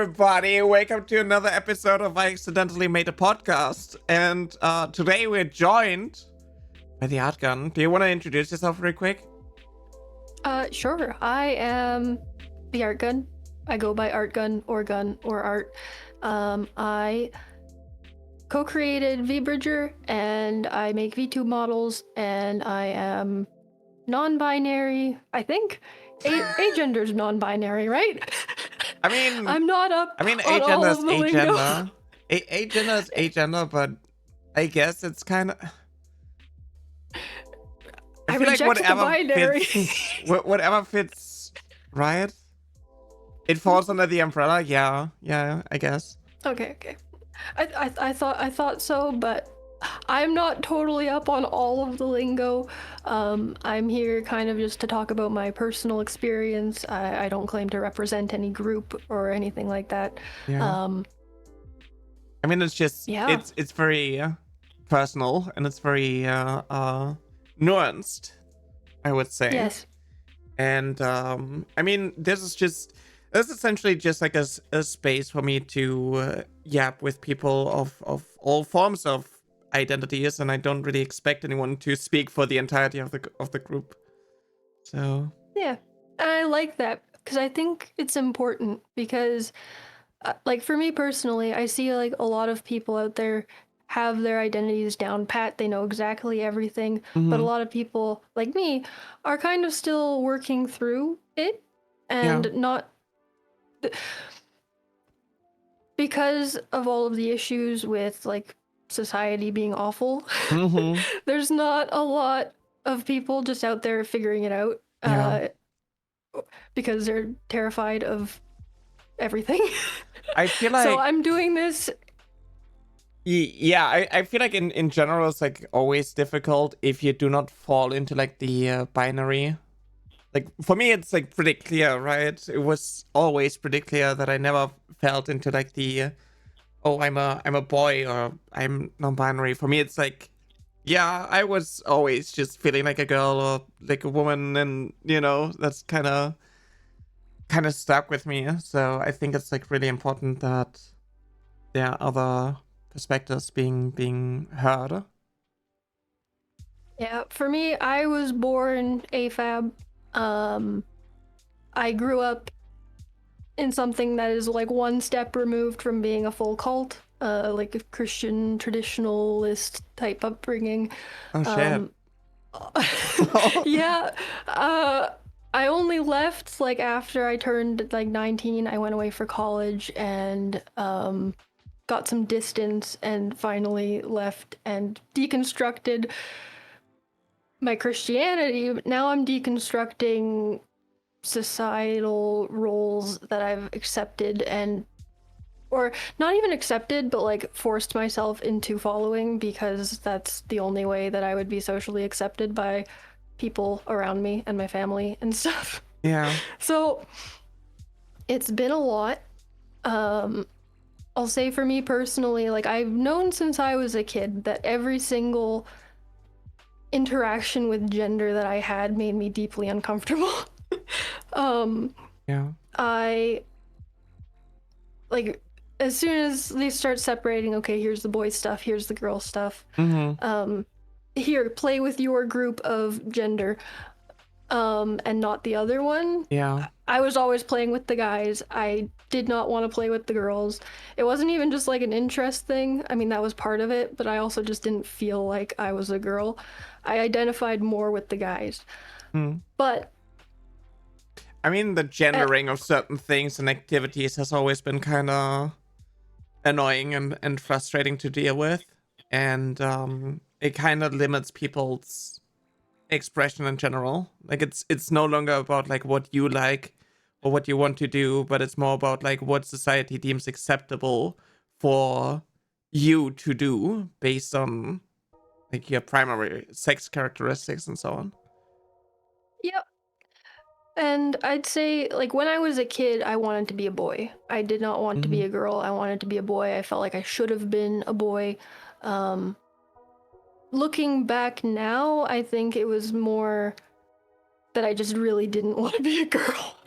everybody. Welcome to another episode of I Accidentally Made a Podcast. And today we're joined by TheArtGun. Do you want to introduce yourself real quick? Sure. I am TheArtGun. I go by ArtGun or Gun or Art. I co-created VBridger and I make VTube models, and I am non-binary, I think. Agender's non-binary, right? I mean, I'm not up on all agender of is the lingo. agender. Agender is agender, but I guess it's kind of... I feel like whatever fits, whatever fits, right? It falls under the umbrella. Yeah, I guess. Okay. I thought so, but I'm not totally up on all of the lingo. I'm here kind of just to talk about my personal experience. I don't claim to represent any group or anything like that. Yeah. I mean, it's just it's very personal, and it's very nuanced, I would say. Yes. And I mean, this is essentially just like a space for me to yap with people of all forms of identities, and I don't really expect anyone to speak for the entirety of the group. So yeah, I like that because I think it's important because like for me personally, I see like a lot of people out there have their identities down pat. They know exactly everything, but a lot of people like me are kind of still working through it and not because of all of the issues with like society being awful. There's not a lot of people just out there figuring it out because they're terrified of everything. I feel like so I'm doing this. Yeah, I feel like in general it's like always difficult if you do not fall into like the binary. Like for me it's like pretty clear, right? It was always pretty clear that I never felt into like the I'm a boy or I'm non-binary. For me it's like, yeah, I was always just feeling like a girl or like a woman, and you know, that's kind of stuck with me. So I think it's like really important that there are other perspectives being heard. Yeah, for me, I was born AFAB. I grew up in something that is like one step removed from being a full cult, like a Christian traditionalist type upbringing. Oh shit. Yeah. I only left like after I turned like 19. I went away for college and got some distance and finally left and deconstructed my Christianity. Now I'm deconstructing societal roles that I've accepted or not even accepted, but like forced myself into following because that's the only way that I would be socially accepted by people around me and my family and stuff. Yeah. So it's been a lot. I'll say for me personally, like I've known since I was a kid that every single interaction with gender that I had made me deeply uncomfortable. I like as soon as they start separating, okay, here's the boy stuff, here's the girl stuff. Here, play with your group of gender, and not the other one. Yeah. I was always playing with the guys. I did not want to play with the girls. It wasn't even just like an interest thing. I mean, that was part of it, but I also just didn't feel like I was a girl. I identified more with the guys. But I mean, the gendering of certain things and activities has always been kind of annoying and frustrating to deal with. And it kind of limits people's expression in general. Like it's no longer about like what you like or what you want to do, but it's more about like what society deems acceptable for you to do based on like your primary sex characteristics and so on. Yep. And I'd say, like, when I was a kid, I wanted to be a boy. I did not want to be a girl. I wanted to be a boy. I felt like I should have been a boy. Looking back now, I think it was more that I just really didn't want to be a girl.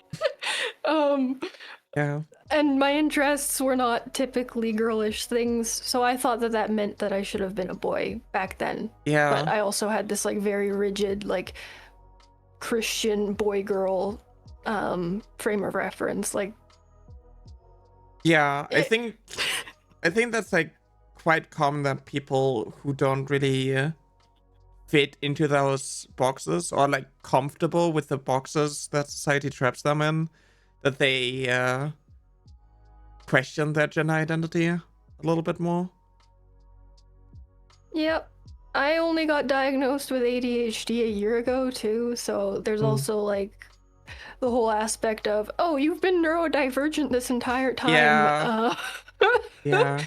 Yeah. And my interests were not typically girlish things, so I thought that that meant that I should have been a boy back then. Yeah. But I also had this like very rigid like Christian boy girl frame of reference. Like, yeah, I think that's like quite common that people who don't really fit into those boxes or like comfortable with the boxes that society traps them in, that they question their gender identity a little bit more. yep. I only got diagnosed with ADHD a year ago too, so there's also like the whole aspect of, oh, you've been neurodivergent this entire time. Yeah. Yeah.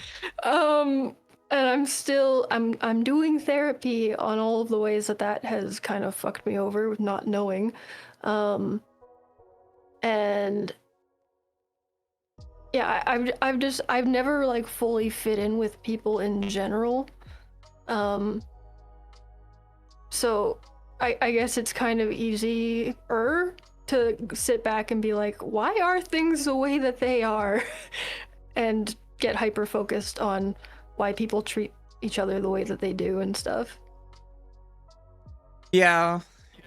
And I'm doing therapy on all of the ways that that has kind of fucked me over with not knowing. And yeah, I've never like fully fit in with people in general. So I guess it's kind of easier to sit back and be like, why are things the way that they are? And get hyper focused on why people treat each other the way that they do and stuff. Yeah.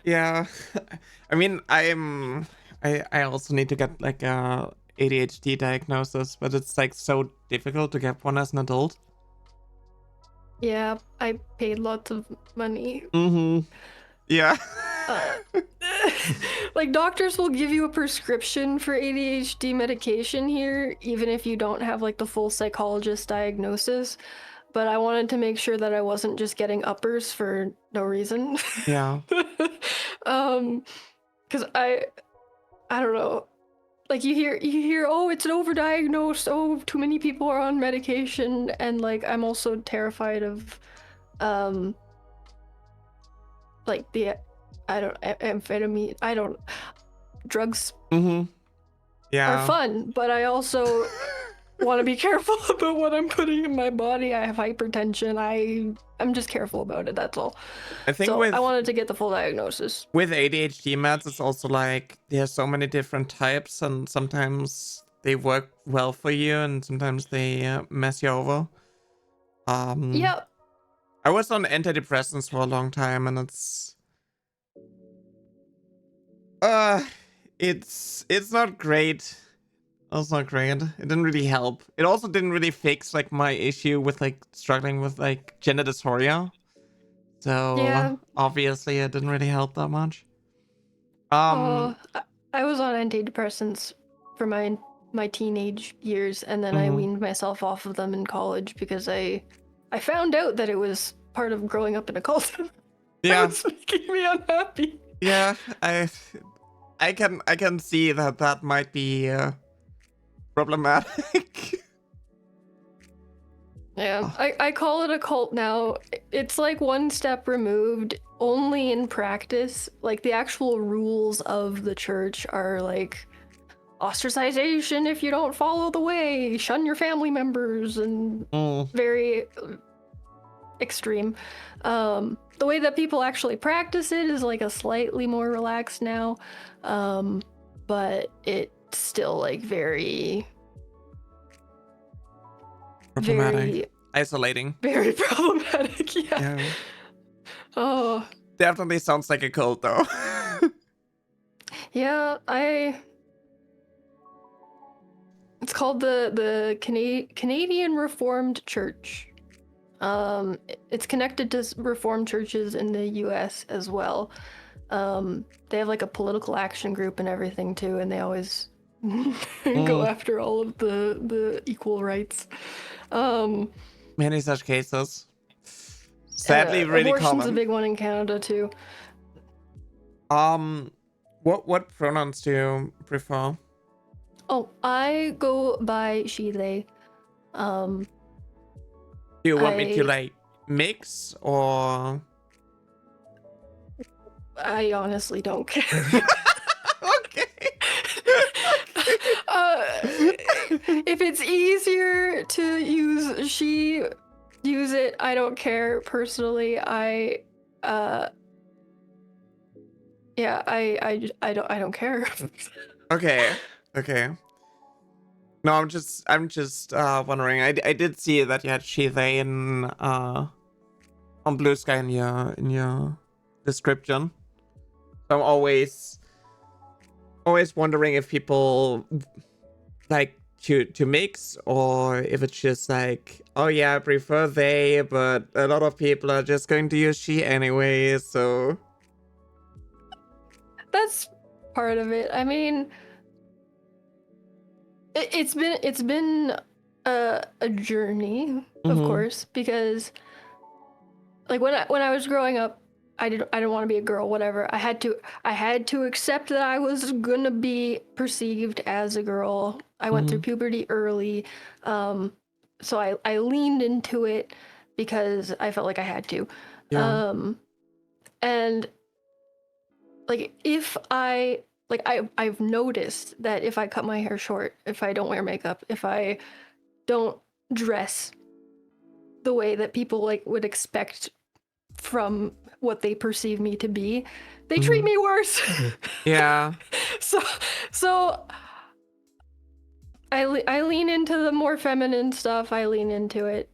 I mean, I also need to get like a ADHD diagnosis, but it's like so difficult to get one as an adult. Yeah, I paid lots of money. Yeah. Like, doctors will give you a prescription for ADHD medication here, even if you don't have like the full psychologist diagnosis. But I wanted to make sure that I wasn't just getting uppers for no reason. Yeah. Because I don't know. Like, you hear, oh, it's an overdiagnosed, oh, too many people are on medication, and like I'm also terrified of like the amphetamine, drugs Yeah. are fun, but I also want to be careful about what I'm putting in my body. I have hypertension. I'm just careful about it, that's all. I think so I wanted to get the full diagnosis. With ADHD meds, it's also like there's so many different types, and sometimes they work well for you, and sometimes they mess you over. Yep. I was on antidepressants for a long time, and it's not great. It's not great. It didn't really help. It also didn't really fix like my issue with like struggling with like gender dysphoria. So Yeah. obviously it didn't really help that much. I was on antidepressants for my teenage years, and then I weaned myself off of them in college because I found out that it was part of growing up in a cult. Yeah. It was making me unhappy. Yeah, I can see that might be problematic. Yeah, I call it a cult now. It's like one step removed, only in practice. Like, the actual rules of the church are like ostracization if you don't follow the way, shun your family members, and very extreme. The way that people actually practice it is like a slightly more relaxed now, but it's still like very problematic. Very isolating. Very problematic, yeah. Oh. Definitely sounds like a cult, though. Yeah, it's called the Canadian Reformed Church. It's connected to Reformed churches in the US as well. They have like a political action group and everything too, and they always go after all of the equal rights. Many such cases. Sadly, really abortion's common. a big one in Canada too. What pronouns do you prefer? Oh, I go by she, they. Do you want me to like mix, or? I honestly don't care. Okay. If it's easier to use she, use it. I don't care personally. I don't care. Okay. No, I'm just wondering. I did see that you had she they in on Blue Sky in your description. So I'm always wondering if people like to mix, or if it's just like, oh yeah, I prefer they, but a lot of people are just going to use she anyway, so That's part of it. I mean, it's been a journey, of course, because like when I was growing up, I didn't want to be a girl, whatever. I had to accept that I was gonna be perceived as a girl. I went through puberty early, so I leaned into it because I felt like I had to. yeah. And like if I've noticed that if I cut my hair short, if I don't wear makeup, if I don't dress the way that people like would expect from what they perceive me to be, they treat me worse. Yeah. So I lean into the more feminine stuff. I lean into it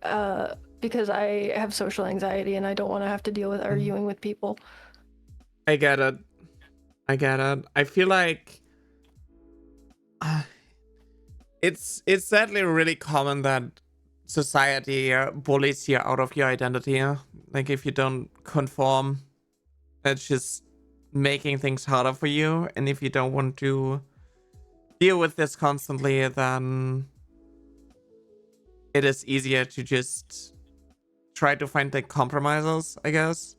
because I have social anxiety and I don't want to have to deal with arguing with people. I get it. I feel like it's sadly really common that society bullies you out of your identity. Like if you don't conform, it's just making things harder for you. And if you don't want to deal with this constantly, then it is easier to just try to find like compromises, I guess.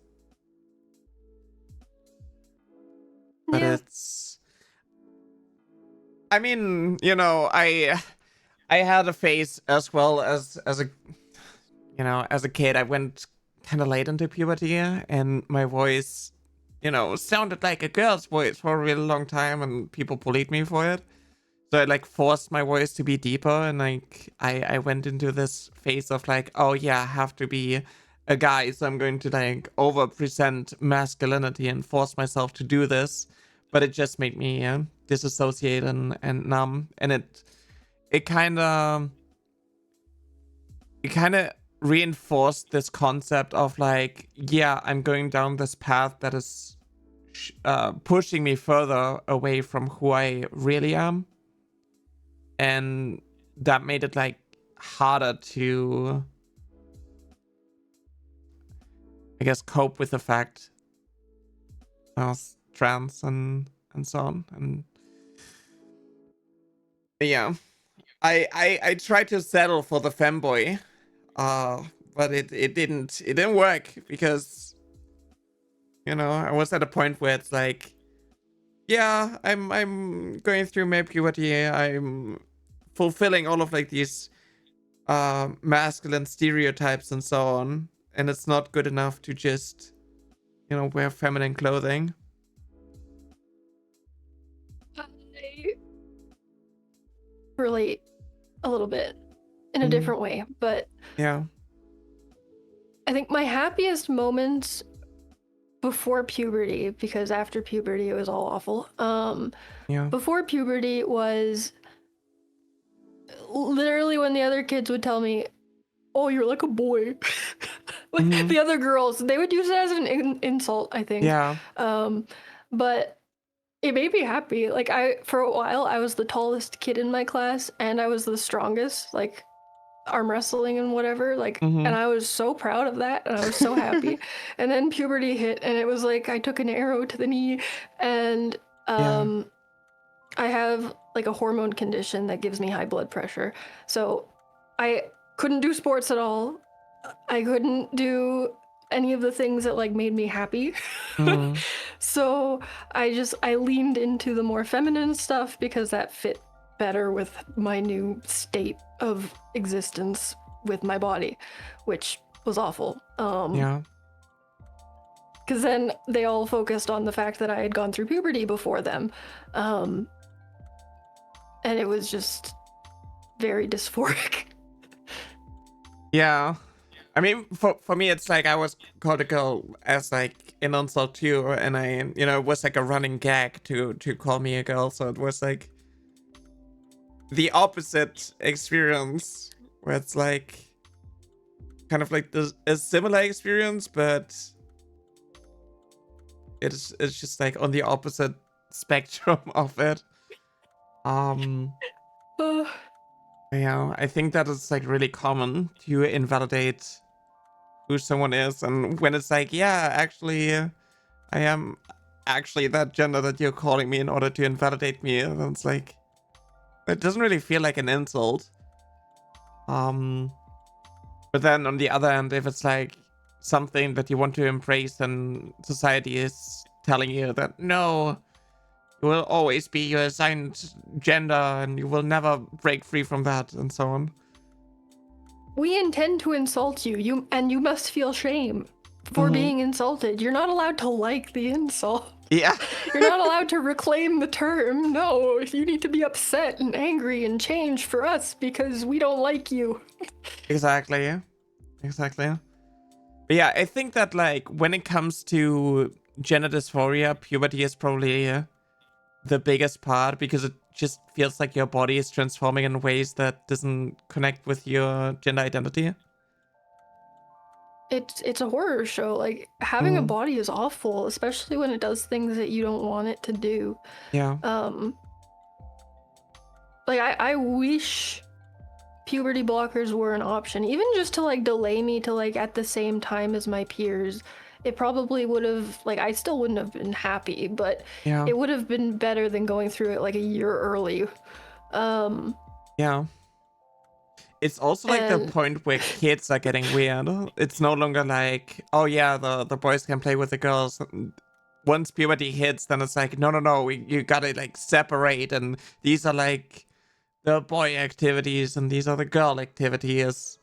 But Yeah. it's, I mean, you know, I had a phase as well as a, you know, as a kid. I went kind of late into puberty, and my voice, you know, sounded like a girl's voice for a really long time, and people bullied me for it. So I like forced my voice to be deeper, and like I went into this phase of like, oh yeah, I have to be a guy, so I'm going to like over present masculinity and force myself to do this. But it just made me disassociate and numb, and it kind of reinforced this concept of like, yeah, I'm going down this path that is pushing me further away from who I really am, and that made it like harder to, I guess, cope with the fact I was trans and so on. And yeah, I tried to settle for the femboy, but it didn't work, because, you know, I was at a point where it's like, yeah, I'm going through my puberty, I'm fulfilling all of like these masculine stereotypes and so on, and it's not good enough to just, you know, wear feminine clothing. I relate a little bit in a different way, but Yeah. I think my happiest moments before puberty, because after puberty it was all awful. Yeah. Before puberty was literally when the other kids would tell me, "Oh, you're like a boy." Like the other girls, they would use it as an insult, I think. Yeah. But it made me happy. Like for a while, I was the tallest kid in my class, and I was the strongest, like arm wrestling and whatever. Like, and I was so proud of that, and I was so happy. And then puberty hit, and it was like I took an arrow to the knee, and I have like a hormone condition that gives me high blood pressure. So I couldn't do sports at all. I couldn't do any of the things that like made me happy. So I leaned into the more feminine stuff because that fit better with my new state of existence with my body, which was awful. Yeah. Because then they all focused on the fact that I had gone through puberty before them. And it was just very dysphoric. Yeah. I mean, for me, it's like I was called a girl as like an insult too, and I, you know, it was like a running gag to call me a girl. So it was like the opposite experience, where it's like kind of like this a similar experience, but it's just like on the opposite spectrum of it. Uh, Yeah, I think that is like really common to invalidate who someone is, and when it's like, yeah, actually, I am actually that gender that you're calling me in order to invalidate me, and it's like, it doesn't really feel like an insult. But then on the other hand, if it's like something that you want to embrace, then society is telling you that no, you will always be your assigned gender and you will never break free from that, and so on. we intend to insult you, and you must feel shame for being insulted. You're not allowed to like the insult. Yeah. You're not allowed to reclaim the term. No, you need to be upset and angry and change for us because we don't like you. Exactly. But yeah, I think that like when it comes to gender dysphoria, puberty is probably the biggest part, because it just feels like your body is transforming in ways that doesn't connect with your gender identity. It's a horror show. Like, having a body is awful, especially when it does things that you don't want it to do. Yeah. Like, I wish puberty blockers were an option, even just to like delay me to like at the same time as my peers. It probably would have, like, I still wouldn't have been happy, but Yeah. it would have been better than going through it like a year early. Yeah. It's also like the point where kids are getting weird. It's no longer like, oh yeah, the boys can play with the girls. Once puberty hits, then it's like, no, you gotta like separate, and these are like the boy activities and these are the girl activities.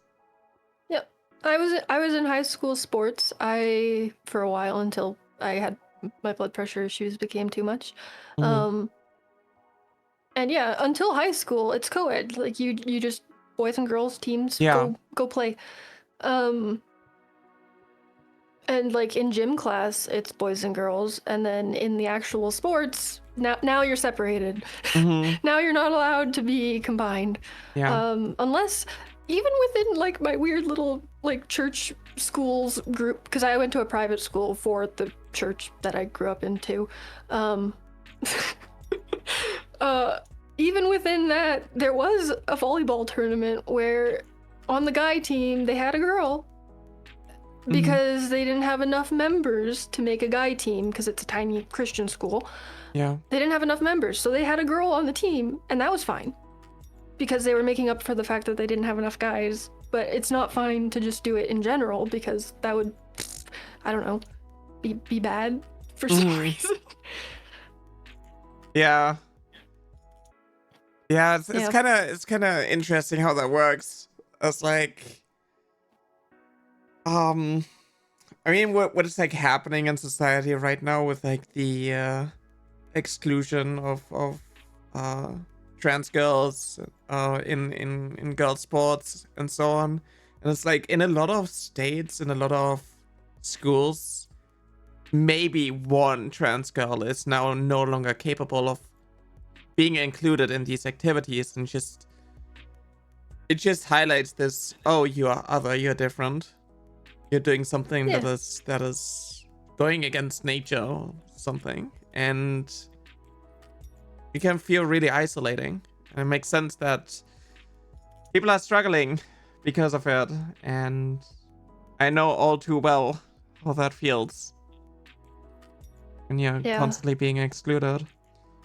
Yep. I was in high school sports. For a while, until I had my blood pressure issues became too much. And yeah, until high school, it's co-ed. Like, you just boys and girls teams, Yeah. go play. And like in gym class, it's boys and girls, and then in the actual sports, now you're separated. Now you're not allowed to be combined. Yeah. Unless, even within like my weird little like church schools group, because I went to a private school for the church that I grew up into. Even within that, there was a volleyball tournament where on the guy team they had a girl, because they didn't have enough members to make a guy team, because it's a tiny Christian school. Yeah. They didn't have enough members, so they had a girl on the team, and that was fine, because they were making up for the fact that they didn't have enough guys. But it's not fine to just do it in general, because that would, I don't know, be bad for some reason. Yeah. Yeah, it's kind of interesting how that works. It's like, I mean, what is like happening in society right now with like the exclusion of trans girls in girl sports and so on. And it's like in a lot of states, in a lot of schools, maybe one trans girl is now no longer capable of being included in these activities, and it just highlights this, oh, you are other, you're different, you're doing something that is going against nature or something, and it can feel really isolating. And it makes sense that people are struggling because of it, and I know all too well how that feels when you're constantly being excluded.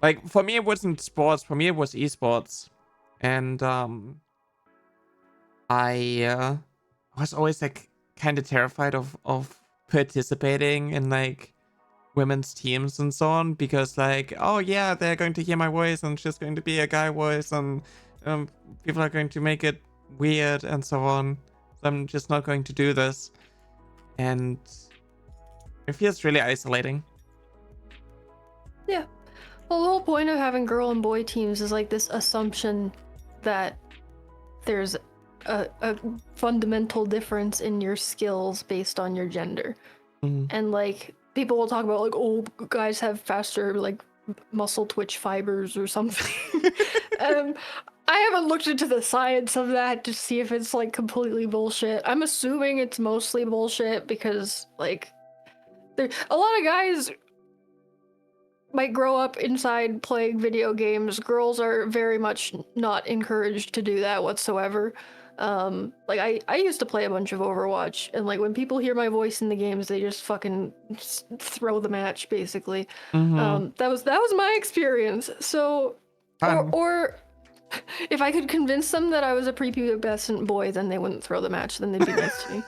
Like, for me, it wasn't sports. For me, it was esports. And I was always, like, kind of terrified of participating in, like, women's teams and so on. Because, like, oh, yeah, they're going to hear my voice and it's just going to be a guy voice. And people are going to make it weird and so on. So I'm just not going to do this. And it feels really isolating. Yeah. Well, the whole point of having girl and boy teams is like this assumption that there's a fundamental difference in your skills based on your gender. And like, people will talk about like, oh, guys have faster like muscle twitch fibers or something. I haven't looked into the science of that to see if it's like completely bullshit. I'm assuming it's mostly bullshit because like a lot of guys might grow up inside playing video games. Girls are very much not encouraged to do that whatsoever. Like I used to play a bunch of Overwatch, and like when people hear my voice in the games, they just fucking throw the match basically. That was my experience. So or if I could convince them that I was a prepubescent boy, then they wouldn't throw the match. Then they'd be nice to me.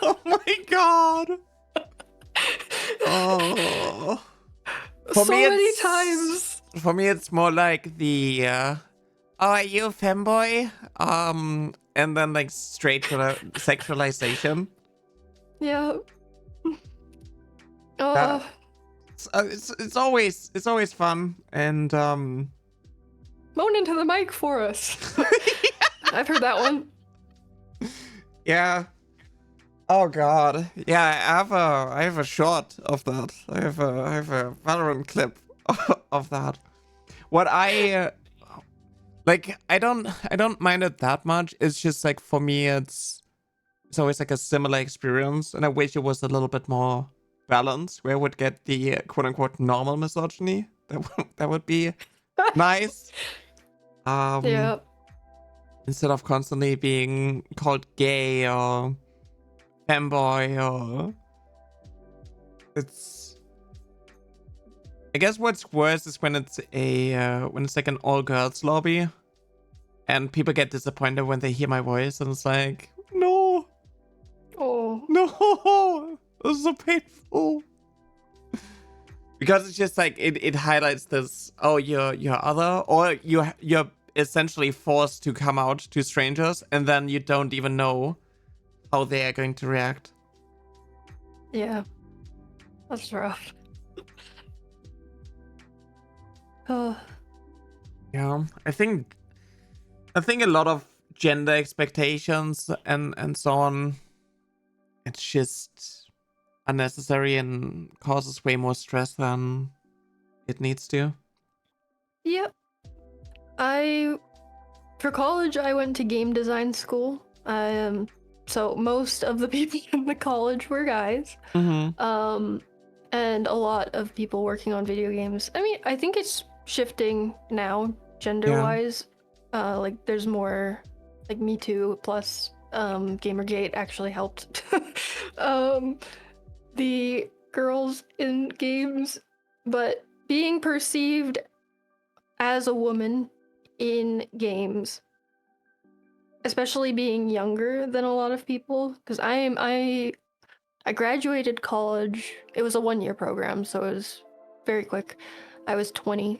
Oh my god. Oh. So many times. For me, it's more like the oh, are you a femboy? And then like straight to the sexualization. Yeah. Oh. It's always fun, and moan into the mic for us. I've heard that one. Yeah. Oh god. Yeah, I have a shot of that. I have a Valorant clip of that. What I like, I don't mind it that much. It's just like for me, it's always like a similar experience, and I wish it was a little bit more balanced, where I would get the quote unquote normal misogyny. That would be nice. Yeah. Instead of constantly being called gay or femboy, or it's, I guess what's worse is when it's like an all girls lobby and people get disappointed when they hear my voice, and it's like, no, this is so painful. Because it's just like it highlights this, oh, you're other, or you're essentially forced to come out to strangers, and then you don't even know how they are going to react. Yeah. That's rough. Oh. Yeah, I think a lot of gender expectations and so on, it's just unnecessary and causes way more stress than it needs to. Yep. For college, I went to game design school. So most of the people in the college were guys. Mm-hmm. And a lot of people working on video games. I mean, I think it's shifting now, gender-wise. Like, there's more, like, Me Too plus Gamergate actually helped. The girls in games, but being perceived as a woman in games, especially being younger than a lot of people, because I graduated college. It was a 1-year program, so it was very quick. I was 20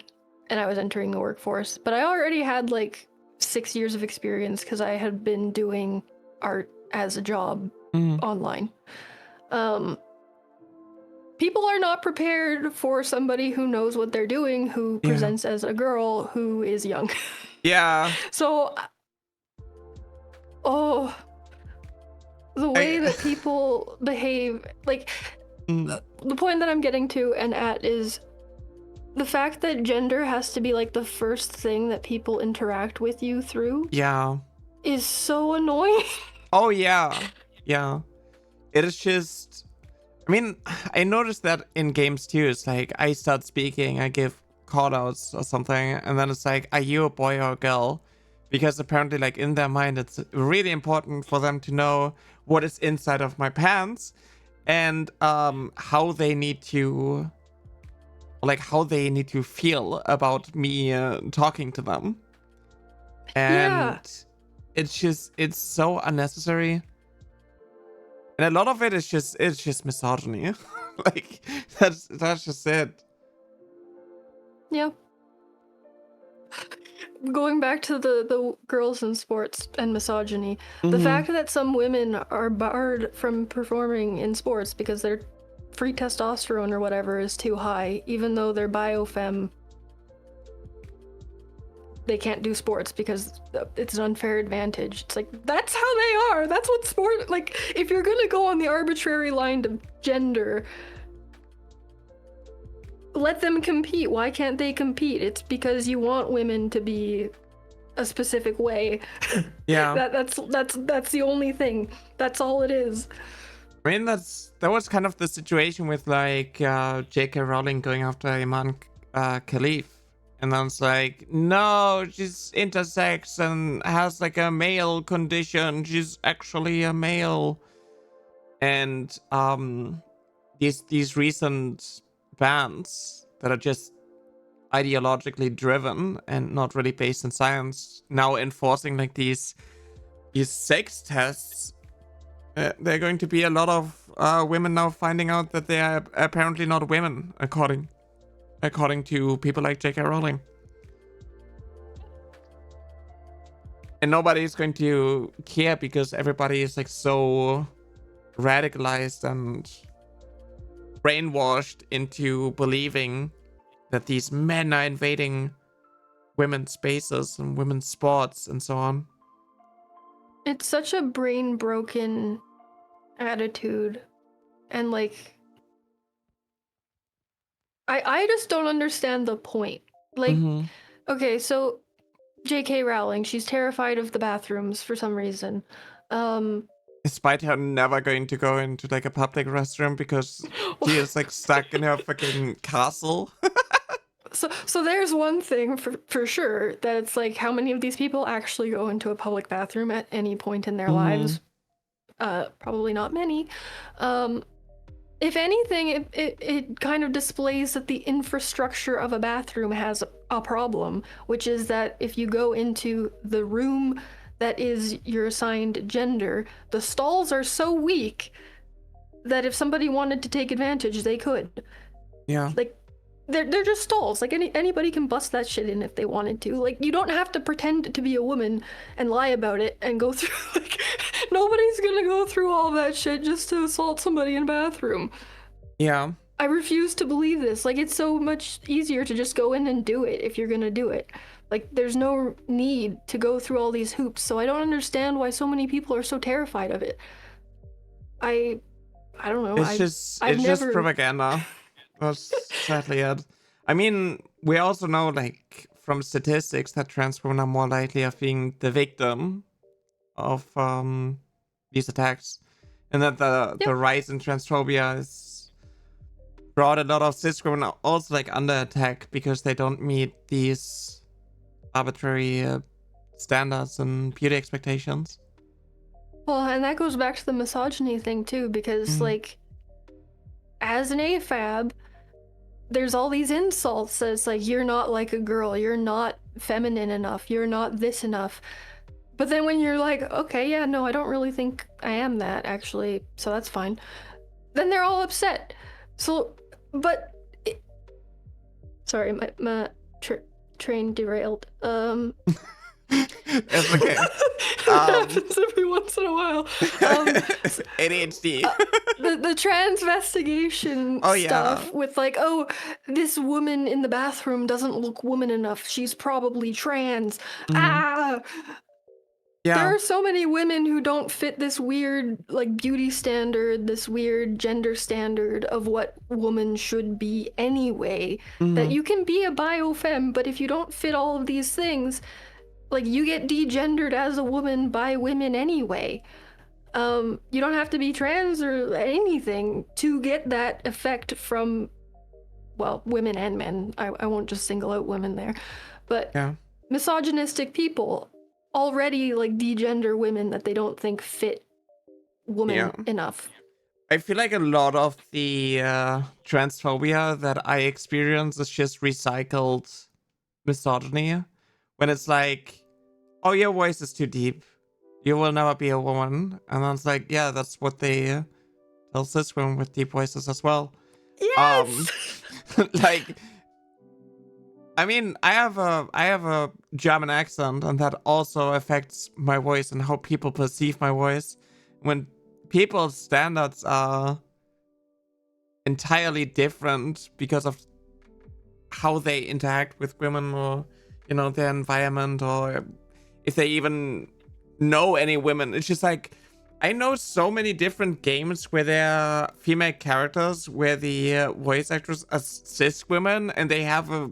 and I was entering the workforce, but I already had like 6 years of experience because I had been doing art as a job online. People are not prepared for somebody who knows what they're doing, who presents as a girl who is young. Yeah. So, the way that people behave, like, the point that I'm getting to and at is the fact that gender has to be like the first thing that people interact with you through. Yeah. Is so annoying. Oh yeah. Yeah. It is just, I mean, I noticed that in games too. It's like I start speaking, I give callouts or something, and then it's like, are you a boy or a girl? Because apparently, like, in their mind, it's really important for them to know what is inside of my pants, and how they need to, like, how they need to feel about me talking to them. And it's so unnecessary. And a lot of it is just misogyny. Like, that's just it. Yeah. Going back to the girls in sports and misogyny, the fact that some women are barred from performing in sports because their free testosterone or whatever is too high, even though they're biofem, they can't do sports because it's an unfair advantage. It's like, that's how they are. That's what sport, like, if you're gonna go on the arbitrary line of gender, let them compete. Why can't they compete? It's because you want women to be a specific way. Yeah. That's the only thing. That's all it is. I mean, that was kind of the situation with like J.K. Rowling going after Iman Khalif, and then it's like, no, she's intersex and has like a male condition. She's actually a male, and these recent bans that are just ideologically driven and not really based in science, now enforcing like these sex tests. There are going to be a lot of women now finding out that they are apparently not women, according to people like J.K. Rowling. And nobody is going to care because everybody is like so radicalized and brainwashed into believing that these men are invading women's spaces and women's sports and so on. It's such a brain broken attitude, and like I just don't understand the point. Like, okay, so J.K. Rowling, she's terrified of the bathrooms for some reason. Despite her never going to go into like a public restroom because she is like stuck in her fucking castle. So there's one thing for sure, that it's like, how many of these people actually go into a public bathroom at any point in their lives? Probably not many. If anything, it kind of displays that the infrastructure of a bathroom has a problem, which is that if you go into the room that is your assigned gender, the stalls are so weak that if somebody wanted to take advantage, they could. Yeah. Like, they're just stalls. Like, anybody can bust that shit in if they wanted to. Like, you don't have to pretend to be a woman and lie about it and go through, like, nobody's gonna go through all that shit just to assault somebody in a bathroom. Yeah. I refuse to believe this. Like, it's so much easier to just go in and do it if you're gonna do it. Like, there's no need to go through all these hoops. So I don't understand why so many people are so terrified of it. I don't know. It's just propaganda. That's sadly it. I mean, we also know, like, from statistics that trans women are more likely of being the victim of these attacks, and that the rise in transphobia has brought a lot of cis women also like under attack because they don't meet these arbitrary standards and beauty expectations. Well, and that goes back to the misogyny thing too, because like, as an AFAB, there's all these insults that it's like, you're not like a girl, you're not feminine enough, you're not this enough. But then when you're like, okay, yeah, no, I don't really think I am that, actually, so that's fine. Then they're all upset. So, but... Sorry, my train derailed. It's okay. It happens every once in a while. ADHD. The transvestigation stuff with like, oh, this woman in the bathroom doesn't look woman enough. She's probably trans. Yeah. There are so many women who don't fit this weird like beauty standard, this weird gender standard of what woman should be anyway, that you can be a biofemme, but if you don't fit all of these things, like, you get degendered as a woman by women anyway. You don't have to be trans or anything to get that effect from, well, women and men. I won't just single out women there. But misogynistic people already, like, degender women that they don't think fit women enough. I feel like a lot of the transphobia that I experience is just recycled misogyny. When it's like, oh, your voice is too deep, you will never be a woman. And then it's like, yeah, that's what they tell cis women with deep voices as well. Yes! Like, I mean, I have a German accent, and that also affects my voice and how people perceive my voice. When people's standards are entirely different because of how they interact with women, or you know, their environment, or if they even know any women. It's just like, I know so many different games where there are female characters where the voice actors are cis women and they have a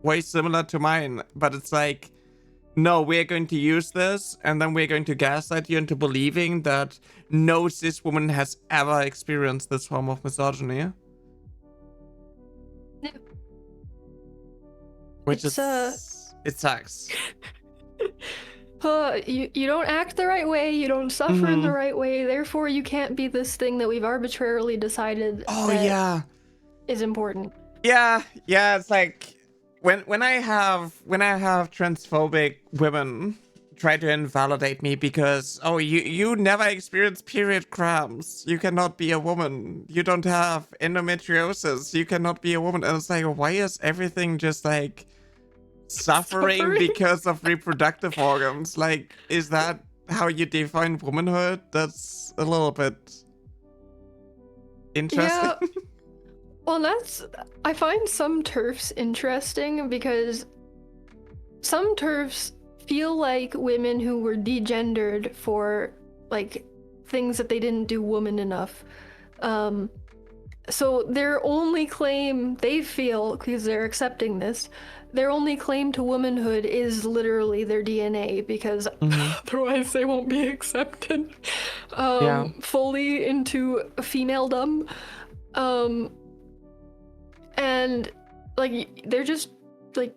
voice similar to mine, but it's like no, we're going to use this, and then we're going to gaslight you into believing that no cis woman has ever experienced this form of misogyny. Yeah. Which It's, it sucks. You don't act the right way, you don't suffer in the right way, therefore you can't be this thing that we've arbitrarily decided is important. Yeah, it's like when I have transphobic women try to invalidate me because you never experienced period cramps, you cannot be a woman, you don't have endometriosis, you cannot be a woman, and it's like, why is everything just like suffering because of reproductive organs? Like, is that how you define womanhood? That's a little bit interesting. Yeah. Well, I find some TERFs interesting because some TERFs feel like women who were degendered for like things that they didn't do woman enough. So their only claim they feel, because they're accepting this, their only claim to womanhood is literally their DNA, because otherwise they won't be accepted fully into femaledom. And like they're just like,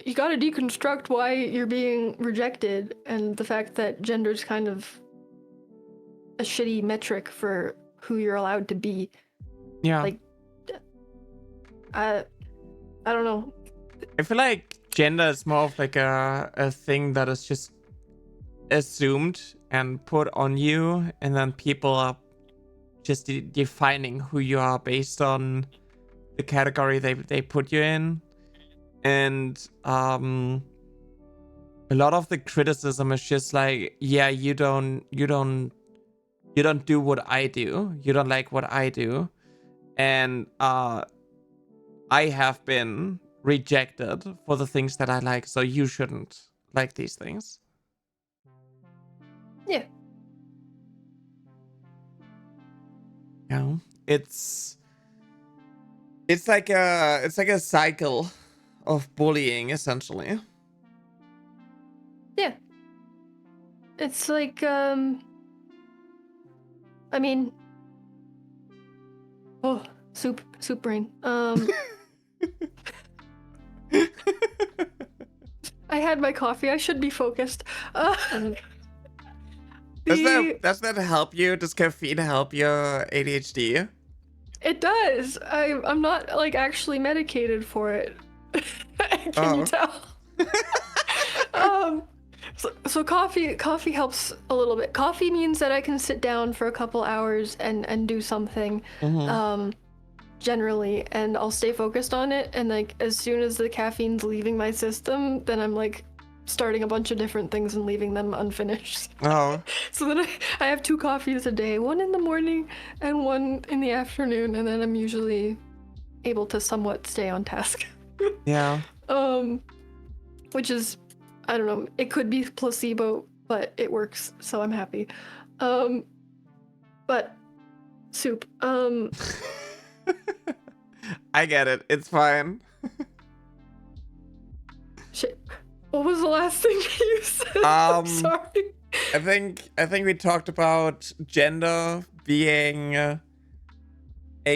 you gotta deconstruct why you're being rejected, and the fact that gender's kind of a shitty metric for who you're allowed to be. Yeah. Like, I don't know. I feel like gender is more of like a thing that is just assumed and put on you, and then people are just defining who you are based on the category they put you in. And a lot of the criticism is just like, yeah, you don't do what I do, you don't like what I do, and I have been rejected for the things that I like, so you shouldn't like these things. Yeah. Yeah, it's like a cycle of bullying, essentially. Yeah. It's like, I mean, oh, soup brain. I had my coffee. I should be focused. Does that help you? Does caffeine help your ADHD? It does. I'm not like actually medicated for it. Can you tell? So coffee helps a little bit. Coffee means that I can sit down for a couple hours and do something, generally, and I'll stay focused on it. And like as soon as the caffeine's leaving my system, then I'm like starting a bunch of different things and leaving them unfinished. Oh. So then I have 2 coffees a day, one in the morning and one in the afternoon, and then I'm usually able to somewhat stay on task. Yeah. Which is, I don't know, it could be placebo, but it works, so I'm happy. But soup. I get it. It's fine. Shit. What was the last thing you said? I'm sorry. I think we talked about gender being a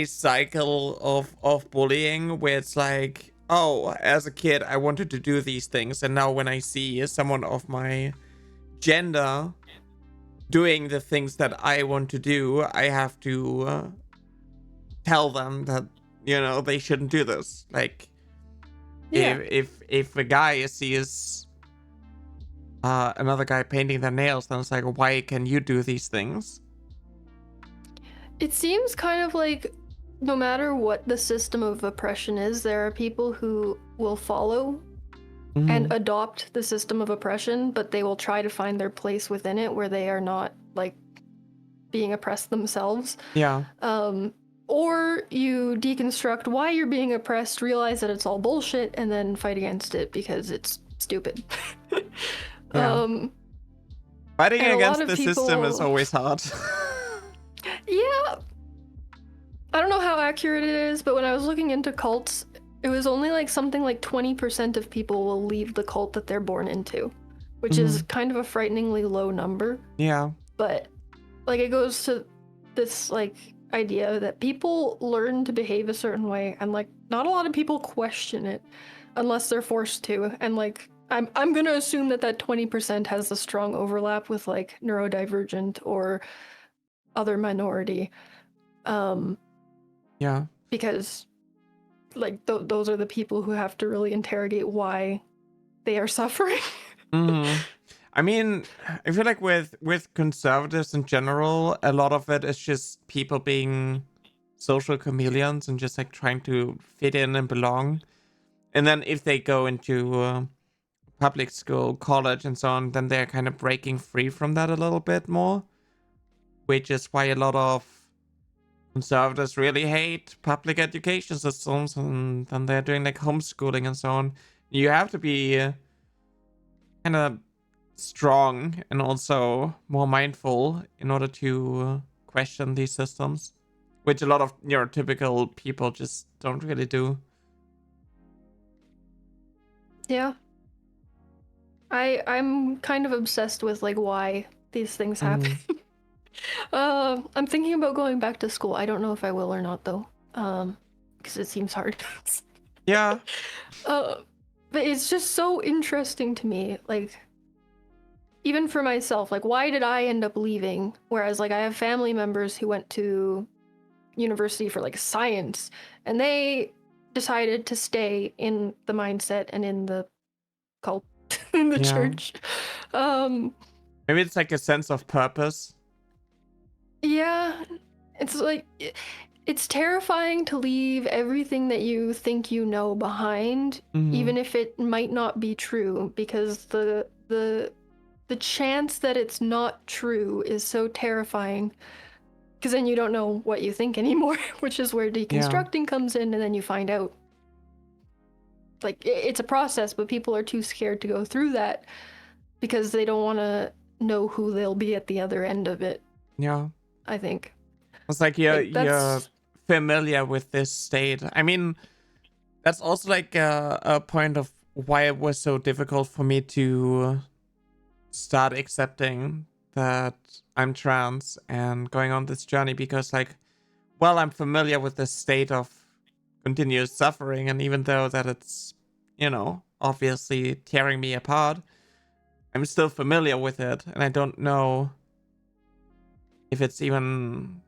cycle of bullying, where it's like, oh, as a kid I wanted to do these things, and now when I see someone of my gender doing the things that I want to do, I have to tell them that, you know, they shouldn't do this. Like, yeah. if a guy sees another guy painting their nails, then it's like, why can you do these things? It seems kind of like no matter what the system of oppression is, there are people who will follow and adopt the system of oppression, but they will try to find their place within it where they are not like being oppressed themselves. Yeah. Or you deconstruct why you're being oppressed, realize that it's all bullshit, and then fight against it because it's stupid. Yeah. Fighting against the system is always hard. Yeah. I don't know how accurate it is, but when I was looking into cults, It was only like something like 20% of people will leave the cult that they're born into, which is kind of a frighteningly low number. Yeah. But like it goes to this like idea that people learn to behave a certain way, and like not a lot of people question it unless they're forced to. And like I'm gonna assume that 20% has a strong overlap with like neurodivergent or other minority. Yeah. Because like those are the people who have to really interrogate why they are suffering. I mean, I feel like with conservatives in general, a lot of it is just people being social chameleons and just like trying to fit in and belong. And then if they go into public school, college, and so on, then they're kind of breaking free from that a little bit more, which is why a lot of conservatives really hate public education systems, and then they're doing like homeschooling and so on. You have to be kind of strong and also more mindful in order to question these systems, which a lot of neurotypical people just don't really do. Yeah. I'm kind of obsessed with like why these things happen. I'm thinking about going back to school. I don't know if I will or not though. Because it seems hard. Yeah. But it's just so interesting to me, like even for myself, like why did I end up leaving? Whereas like I have family members who went to university for like science, and they decided to stay in the mindset and in the cult in the church. Maybe it's like a sense of purpose. Yeah, it's like it's terrifying to leave everything that you think you know behind, even if it might not be true, because the chance that it's not true is so terrifying, because then you don't know what you think anymore, which is where deconstructing comes in, and then you find out. Like, it's a process, but people are too scared to go through that because they don't want to know who they'll be at the other end of it. Yeah. I think. It's like you're familiar with this state. I mean, that's also like a point of why it was so difficult for me to start accepting that I'm trans and going on this journey, because like, well, I'm familiar with this state of continuous suffering, and even though that it's, you know, obviously tearing me apart, I'm still familiar with it, and I don't know if it's even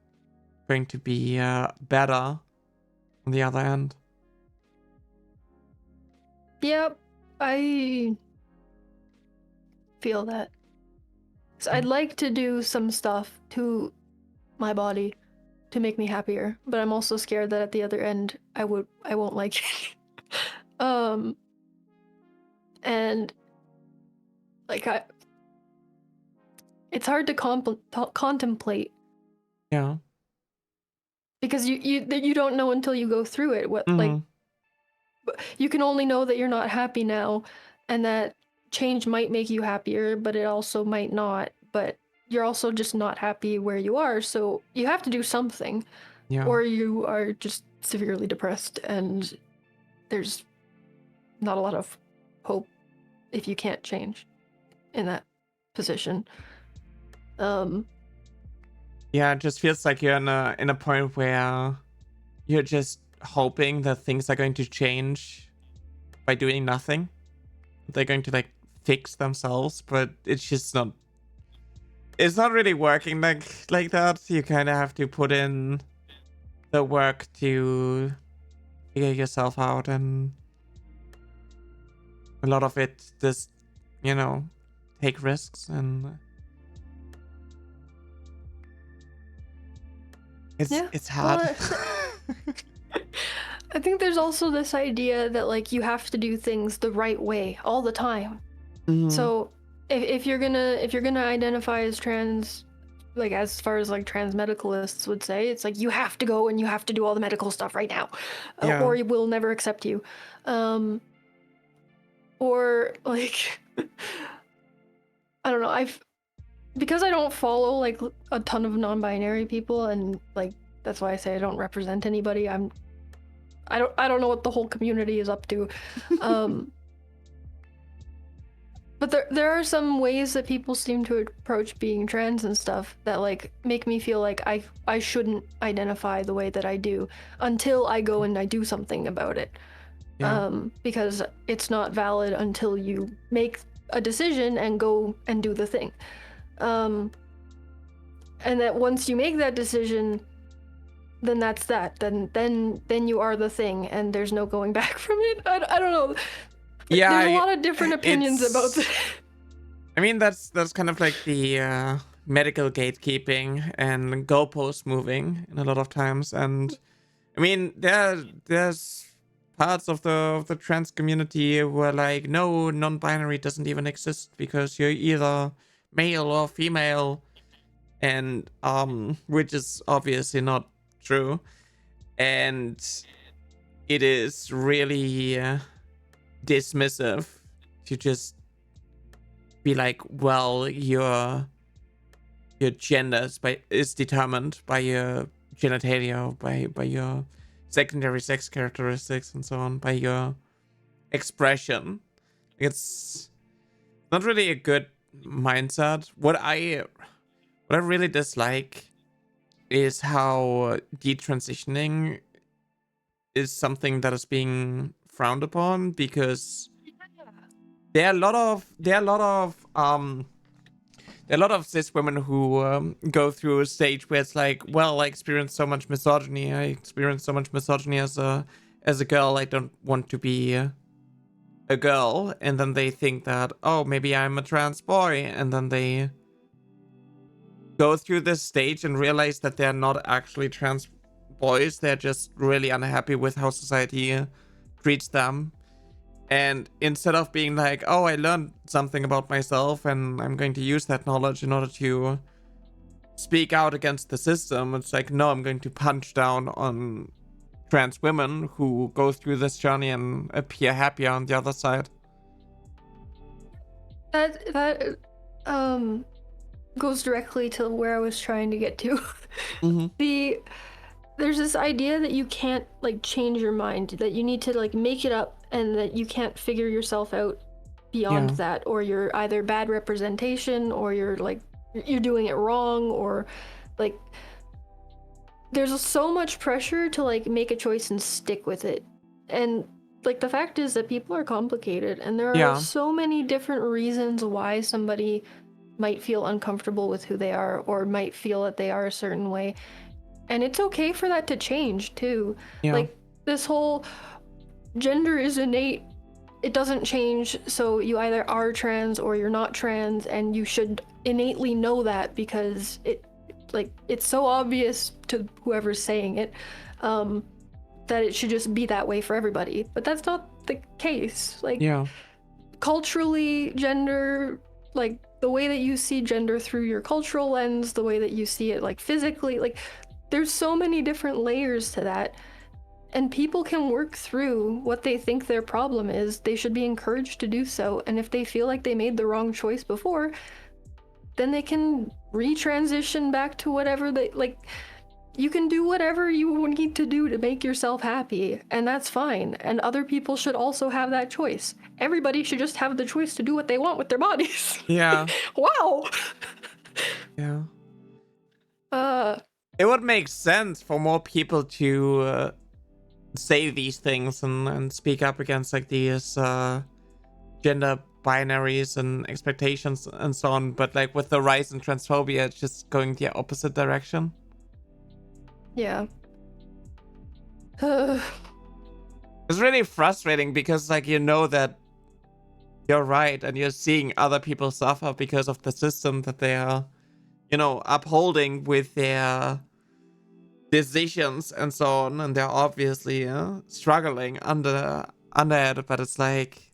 going to be better on the other end. Yep, I feel that. So I'd like to do some stuff to my body to make me happier, but I'm also scared that at the other end I won't like it. And like it's hard to contemplate. Yeah. Because you don't know until you go through it what like you can only know that you're not happy now, and that change might make you happier, but it also might not. But you're also just not happy where you are, so you have to do something. Yeah. Or you are just severely depressed, and there's not a lot of hope if you can't change in that position. Yeah, it just feels like you're in a point where you're just hoping that things are going to change by doing nothing. They're going to like fix themselves, but it's just not. It's not really working like that. You kind of have to put in the work to figure yourself out, and a lot of it just, you know, take risks, and it's hard. Well, I think there's also this idea that like you have to do things the right way all the time. So if you're gonna identify as trans, like as far as like trans medicalists would say, it's like you have to go and you have to do all the medical stuff right now, or we'll never accept you. Or like I don't know, because I don't follow like a ton of non-binary people, and like that's why I say I don't represent anybody. I don't know what the whole community is up to. But there are some ways that people seem to approach being trans and stuff that like make me feel like I shouldn't identify the way that I do until I go and I do something about it. Yeah. Because it's not valid until you make a decision and go and do the thing. And that once you make that decision, then that's that. Then you are the thing, and there's no going back from it. I don't know. Yeah, There's a lot of different opinions about this. I mean, that's kind of like the medical gatekeeping and goalpost moving in a lot of times. And I mean, there's parts of the trans community where like no, non-binary doesn't even exist because you're either male or female, and which is obviously not true. And it is really dismissive to just be like, well, your gender is determined by your genitalia, by your secondary sex characteristics and so on, by your expression. It's not really a good mindset. What I really dislike is how detransitioning is something that is being frowned upon, because there are a lot of cis women who go through a stage where it's like, well, I experienced so much misogyny. I experienced so much misogyny as a girl. I don't want to be a girl. And then they think that, oh, maybe I'm a trans boy. And then they go through this stage and realize that they're not actually trans boys. They're just really unhappy with how society treats them. And instead of being like, oh, I learned something about myself and I'm going to use that knowledge in order to speak out against the system, it's like, no, I'm going to punch down on trans women who go through this journey and appear happier on the other side. That goes directly to where I was trying to get to. Mm-hmm. There's this idea that you can't like change your mind, that you need to like make it up, and that you can't figure yourself out beyond that, or you're either bad representation, or you're doing it wrong, or like there's so much pressure to like make a choice and stick with it. And like the fact is that people are complicated, and there are so many different reasons why somebody might feel uncomfortable with who they are, or might feel that they are a certain way. And it's okay for that to change too. Like this whole gender is innate, it doesn't change, so you either are trans or you're not trans, and you should innately know that, because it's so obvious to whoever's saying it that it should just be that way for everybody. But that's not the case. Like culturally, gender, like the way that you see gender through your cultural lens, the way that you see it like physically, like there's so many different layers to that, and people can work through what they think their problem is. They should be encouraged to do so, and if they feel like they made the wrong choice before, then they can retransition back to whatever they like. You can do whatever you need to do to make yourself happy, and that's fine. And other people should also have that choice. Everybody should just have the choice to do what they want with their bodies. Wow. It would make sense for more people to say these things and speak up against like these gender binaries and expectations and so on. But like with the rise in transphobia, it's just going the opposite direction. Yeah. It's really frustrating because like you know that you're right, and you're seeing other people suffer because of the system that they are, you know, upholding with their decisions and so on, and they're obviously struggling under it, but it's like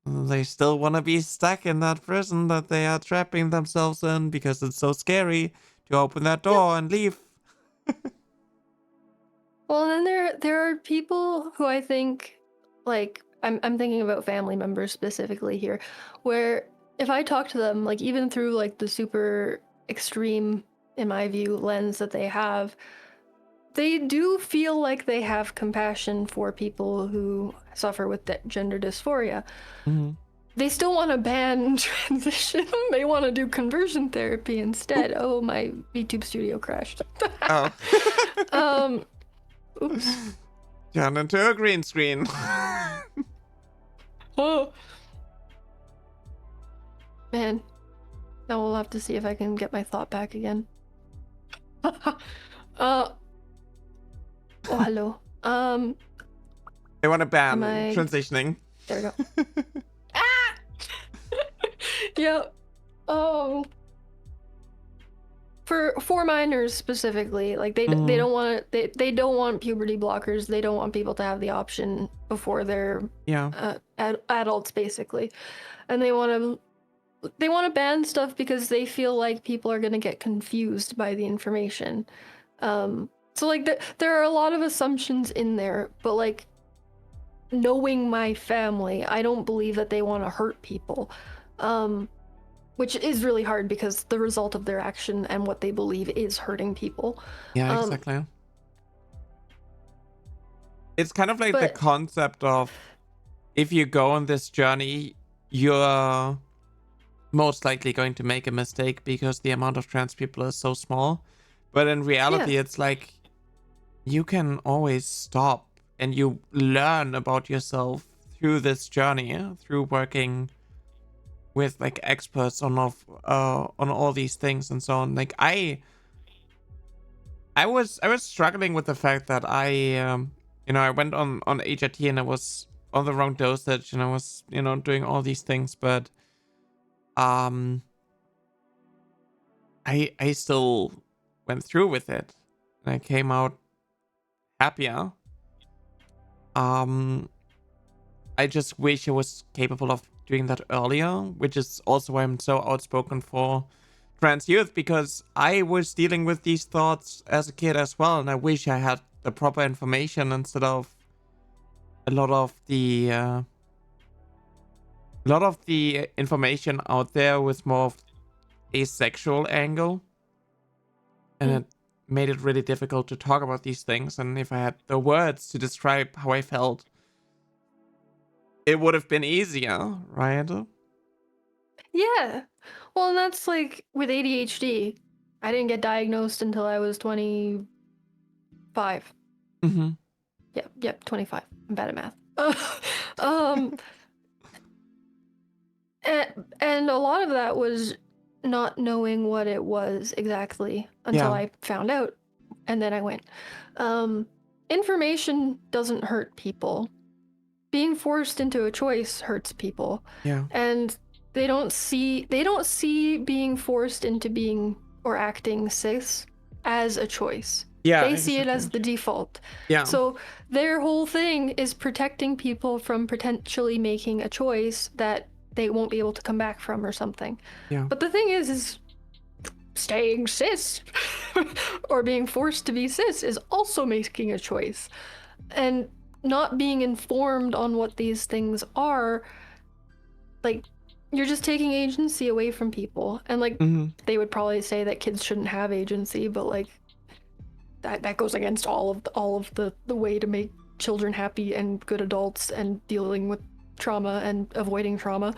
they still want to be stuck in that prison that they are trapping themselves in because it's so scary to open that door and leave. Well, then there are people who I think, like, I'm thinking about family members specifically here, where if I talk to them, like even through like the super extreme, in my view, lens that they have, they do feel like they have compassion for people who suffer with gender dysphoria. Mm-hmm. They still want to ban transition. They want to do conversion therapy instead. Oop. Oh, my VTube studio crashed. Oh. Oops. Turn into a green screen. Oh. Man. Now we'll have to see if I can get my thought back again. Oh, hello. I want to ban I... transitioning. There we go. Ah! Yep. Oh. For minors specifically, like they don't want they don't want puberty blockers. They don't want people to have the option before they're adults basically, and they want to ban stuff because they feel like people are going to get confused by the information. So like there are a lot of assumptions in there, but like knowing my family, I don't believe that they want to hurt people. Which is really hard because the result of their action and what they believe is hurting people. Yeah, exactly. It's kind of like the concept of if you go on this journey, you're most likely going to make a mistake because the amount of trans people is so small. But in reality, it's like you can always stop and you learn about yourself through this journey, through working with like experts on all these things and so on. Like I was struggling with the fact that I went on HRT and I was on the wrong dosage and I was doing all these things, but I still went through with it and I came out happier. I just wish I was capable of doing that earlier, which is also why I'm so outspoken for trans youth, because I was dealing with these thoughts as a kid as well, and I wish I had the proper information instead of a lot of the information out there with more of a sexual angle, and it made it really difficult to talk about these things. And if I had the words to describe how I felt, it would have been easier, right? Yeah. Well, and that's like with ADHD. I didn't get diagnosed until I was 25. Mm-hmm. Yep, 25. I'm bad at math. And a lot of that was not knowing what it was exactly until I found out. And then I went. Information doesn't hurt people. Being forced into a choice hurts people. Yeah. And they don't see being forced into being or acting cis as a choice. Yeah. They see it as the default. Yeah. So their whole thing is protecting people from potentially making a choice that they won't be able to come back from or something. Yeah. But the thing is staying cis or being forced to be cis is also making a choice. And not being informed on what these things are, like, you're just taking agency away from people. And like they would probably say that kids shouldn't have agency, but like that goes against all of the way to make children happy and good adults and dealing with trauma and avoiding trauma.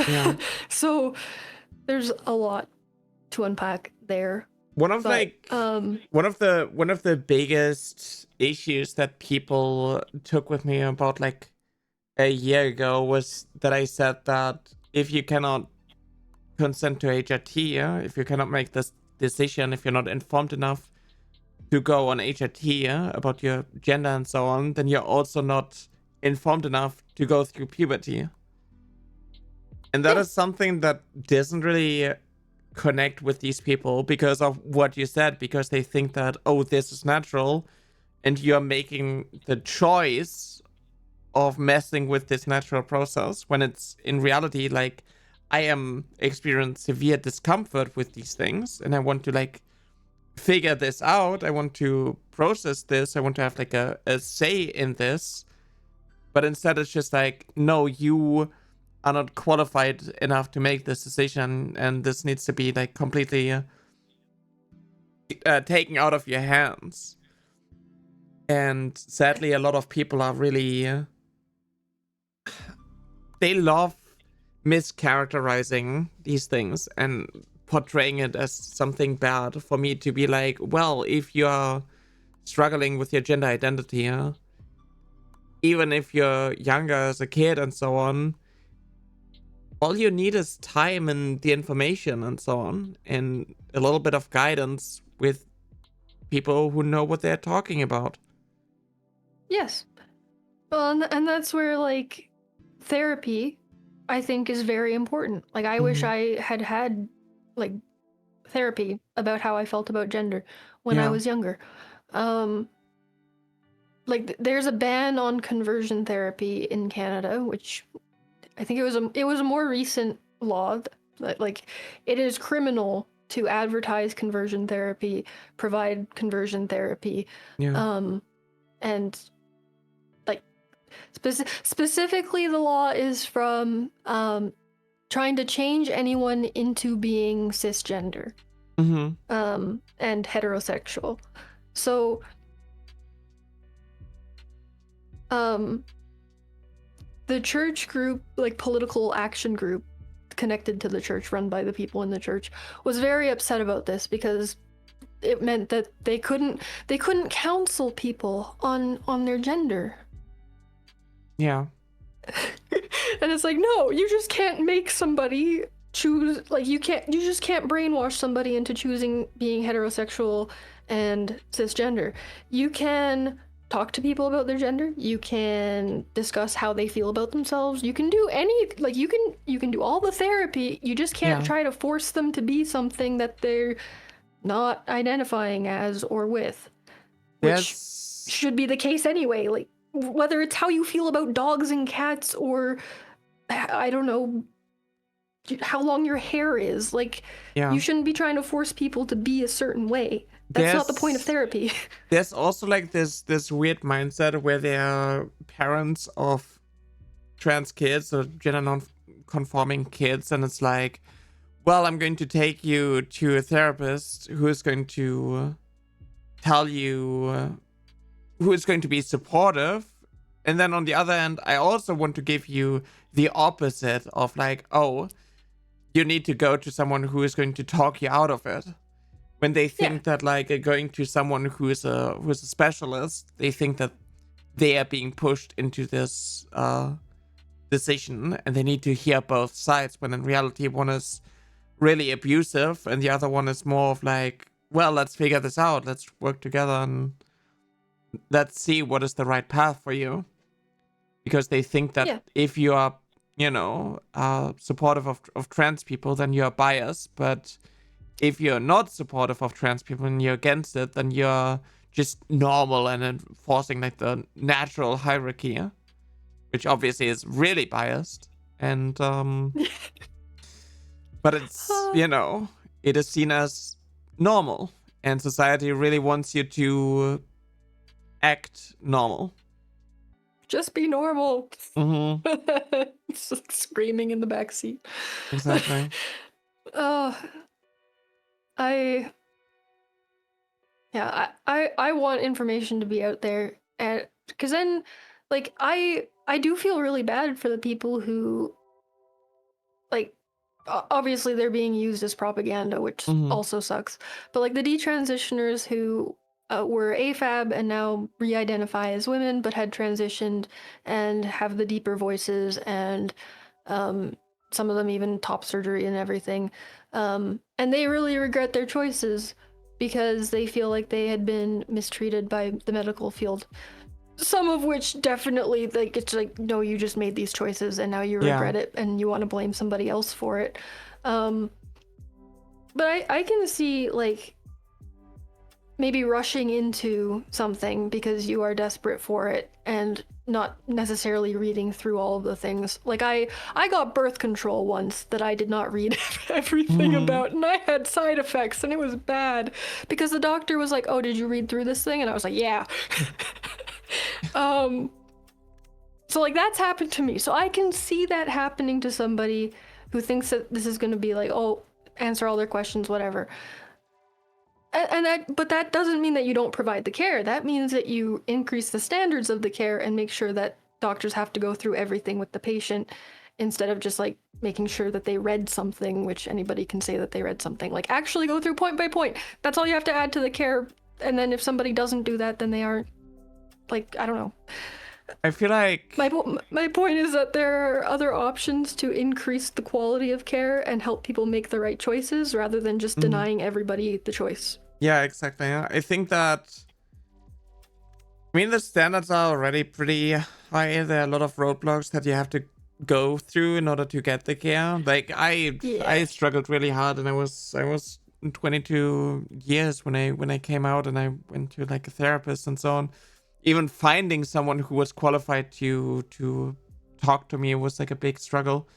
Yeah. So there's a lot to unpack there. One of the biggest issues that people took with me about like a year ago was that I said that if you cannot consent to HRT, if you cannot make this decision, if you're not informed enough to go on HRT about your gender and so on, then you're also not informed enough to go through puberty. And that is something that doesn't really connect with these people because of what you said, because they think that, oh, this is natural and you're making the choice of messing with this natural process, when it's in reality like I am experiencing severe discomfort with these things and I want to like figure this out, I want to process this, I want to have like a say in this, but instead it's just like, no, you are not qualified enough to make this decision, and this needs to be like completely taken out of your hands. And sadly, a lot of people are really... they love mischaracterizing these things and portraying it as something bad. For me to be like, well, if you're struggling with your gender identity, even if you're younger as a kid and so on, all you need is time and the information and so on, and a little bit of guidance with people who know what they're talking about. Yes. Well, and that's where, like, therapy, I think, is very important. Like, I wish I had, like, therapy about how I felt about gender when I was younger. Like, there's a ban on conversion therapy in Canada, which I think it was a more recent law. Like, it is criminal to advertise conversion therapy, provide conversion therapy, and like specifically the law is from trying to change anyone into being cisgender and heterosexual. So the church group, like political action group connected to the church, run by the people in the church, was very upset about this because it meant that they couldn't counsel people on their gender. Yeah. And it's like, no, you just can't make somebody choose, like, you just can't brainwash somebody into choosing being heterosexual and cisgender. You can talk to people about their gender. You can discuss how they feel about themselves. You can do you can do all the therapy. You just can't try to force them to be something that they're not identifying as or with, which should be the case anyway. Like, whether it's how you feel about dogs and cats, or I don't know, how long your hair is, like, you shouldn't be trying to force people to be a certain way. That's not the point of therapy. There's also like this weird mindset where they are parents of trans kids or gender non-conforming kids, and it's like, well, I'm going to take you to a therapist who is going to tell you, who is going to be supportive. And then on the other hand, I also want to give you the opposite of like, oh, you need to go to someone who is going to talk you out of it. When they think that like going to someone who is a specialist, they think that they are being pushed into this decision, and they need to hear both sides. When in reality, one is really abusive, and the other one is more of like, well, let's figure this out. Let's work together and let's see what is the right path for you. Because they think that if you are, supportive of trans people, then you're biased. But if you're not supportive of trans people and you're against it, then you're just normal and enforcing like the natural hierarchy, which obviously is really biased. And but it's, it is seen as normal, and society really wants you to act normal. Just be normal. It's like screaming in the backseat. Exactly. I want information to be out there, and because then, like, I do feel really bad for the people who, like, obviously they're being used as propaganda, which also sucks. But like the detransitioners who were AFAB and now re-identify as women, but had transitioned and have the deeper voices, and some of them even top surgery and everything. And they really regret their choices because they feel like they had been mistreated by the medical field. Some of which definitely, like, it's like, no, you just made these choices and now you regret it and you want to blame somebody else for it. But I can see, like, maybe rushing into something because you are desperate for it and not necessarily reading through all of the things. Like, I got birth control once that I did not read everything about, and I had side effects, and it was bad because the doctor was like, oh, did you read through this thing? And I was like, yeah. So like that's happened to me. So I can see that happening to somebody who thinks that this is going to be like, oh, answer all their questions, whatever. But that doesn't mean that you don't provide the care. That means that you increase the standards of the care and make sure that doctors have to go through everything with the patient instead of just like making sure that they read something, which anybody can say that they read something. Like actually go through point by point. That's all you have to add to the care. And then if somebody doesn't do that, then they aren't, like, I don't know. I feel like my point is that there are other options to increase the quality of care and help people make the right choices rather than just denying everybody the choice. Yeah, exactly. I think that, I mean, the standards are already pretty high. There are a lot of roadblocks that you have to go through in order to get the care. Like I struggled really hard, and I was 22 years when I came out, and I went to like a therapist and so on. Even finding someone who was qualified to talk to me was like a big struggle.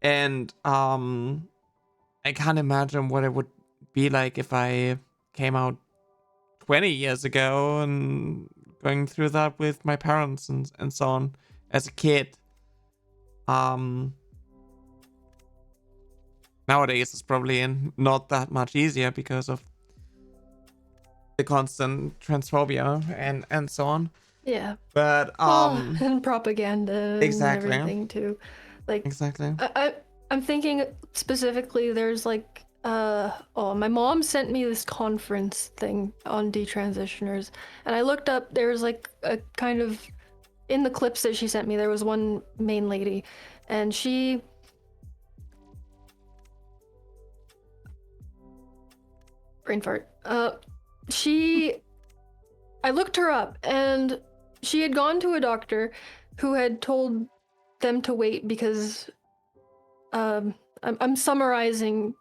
And I can't imagine what it would be like if I came out 20 years ago and going through that with my parents and so on as a kid. Nowadays it's probably not that much easier because of the constant transphobia and so on. Yeah. But and propaganda exactly. and everything too. Like exactly. I'm thinking specifically there's like my mom sent me this conference thing on detransitioners, and I looked up, there's like a kind of, in the clips that she sent me, there was one main lady, and she brain fart. I looked her up, and she had gone to a doctor who had told them to wait because I'm summarizing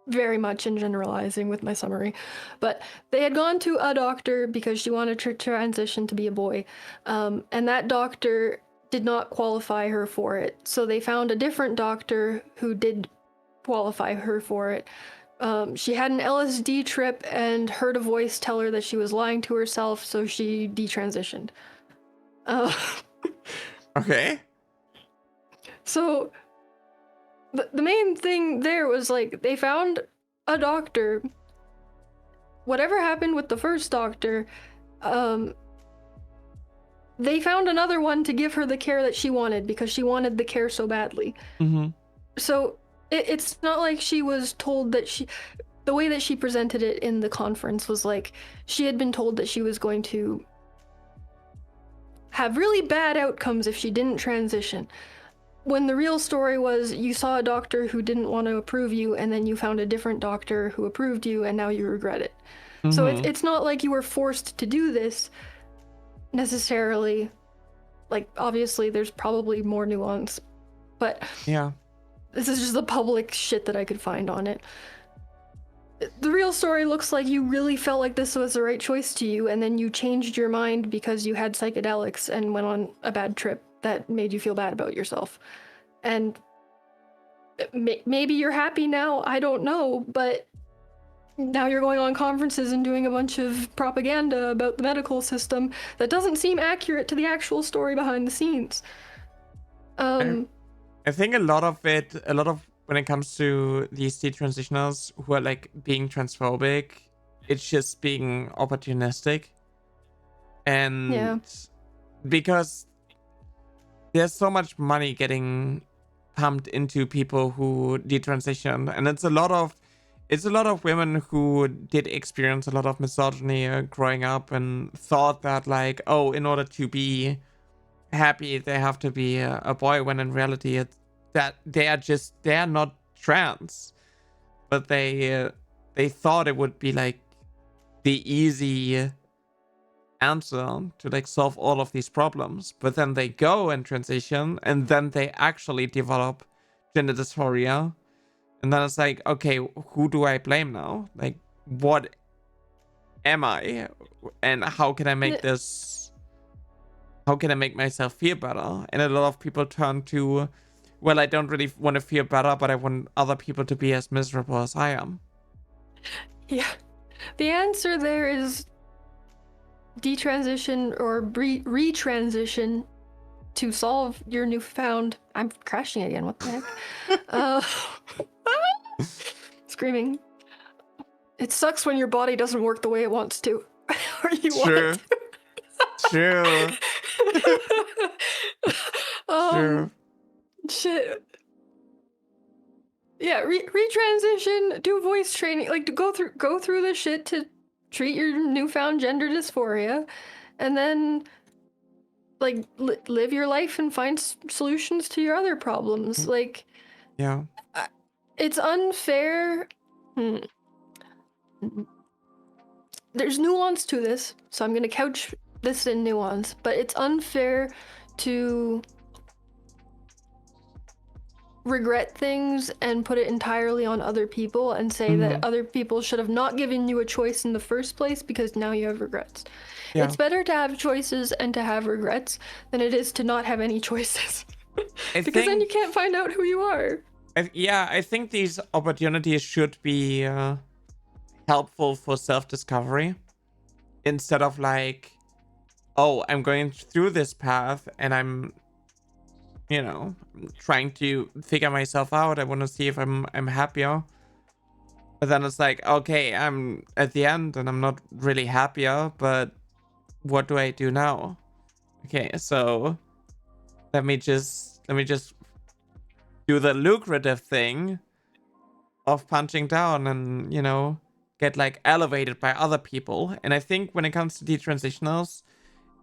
very much and generalizing with my summary, but they had gone to a doctor because she wanted to transition to be a boy, and that doctor did not qualify her for it. So they found a different doctor who did qualify her for it. She had an LSD trip and heard a voice tell her that she was lying to herself, so she detransitioned. Okay. So the main thing there was like they found a doctor. Whatever happened with the first doctor, they found another one to give her the care that she wanted because she wanted the care so badly. So it's not like she was told that the way that she presented it in the conference was like she had been told that she was going to have really bad outcomes if she didn't transition. When the real story was you saw a doctor who didn't want to approve you, and then you found a different doctor who approved you, and now you regret it. So it's not like you were forced to do this necessarily. Like, obviously, there's probably more nuance, but yeah, this is just the public shit that I could find on it. The real story looks like you really felt like this was the right choice to you, and then you changed your mind because you had psychedelics and went on a bad trip that made you feel bad about yourself. And maybe you're happy now, I don't know, but now you're going on conferences and doing a bunch of propaganda about the medical system that doesn't seem accurate to the actual story behind the scenes. I think a lot of when it comes to these detransitioners who are like being transphobic, it's just being opportunistic. And because there's so much money getting pumped into people who detransition, and it's a lot of women who did experience a lot of misogyny growing up and thought that like, oh, in order to be happy they have to be a boy, when in reality it's that they are not trans, but they thought it would be like the easy answer to like solve all of these problems. But then they go and transition, and then they actually develop gender dysphoria, and then it's like, okay, who do I blame now? Like, what am I, and how can I make myself feel better? And a lot of people turn to, well, I don't really want to feel better, but I want other people to be as miserable as I am. Yeah. The answer there is detransition or retransition to solve your newfound... I'm crashing again, what the heck? Screaming. It sucks when your body doesn't work the way it wants to, or you True. want it True. to. True. Shit. Yeah, retransition, do voice training, like to go through the shit to treat your newfound gender dysphoria, and then like live your life and find solutions to your other problems. Like, yeah, it's unfair. There's nuance to this, so I'm gonna couch this in nuance, but it's unfair to regret things and put it entirely on other people and say that other people should have not given you a choice in the first place because now you have regrets. Yeah. It's better to have choices and to have regrets than it is to not have any choices. Because then you can't find out who you are. I think these opportunities should be helpful for self-discovery instead of like, oh, I'm going through this path and I'm trying to figure myself out. I want to see if I'm happier. But then it's like, okay, I'm at the end and I'm not really happier, but what do I do now? Okay, so let me just do the lucrative thing of punching down and, get like elevated by other people. And I think when it comes to detransitionals,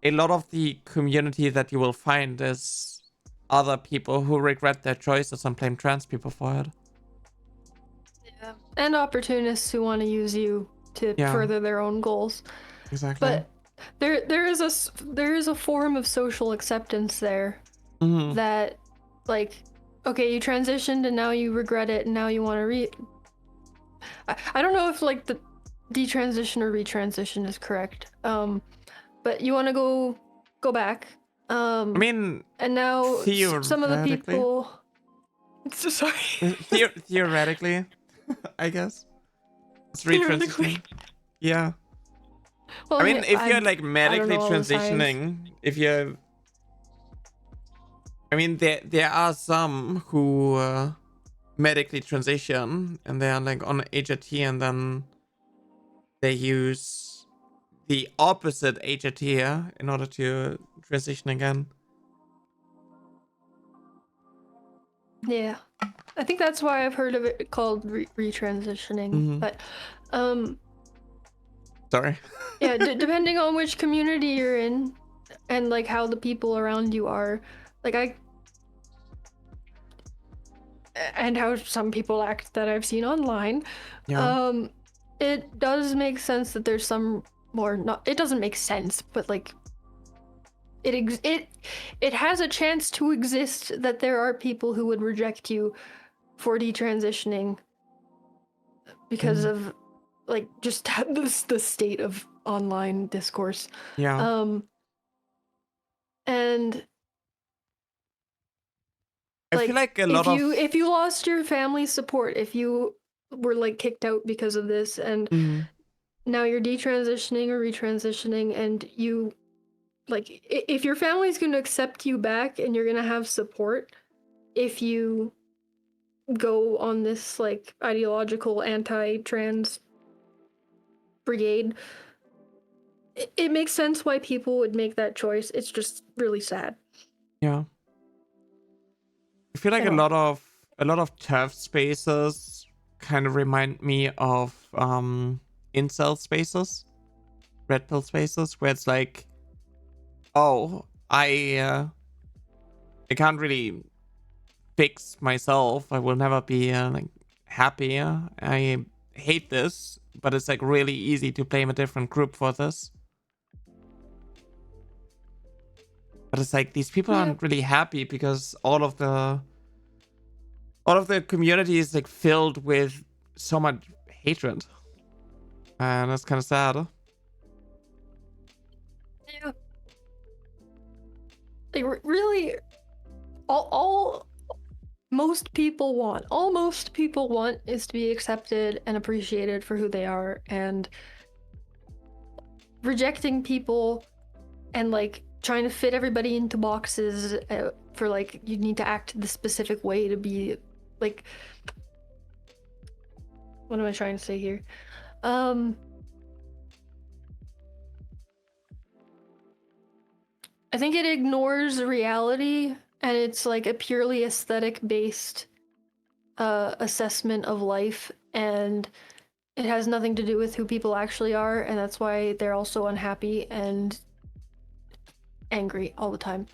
a lot of the community that you will find is other people who regret their choices and blame trans people for it. Yeah, and opportunists who want to use you to further their own goals. Exactly. But there is a form of social acceptance there that, like, okay, you transitioned and now you regret it and now you want to I don't know if like the detransition or retransition is correct. But you want to go back. I mean, and now some of the people. Sorry. Theoretically, I guess. It's retransitioning. Yeah. Well, I mean, if you're like medically transitioning, if you're, I mean, there are some who medically transition and they are like on HRT and then they use the opposite HRT in order to transition again. Yeah, I think that's why I've heard of it called retransitioning. But sorry. Yeah, depending on which community you're in and like how the people around you are, like and how some people act that I've seen online. Yeah. It does make sense that there's some more, not, it doesn't make sense, but like it has a chance to exist that there are people who would reject you for detransitioning because of like just the state of online discourse. Yeah. And I feel like a lot of if you lost your family support, if you were like kicked out because of this and now you're detransitioning or retransitioning and you like if your family's going to accept you back and you're going to have support if you go on this like ideological anti-trans brigade, it makes sense why people would make that choice. It's just really sad. Yeah. I feel like a lot of TERF spaces kind of remind me of incel spaces, red pill spaces, where it's like, oh, I can't really fix myself. I will never be like happy. I hate this, but it's like really easy to blame a different group for this. But it's like these people aren't really happy because all of the community is like filled with so much hatred, and that's kind of sad. Yeah. Like really, all most people want is to be accepted and appreciated for who they are, and rejecting people and like trying to fit everybody into boxes for like you need to act the specific way to be like, what am I trying to say here? Um, I think it ignores reality, and it's like a purely aesthetic based assessment of life, and it has nothing to do with who people actually are, and that's why they're all so unhappy and angry all the time.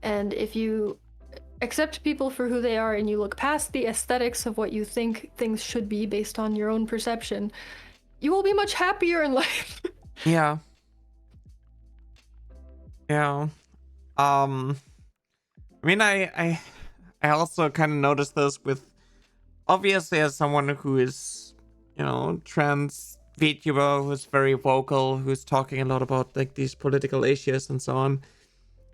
And if you accept people for who they are and you look past the aesthetics of what you think things should be based on your own perception, you will be much happier in life. Yeah. Yeah. I mean, I also kind of noticed this with, obviously, as someone who is, you know, trans VTuber, who's very vocal, who's talking a lot about like these political issues and so on.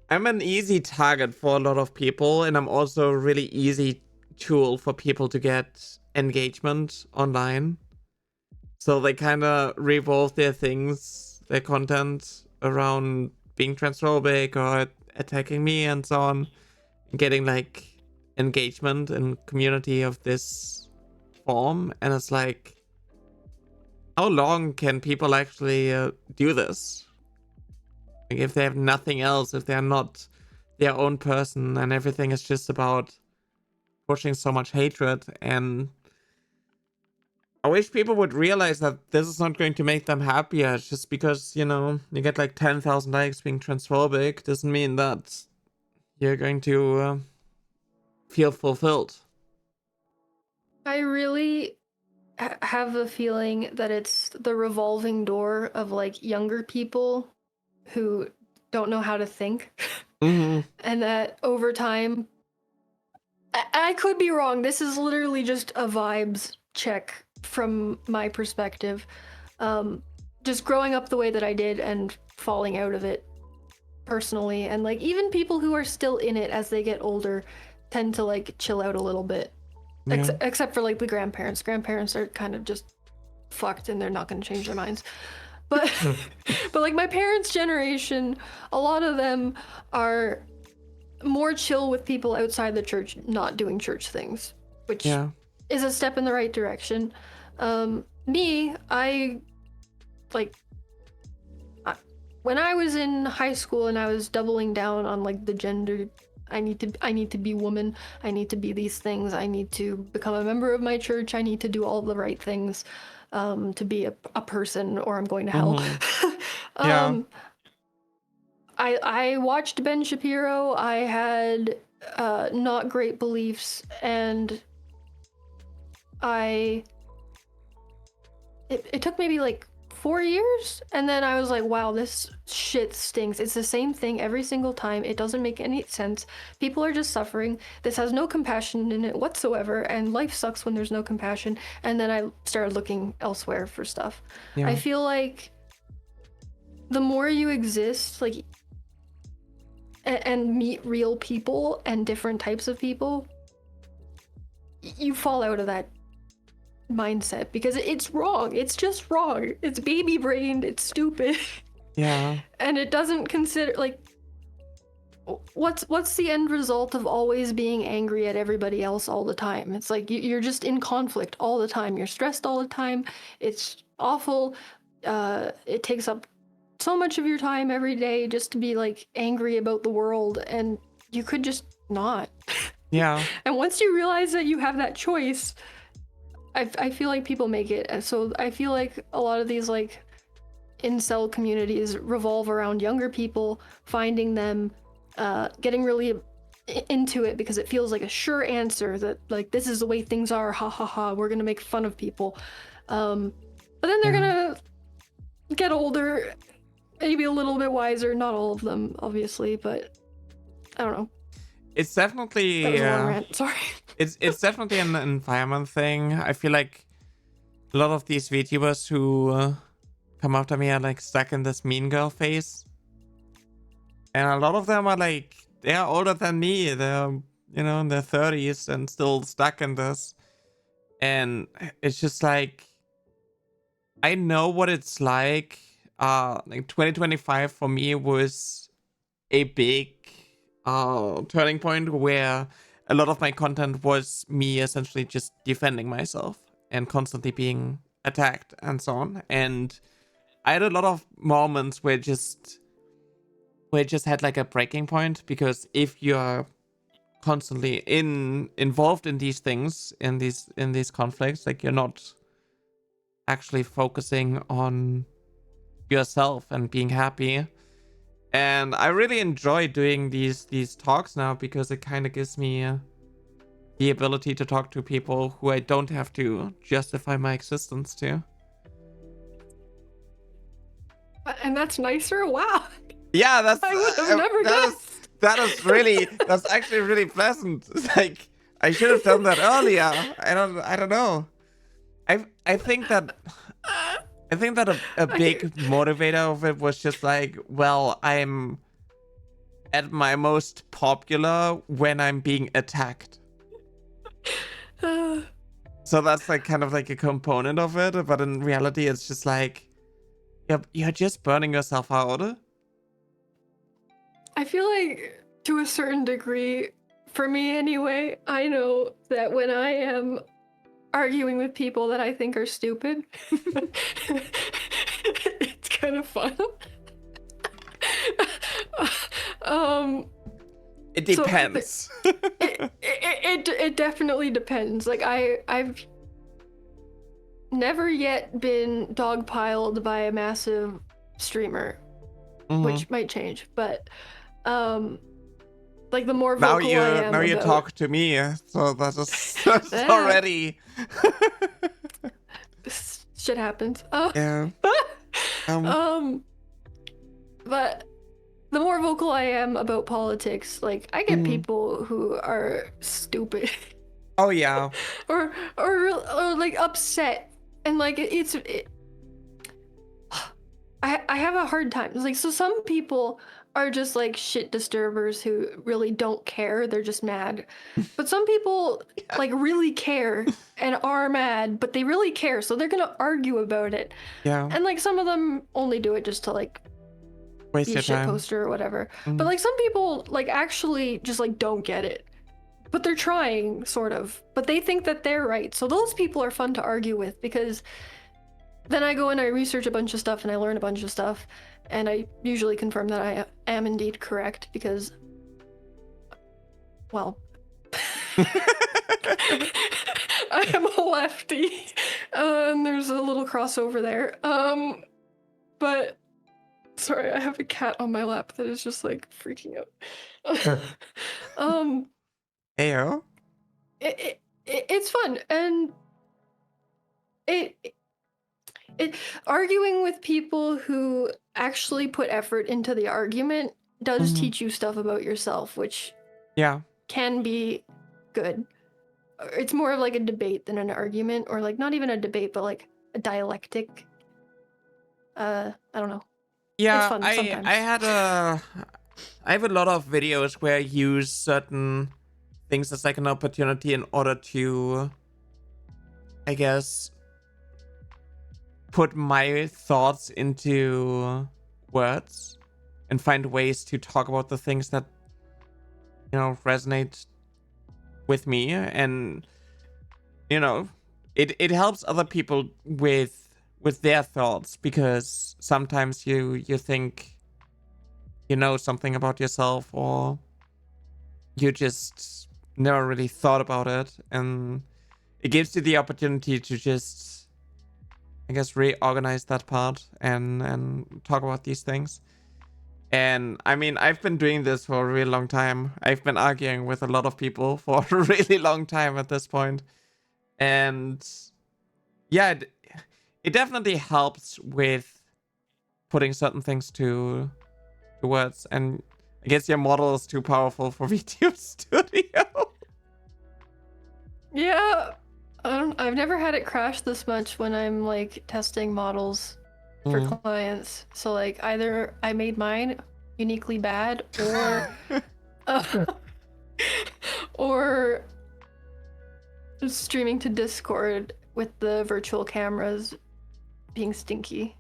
I'm an easy target for a lot of people, and I'm also a really easy tool for people to get engagement online. So they kind of revolve their things, their content around being transphobic or attacking me and so on, getting like engagement and community of this form. And it's like, how long can people actually do this? Like, if they have nothing else, if they're not their own person and everything is just about pushing so much hatred. And I wish people would realize that this is not going to make them happier. Just because, you know, you get like 10,000 likes being transphobic doesn't mean that you're going to feel fulfilled. I really have a feeling that it's the revolving door of like younger people who don't know how to think. Mm-hmm. And that over time, I could be wrong. This is literally just a vibes check from my perspective. Just growing up the way that I did and falling out of it personally. And like even people who are still in it as they get older tend to like chill out a little bit. Yeah. Except for like the grandparents. Grandparents are kind of just fucked and they're not going to change their minds. But but like my parents' generation, a lot of them are more chill with people outside the church not doing church things, which is a step in the right direction. Me, I like when I was in high school and I was doubling down on like the gender, I need to be woman, I need to be these things, I need to become a member of my church, I need to do all the right things to be a person or I'm going to hell. Mm-hmm. I watched Ben Shapiro. I had not great beliefs, and it took maybe like 4 years, and then I was like, wow, this shit stinks. It's the same thing every single time. It doesn't make any sense. People are just suffering. This has no compassion in it whatsoever, and life sucks when there's no compassion. And then I started looking elsewhere for stuff. I feel like the more you exist, like, and meet real people and different types of people, you fall out of that mindset because it's wrong. It's just wrong. It's baby brained. It's stupid. Yeah. And it doesn't consider like what's the end result of always being angry at everybody else all the time? It's like you're just in conflict all the time. You're stressed all the time. It's awful. It takes up so much of your time every day just to be like angry about the world, and you could just not. Yeah. And once you realize that you have that choice, I feel like people make it. So I feel like a lot of these like incel communities revolve around younger people, finding them, getting really into it because it feels like a sure answer that like this is the way things are, ha ha ha, we're gonna make fun of people. But then they're gonna get older, maybe a little bit wiser, not all of them obviously, but I don't know. It's definitely that was a long rant. Sorry. It's definitely an environment thing. I feel like a lot of these VTubers who come after me are like stuck in this mean girl phase, and a lot of them are like, they are older than me. They're, you know, in their 30s and still stuck in this. And it's just like, I know what it's like. Like 2025 for me was a big turning point where a lot of my content was me essentially just defending myself and constantly being attacked and so on. And I had a lot of moments where it just had like a breaking point, because if you're constantly involved in these things, in these conflicts, like you're not actually focusing on yourself and being happy. And I really enjoy doing these talks now, because it kind of gives me the ability to talk to people who I don't have to justify my existence to. And that's nicer. Wow. Yeah, that's I would have never guessed. That's actually really pleasant. Like, I should have done that earlier. I don't know. I think that a big motivator of it was just like, well, I'm at my most popular when I'm being attacked. So that's like kind of like a component of it, but in reality it's just like you're just burning yourself out. I feel like to a certain degree, for me anyway, I know that when I am arguing with people that I think are stupid, it's kind of fun. It depends. So it definitely depends. Like I've never yet been dogpiled by a massive streamer, which might change, but like the more vocal I am now you talk to me, so that's already shit happens. Yeah. But the more vocal I am about politics, like I get people who are stupid. Oh yeah. or like upset, and like I have a hard time. Like, so some people are just like shit disturbers who really don't care. They're just mad. But some people like really care and are mad, but they really care, so they're gonna argue about it. Yeah. And like some of them only do it just to like waste be a your shit time. poster or whatever. But like some people like actually just like don't get it. But they're trying, sort of. But they think that they're right. So those people are fun to argue with, because then I go and I research a bunch of stuff and I learn a bunch of stuff, and I usually confirm that I am indeed correct, because, well, I am a lefty, and there's a little crossover there. But sorry, I have a cat on my lap that is just like freaking out. Ayo. It's fun, and it arguing with people who actually put effort into the argument does teach you stuff about yourself, which can be good. It's more of like a debate than an argument, or like not even a debate, but like a dialectic. I don't know. Yeah, it's fun sometimes. I have a lot of videos where I use certain things as like an opportunity in order to, I guess, put my thoughts into words and find ways to talk about the things that, you know, resonate with me. And, you know, it helps other people with their thoughts, because sometimes you think you know something about yourself, or you just never really thought about it, and it gives you the opportunity to just, I guess, reorganize that part and talk about these things. And I mean, I've been doing this for a really long time. I've been arguing with a lot of people for a really long time at this point. And yeah, it definitely helps with putting certain things to words. And I guess your model is too powerful for Vtube Studio. Yeah, I've never had it crash this much when I'm like testing models for clients. So like either I made mine uniquely bad, or or streaming to Discord with the virtual cameras being stinky.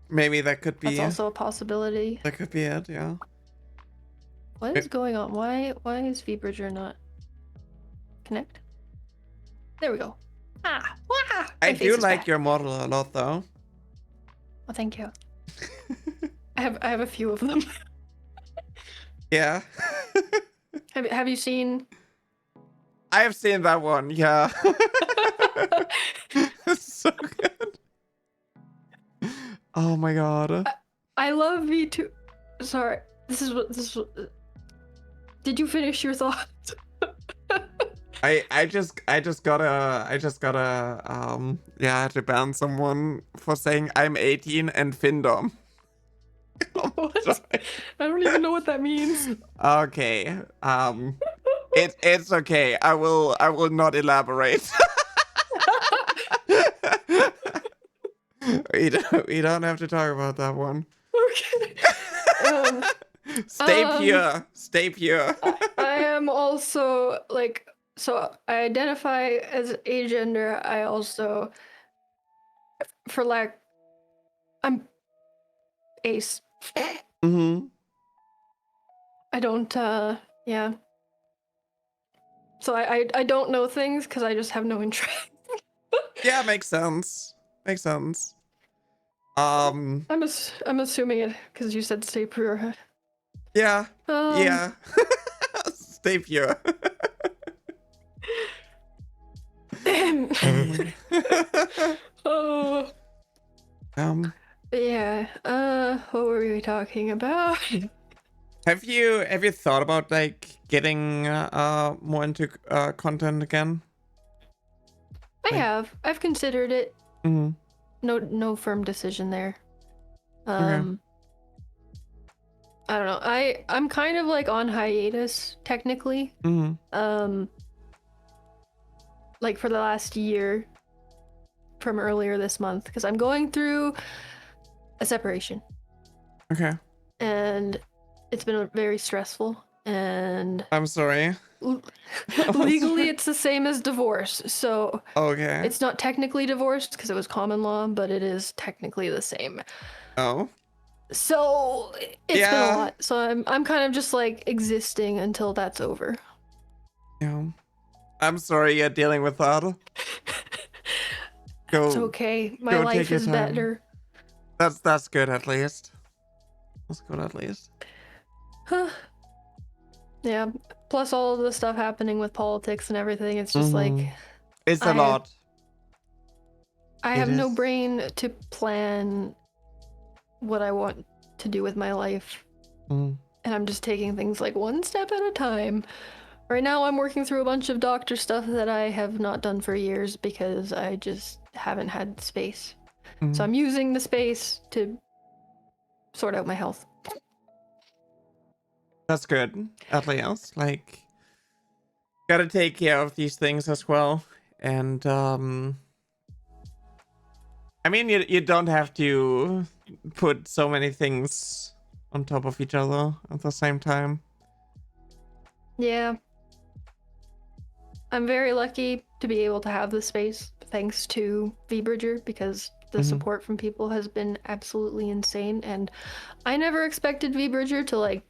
Maybe that could be. That's also a possibility. That could be it. Yeah. What is going on? Why is VBridger not connect? There we go. I My face do is like back. your model a lot, though. Well, thank you. I have a few of them. Yeah. Have you seen? I have seen that one, yeah. It's so good. Oh my god. I love V2. Sorry, this is what Did you finish your thought? I just gotta yeah, I had to ban someone for saying I'm 18 and Findom. What? Sorry. I don't even know what that means. Okay. It's okay. I will not elaborate. we don't have to talk about that one. Okay. Stay pure. Stay pure. I am also like, so I identify as agender. I also, for lack, I'm ace. Mm-hmm. I don't, yeah. So I don't know things because I just have no interest. Yeah, makes sense. Makes sense. I'm assuming it because you said stay pure. Yeah. Yeah. Stay pure. Oh. Yeah. What were we talking about? Have you thought about like getting more into content again? I have. I've considered it. Mm-hmm. No firm decision there. Okay. I don't know. I'm kind of like on hiatus technically. Mm-hmm. Like for the last year from earlier this month because I'm going through a separation. Okay. And it's been very stressful and I'm sorry. legally it's the same as divorce. So Okay. it's not technically divorced because it was common law, but it is technically the same. Oh. So it's been a lot. So I'm kind of just like existing until that's over. Yeah. I'm sorry you're dealing with that. It's okay. My life is better. That's good at least. That's good at least. Huh. Yeah. Plus all of the stuff happening with politics and everything. It's just like it's a lot. I have no brain to plan what I want to do with my life. And I'm just taking things like one step at a time. Right now I'm working through a bunch of doctor stuff that I have not done for years because I just haven't had space. So I'm using the space to sort out my health. That's good. At least, like, gotta take care of these things as well. And I mean, you don't have to put so many things on top of each other at the same time. Yeah. I'm very lucky to be able to have the space thanks to VBridger because the support from people has been absolutely insane, and I never expected VBridger to like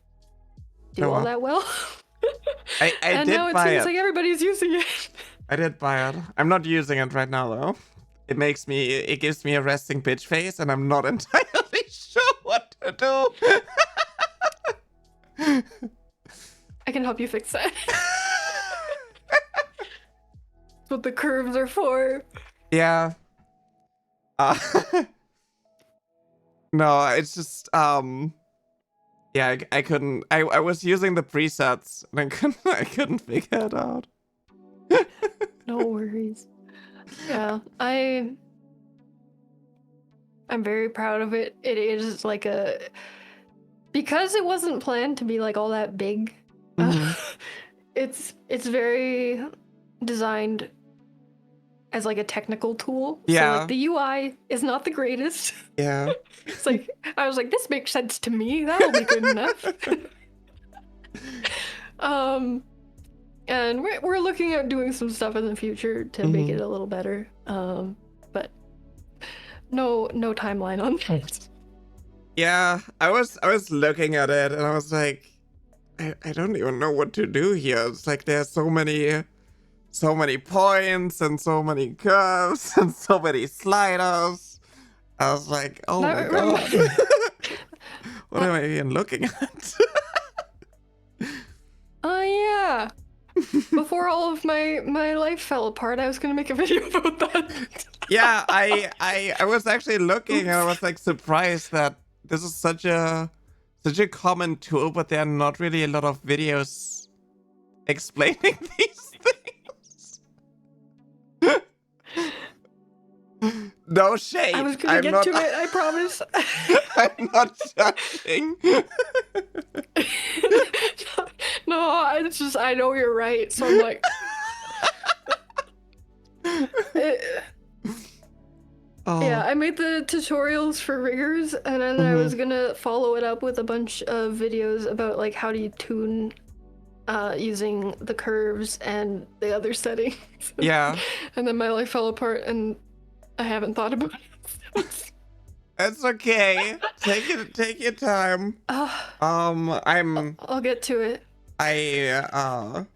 do all that well. I and did now it buy seems it. like everybody's using it. I did buy it. I'm not using it right now though. It gives me a resting bitch face, and I'm not entirely sure what to do. I can help you fix that. That's what the curves are for. Yeah. No, it's just yeah, I couldn't. I was using the presets and I couldn't figure it out. No worries. Yeah, I'm very proud of it. It is like because it wasn't planned to be like all that big. It's very designed as like a technical tool. Yeah. So like the UI is not the greatest. Yeah. It's like I was like, this makes sense to me. That'll be good enough. And we're looking at doing some stuff in the future to make it a little better. But no timeline on that. Yeah, I was looking at it and I was like, I don't even know what to do here. It's like there's so many so many points and so many curves and so many sliders. I was like, oh my god. What am I even looking at? Oh yeah. Before all of my life fell apart, I was gonna make a video about that. Yeah, I was actually looking and I was like surprised that this is such a common tool, but there are not really a lot of videos explaining these things. No shade. I was gonna get to it, I promise. I'm not judging. No, it's just I know you're right, so I'm like. Yeah, I made the tutorials for riggers, and then I was gonna follow it up with a bunch of videos about like how do you tune using the curves and the other settings. Yeah. And then my life fell apart, and I haven't thought about it. It's okay. Take your time. I'll get to it. I'm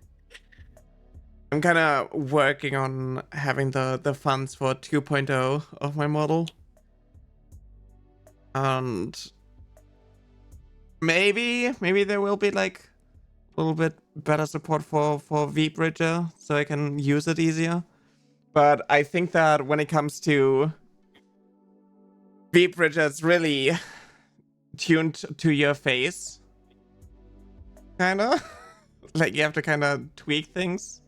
kind of working on having the funds for 2.0 of my model. And maybe there will be like a little bit better support for Vbridger so I can use it easier. But I think that when it comes to Vbridger, it's really tuned to your face. Kinda. Like you have to kind of tweak things.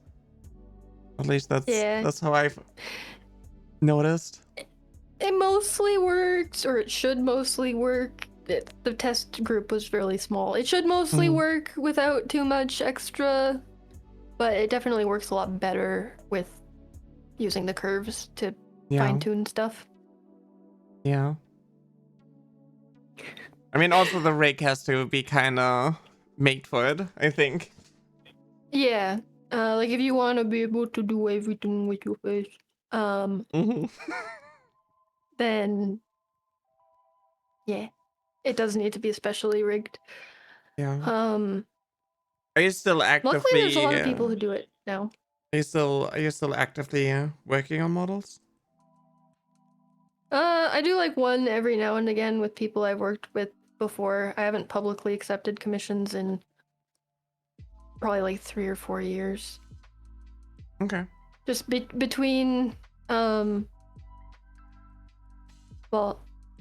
At least that's how I've noticed. It mostly works, or it should mostly work. The test group was really small. It should mostly work without too much extra, but it definitely works a lot better with using the curves to fine-tune stuff. Yeah. I mean, also the rig has to be kind of made for it, I think. Yeah. Like if you want to be able to do everything with your face, then yeah, it does need to be especially rigged. Yeah. Are you still actively? Luckily, there's a lot of people who do it now. Are you still actively working on models? I do like one every now and again with people I've worked with before. I haven't publicly accepted commissions in probably like 3 or 4 years. Okay. Just between well,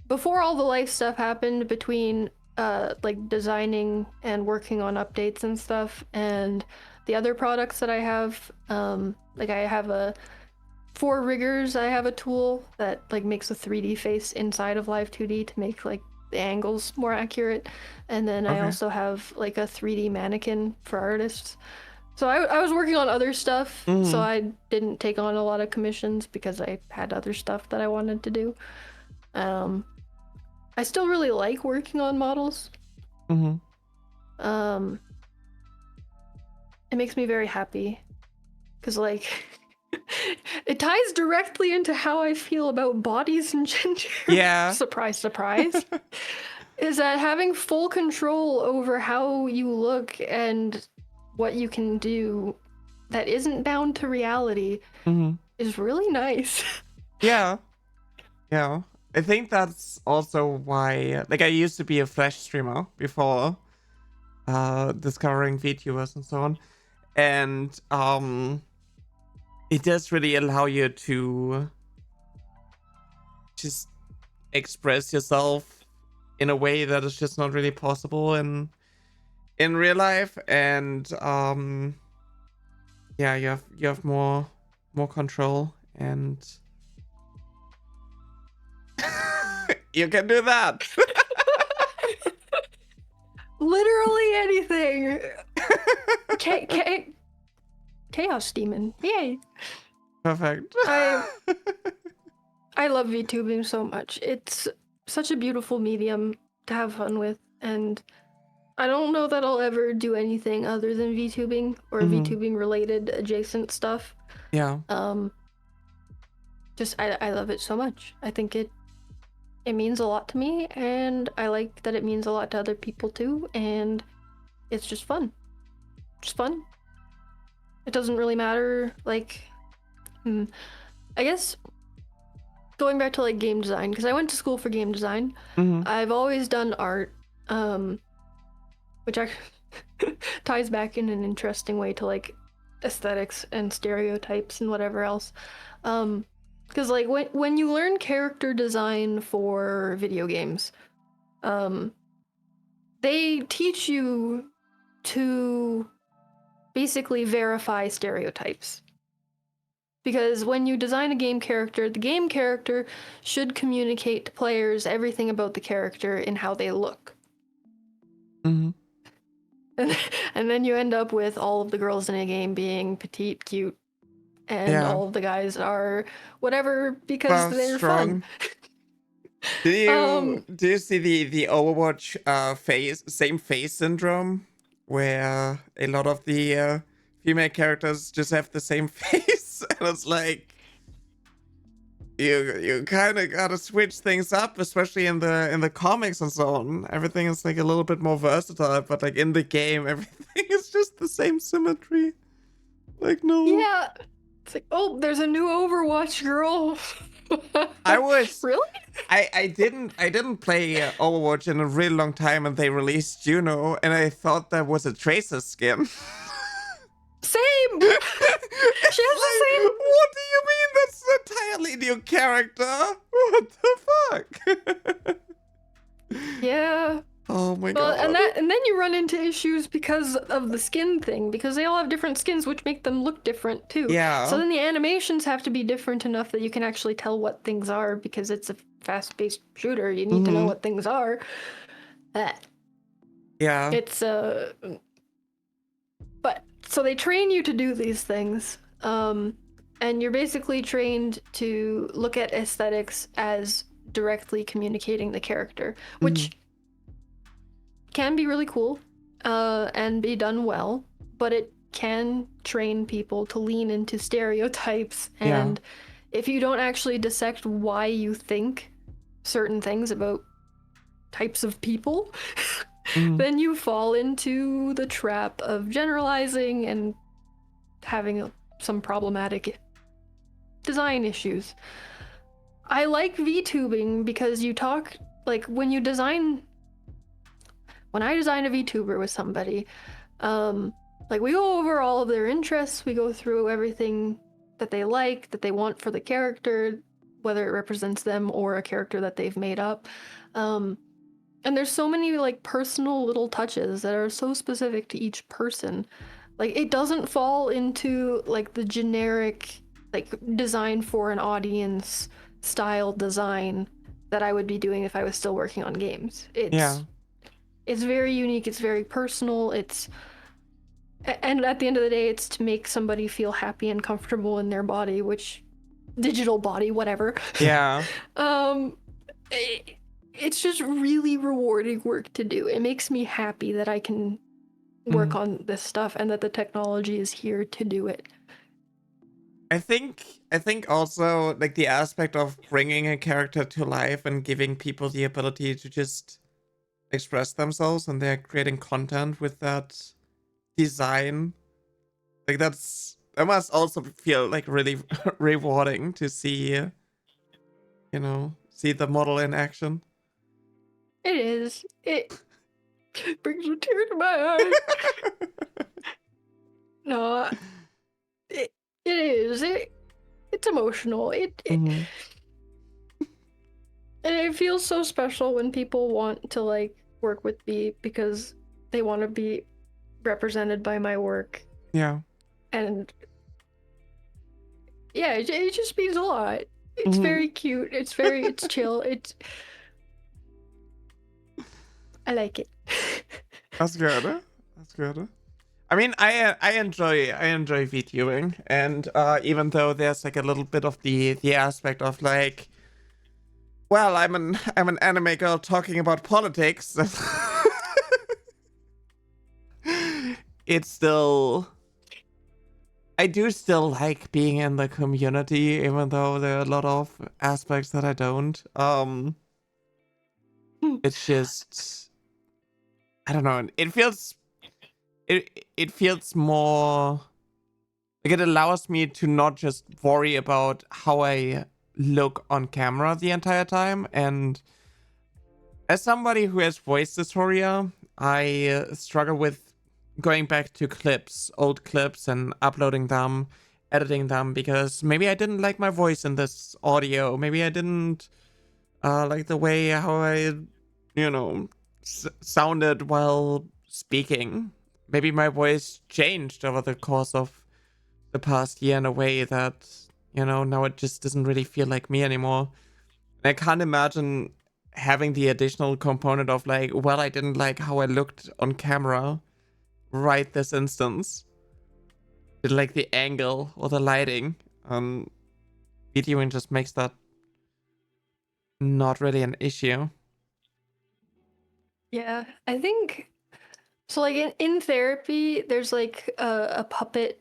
before all the life stuff happened, between like designing and working on updates and stuff, and the other products that I have, like I have for riggers, I have a tool that like makes a 3D face inside of Live 2D to make like the angles more accurate, and then I also have like a 3D mannequin for artists. So I was working on other stuff, so I didn't take on a lot of commissions because I had other stuff that I wanted to do. I still really like working on models. It makes me very happy because like it ties directly into how I feel about bodies and gender. Yeah. Surprise, surprise. Is that having full control over how you look and what you can do that isn't bound to reality is really nice. Yeah. I think that's also why, like, I used to be a Flash streamer before discovering VTubers and so on, and it does really allow you to just express yourself in a way that is just not really possible in real life, and yeah, you have more control, and you can do that. Literally anything. Chaos demon. Yay. Perfect. I love VTubing so much. It's such a beautiful medium to have fun with, and I don't know that I'll ever do anything other than VTubing or VTubing related adjacent stuff. Yeah. Just I love it so much. I think it means a lot to me, and I like that it means a lot to other people too, and it's just fun. Just fun. It doesn't really matter. Like, I guess going back to like game design, because I went to school for game design. I've always done art, which actually ties back in an interesting way to like aesthetics and stereotypes and whatever else. Because like when you learn character design for video games, they teach you to basically verify stereotypes. Because when you design a game character, the game character should communicate to players everything about the character and how they look. And then you end up with all of the girls in a game being petite, cute, and all of the guys are whatever because they're strong. fun. Do you see the Overwatch same face syndrome, where a lot of the female characters just have the same face, and it's like you kind of gotta switch things up, especially in the comics and so on. Everything is like a little bit more versatile, but like in the game, everything is just the same symmetry. Like, no. Yeah, it's like, oh, there's a new Overwatch girl. I was really. I didn't play Overwatch in a really long time, and they released Juno, and I thought that was a Tracer skin. Same. She has the same. What do you mean? That's an entirely new character. What the fuck? Yeah. Oh my god. And then you run into issues because of the skin thing, because they all have different skins which make them look different too. Yeah. So then the animations have to be different enough that you can actually tell what things are, because it's a fast-paced shooter. You need to know what things are. Yeah. It's but so they train you to do these things. And you're basically trained to look at aesthetics as directly communicating the character, which can be really cool and be done well, but it can train people to lean into stereotypes. And if you don't actually dissect why you think certain things about types of people, then you fall into the trap of generalizing and having some problematic design issues. I like Vtubing because you talk, like, when I design a VTuber with somebody, like, we go over all of their interests, we go through everything that they like, that they want for the character, whether it represents them or a character that they've made up. And there's so many, like, personal little touches that are so specific to each person. Like, it doesn't fall into, like, the generic, like, design for an audience style design that I would be doing if I was still working on games. It's very unique, it's very personal, and at the end of the day, it's to make somebody feel happy and comfortable in their body, which, digital body, whatever. Yeah. It's just really rewarding work to do. It makes me happy that I can work on this stuff and that the technology is here to do it. I think also, like, the aspect of bringing a character to life and giving people the ability to just express themselves, and they're creating content with that design, like, that must also feel like really rewarding to see, see the model in action. It is. It brings a tear to my eye. No, it is. It's emotional. And it feels so special when people want to, like, work with me because they want to be represented by my work. Yeah. And yeah, it just means a lot. It's very cute. It's chill. I like it. That's good. That's good. I mean, I enjoy VTubing, and even though there's, like, a little bit of the aspect of, like, well, I'm an anime girl talking about politics. It's still, I do still like being in the community, even though there are a lot of aspects that I don't. It's just, I don't know. It feels more Like, it allows me to not just worry about how I look on camera the entire time. And as somebody who has voice dysphoria, I struggle with going back to clips, old clips, and uploading them, editing them, because maybe I didn't like my voice in this audio. Maybe I didn't like the way how I, sounded while speaking. Maybe my voice changed over the course of the past year in a way that, now it just doesn't really feel like me anymore. I can't imagine having the additional component of like, well, I didn't like how I looked on camera right this instance. It like the angle or the lighting. Videoing just makes that not really an issue. Yeah, I think so. Like in therapy, there's like a puppet.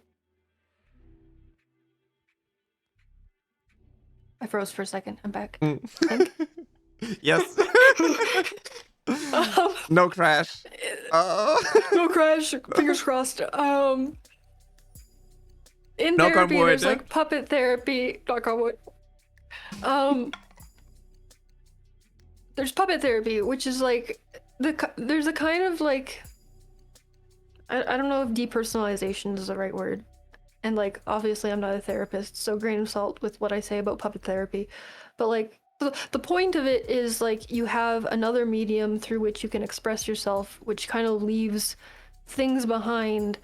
I froze for a second. I'm back. Yes. No crash. No crash. Fingers crossed. In Knock on therapy, wood. there's like puppet therapy. Knock on wood. There's puppet therapy, which is like there's a kind of like I don't know if depersonalization is the right word. And like obviously I'm not a therapist, so grain of salt with what I say about puppet therapy. But like the point of it is like you have another medium through which you can express yourself, which kind of leaves things behind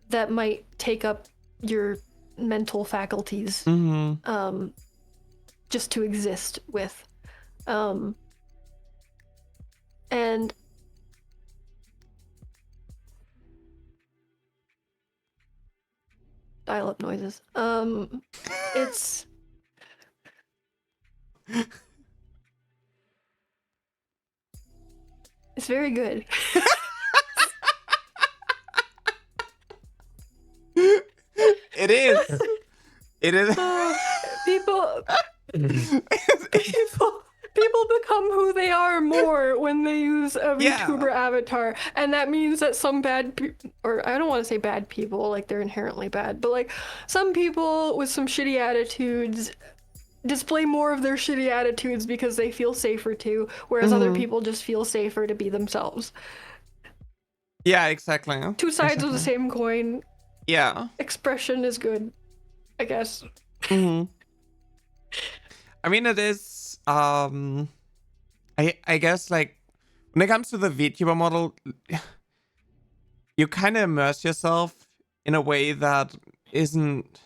that might take up your mental faculties just to exist with. And dial-up noises. It's very good. It is. It is. People become who they are more when they use a VTuber avatar, and that means that some or I don't want to say bad people, like they're inherently bad, but like some people with some shitty attitudes display more of their shitty attitudes because they feel safer to, whereas other people just feel safer to be themselves. Yeah, exactly. Two sides of the same coin. Yeah. Expression is good, I guess. I mean, it is. I guess like when it comes to the VTuber model, you kind of immerse yourself in a way that isn't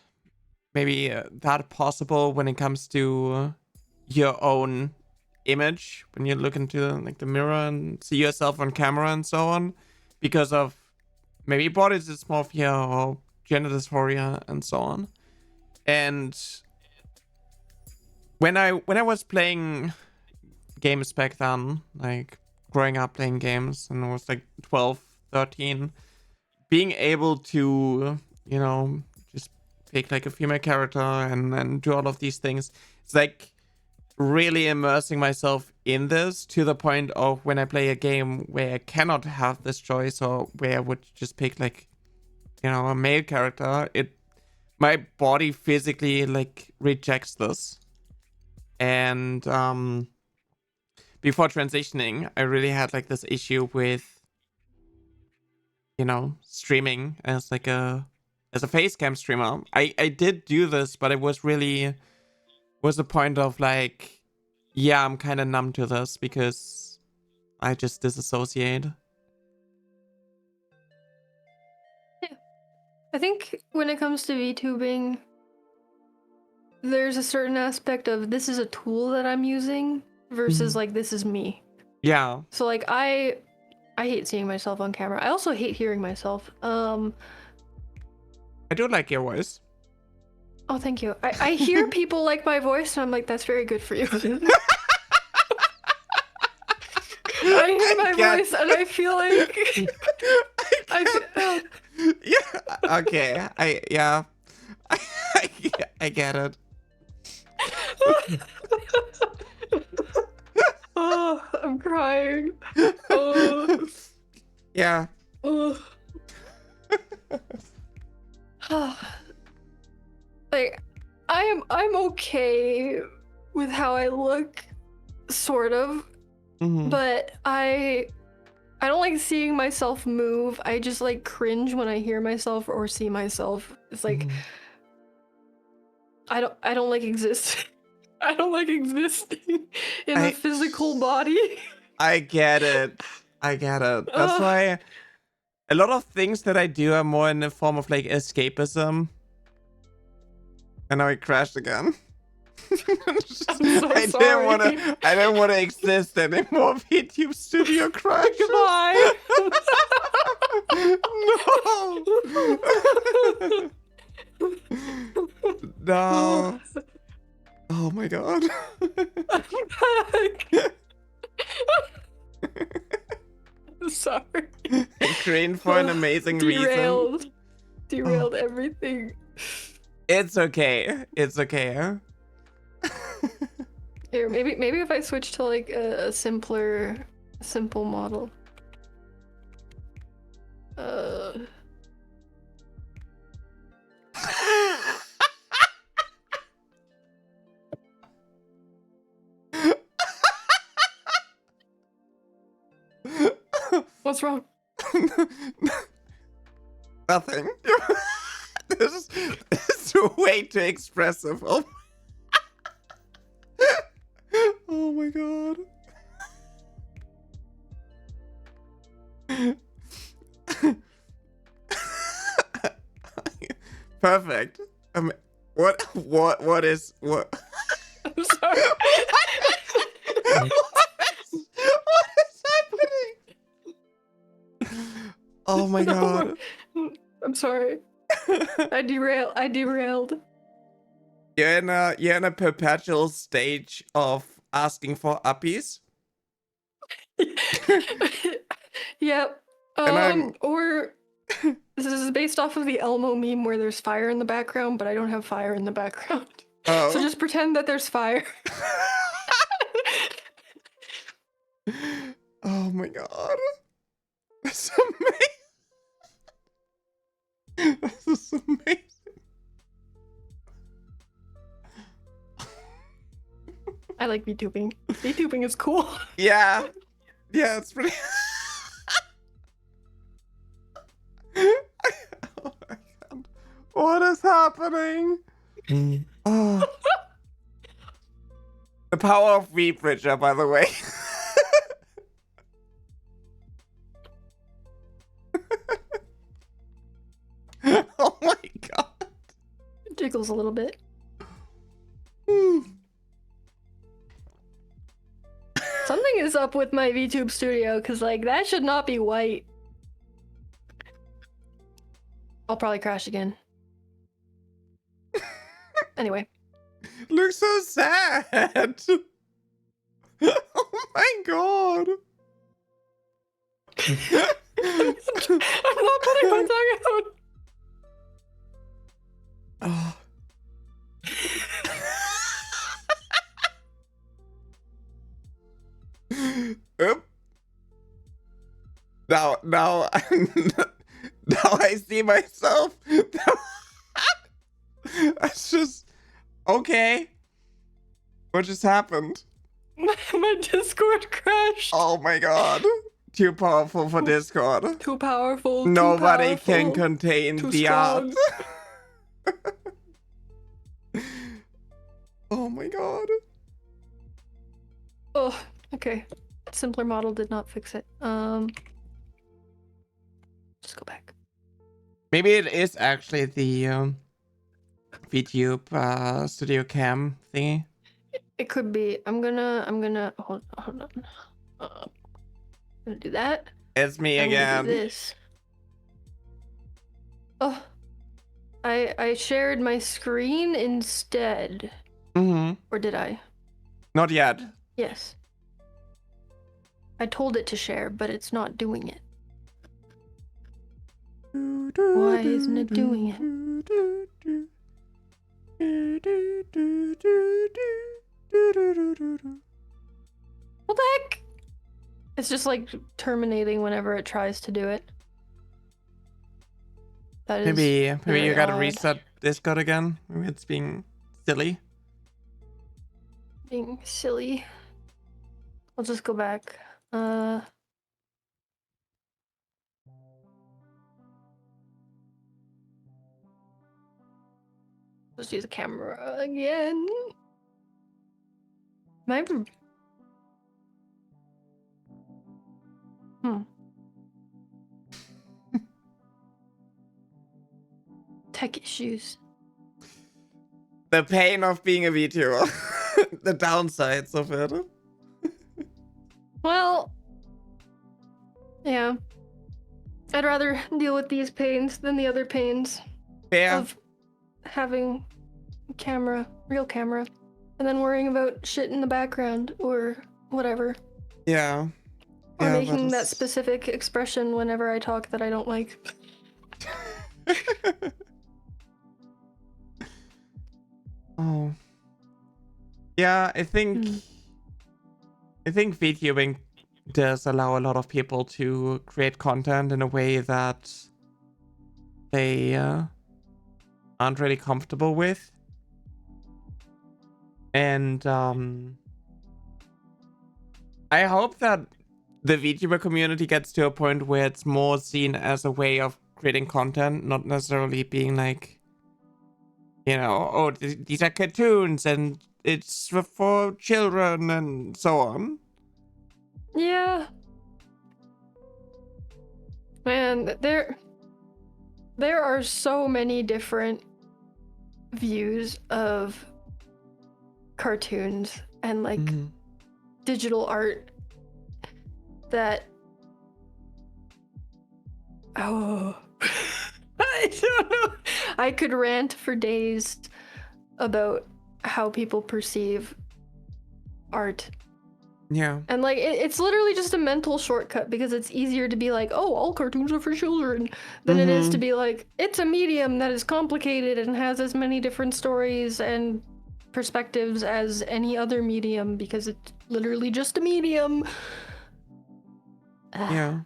maybe that possible when it comes to your own image, when you look into like the mirror and see yourself on camera and so on, because of maybe body dysmorphia or gender dysphoria and so on. And when I was playing games back then, like growing up playing games, and I was like 12, 13, being able to, just pick like a female character and do all of these things, it's like really immersing myself in this to the point of when I play a game where I cannot have this choice, or where I would just pick like, a male character, my body physically like rejects this. And before transitioning, I really had like this issue with, streaming as like a facecam streamer. I did do this, but it was the point of like, yeah, I'm kind of numb to this because I just disassociate. Yeah. I think when it comes to VTubing, there's a certain aspect of this is a tool that I'm using versus like this is me. Yeah. So like I hate seeing myself on camera. I also hate hearing myself. I do like your voice. Oh, thank you. I hear people like my voice and I'm like, that's very good for you. I hear my voice and I feel like yeah. Okay. I get it. Oh, I'm crying. Oh. Yeah. Oh. okay with how I look, sort of, but I don't like seeing myself move. I just like cringe when I hear myself or see myself. It's like I don't like exist. I don't like existing in a physical body. I get it. That's why a lot of things that I do are more in the form of like escapism. And now it crashed again. I'm so sorry. I didn't want to exist anymore. VTube Studio crashed. Goodbye. No. Oh my god. I'm sorry. Crane for an amazing reason. Derailed everything. It's okay. It's okay. Here, maybe if I switch to like a simple model. What's wrong? Nothing. This is way too expressive. Oh my god. Perfect. What is what? I'm sorry. What is happening? Oh my god. I'm sorry. I derailed. You're in a perpetual stage of asking for uppies. Yep. Or this is based off of the Elmo meme where there's fire in the background, but I don't have fire in the background. Oh. So just pretend that there's fire. Oh my god. That's amazing. This is amazing. I like Vtubing. Vtubing is cool. Yeah. Yeah, it's pretty. Oh my god. What is happening? Oh. The power of Rebridger, by the way. Oh my god. It jiggles a little bit. Something is up with my VTube Studio, because like that should not be white. I'll probably crash again. Anyway. Looks so sad. Oh my god. I'm not putting my tongue out. Oh. Oop. Now, now I see myself. That's just okay. What just happened? My Discord crashed. Oh my god. Too powerful for Discord. Too powerful. Nobody too powerful, can contain too the strong. art. Oh my god. Oh, okay. Simpler model did not fix it. Just go back. Maybe it is actually the VTube Studio Cam thingy. It could be. I'm gonna hold on. I'm gonna do that. It's me I'm again. gonna do this. Oh, I shared my screen instead. Or did I? Not yet. Yes. I told it to share, but it's not doing it. Why isn't it doing it? What the heck? It's just like terminating whenever it tries to do it. That is Maybe you gotta odd. reset Discord again. Maybe it's being silly. being silly. I'll just go back. Let's use the camera again. Tech issues. The pain of being a VTuber. The downsides of it. Well, yeah. I'd rather deal with these pains than the other pains of having real camera, and then worrying about shit in the background or whatever. Yeah. Or making that specific expression whenever I talk that I don't like. Oh. Yeah, I think Vtubing does allow a lot of people to create content in a way that they aren't really comfortable with. And I hope that the VTuber community gets to a point where it's more seen as a way of creating content, not necessarily being like, you know, oh, these are cartoons and it's for children and so on. Yeah. Man, there are so many different views of cartoons and like digital art that I don't know. I could rant for days about how people perceive art. Yeah. And like it's literally just a mental shortcut because it's easier to be like, oh, all cartoons are for children than it is to be like, it's a medium that is complicated and has as many different stories and perspectives as any other medium because it's literally just a medium. Yeah.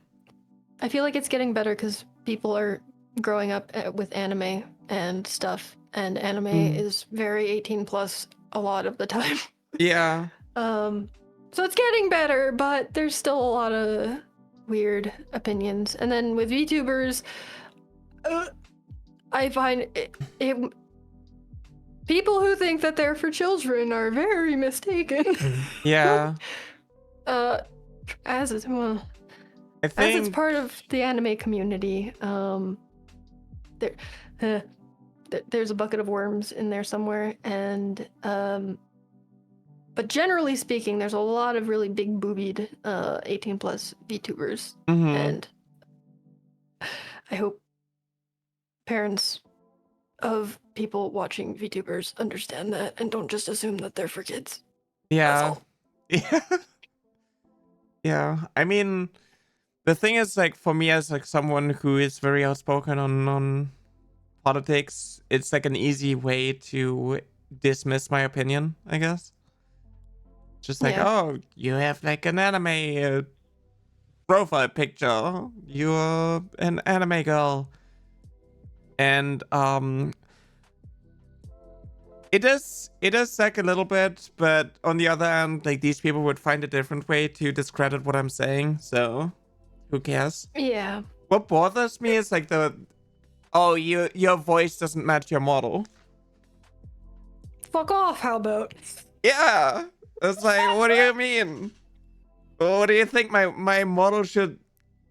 I feel like it's getting better because people are growing up with anime and stuff, and anime is very 18 plus a lot of the time. Yeah. So it's getting better, but there's still a lot of weird opinions. And then with VTubers, I find it people who think that they're for children are very mistaken. Yeah. As it's as it's part of the anime community, there's a bucket of worms in there somewhere, and but generally speaking, there's a lot of really big boobied 18 plus VTubers, and I hope parents of people watching VTubers understand that and don't just assume that they're for kids. Yeah. Yeah. Yeah. I mean, the thing is, like, for me as like someone who is very outspoken on politics, it's like an easy way to dismiss my opinion, I guess. Just like, oh, you have like an anime profile picture. You're an anime girl. And it does suck a little bit, but on the other hand, like, these people would find a different way to discredit what I'm saying, so who cares? Yeah. What bothers me is like your voice doesn't match your model. Fuck off, how about? Yeah. It's like, what do you mean? What do you think my model should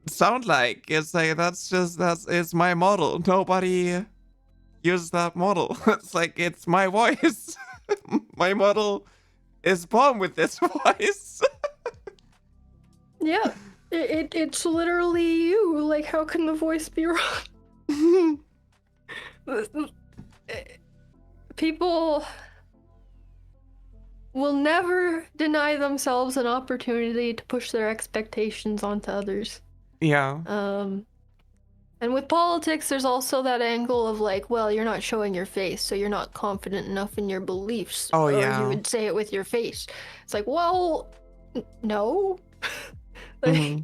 sound like? It's like, it's my model. Nobody uses that model. It's like, it's my voice. My model is born with this voice. Yeah. It's literally you. Like, how can the voice be wrong? People will never deny themselves an opportunity to push their expectations onto others. Yeah. And with politics, there's also that angle of like, well, you're not showing your face, so you're not confident enough in your beliefs. Oh, or yeah. you would say it with your face. It's like, well, no. Like,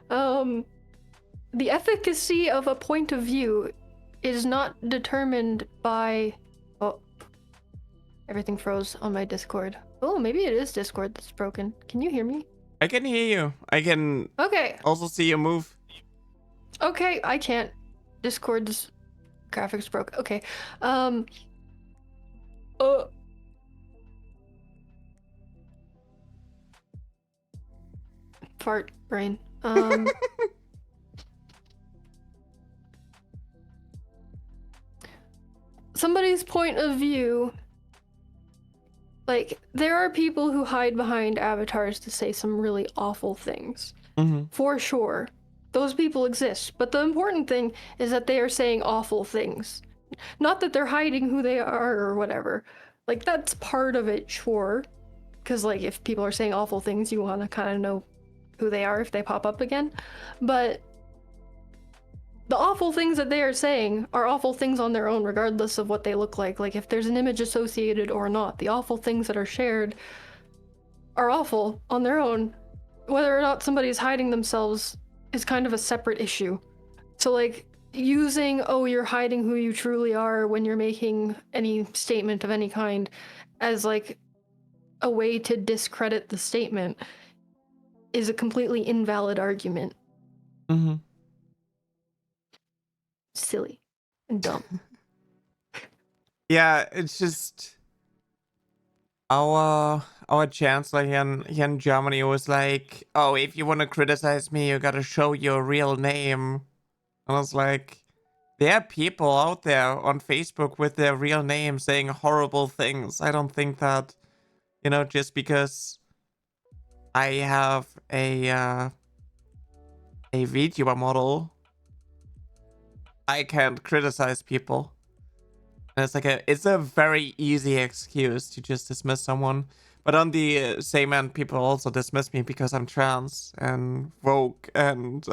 the efficacy of a point of view is not determined by... Oh, everything froze on my Discord. Oh, maybe it is Discord that's broken. Can you hear me? I can hear you. I can Okay. also see you move. Okay, I can't. Discord's graphics broke. Okay. Uh, fart brain. Somebody's point of view. Like, there are people who hide behind avatars to say some really awful things. For sure. Those people exist. But the important thing is that they are saying awful things. Not that they're hiding who they are or whatever. Like, that's part of it, sure. Because, like, if people are saying awful things, you want to kind of know who they are if they pop up again. But the awful things that they are saying are awful things on their own, regardless of what they look like. Like, if there's an image associated or not, the awful things that are shared are awful on their own. Whether or not somebody's hiding themselves is kind of a separate issue. So, like, using, oh, you're hiding who you truly are when you're making any statement of any kind as, like, a way to discredit the statement is a completely invalid argument. Silly and dumb. Yeah, it's just our chancellor here in Germany was like, oh, if you want to criticize me, you gotta show your real name. And I was like, there are people out there on Facebook with their real name saying horrible things. I don't think that, you know, just because I have a VTuber model, I can't criticize people. And it's a very easy excuse to just dismiss someone. But on the same end, people also dismiss me because I'm trans and woke and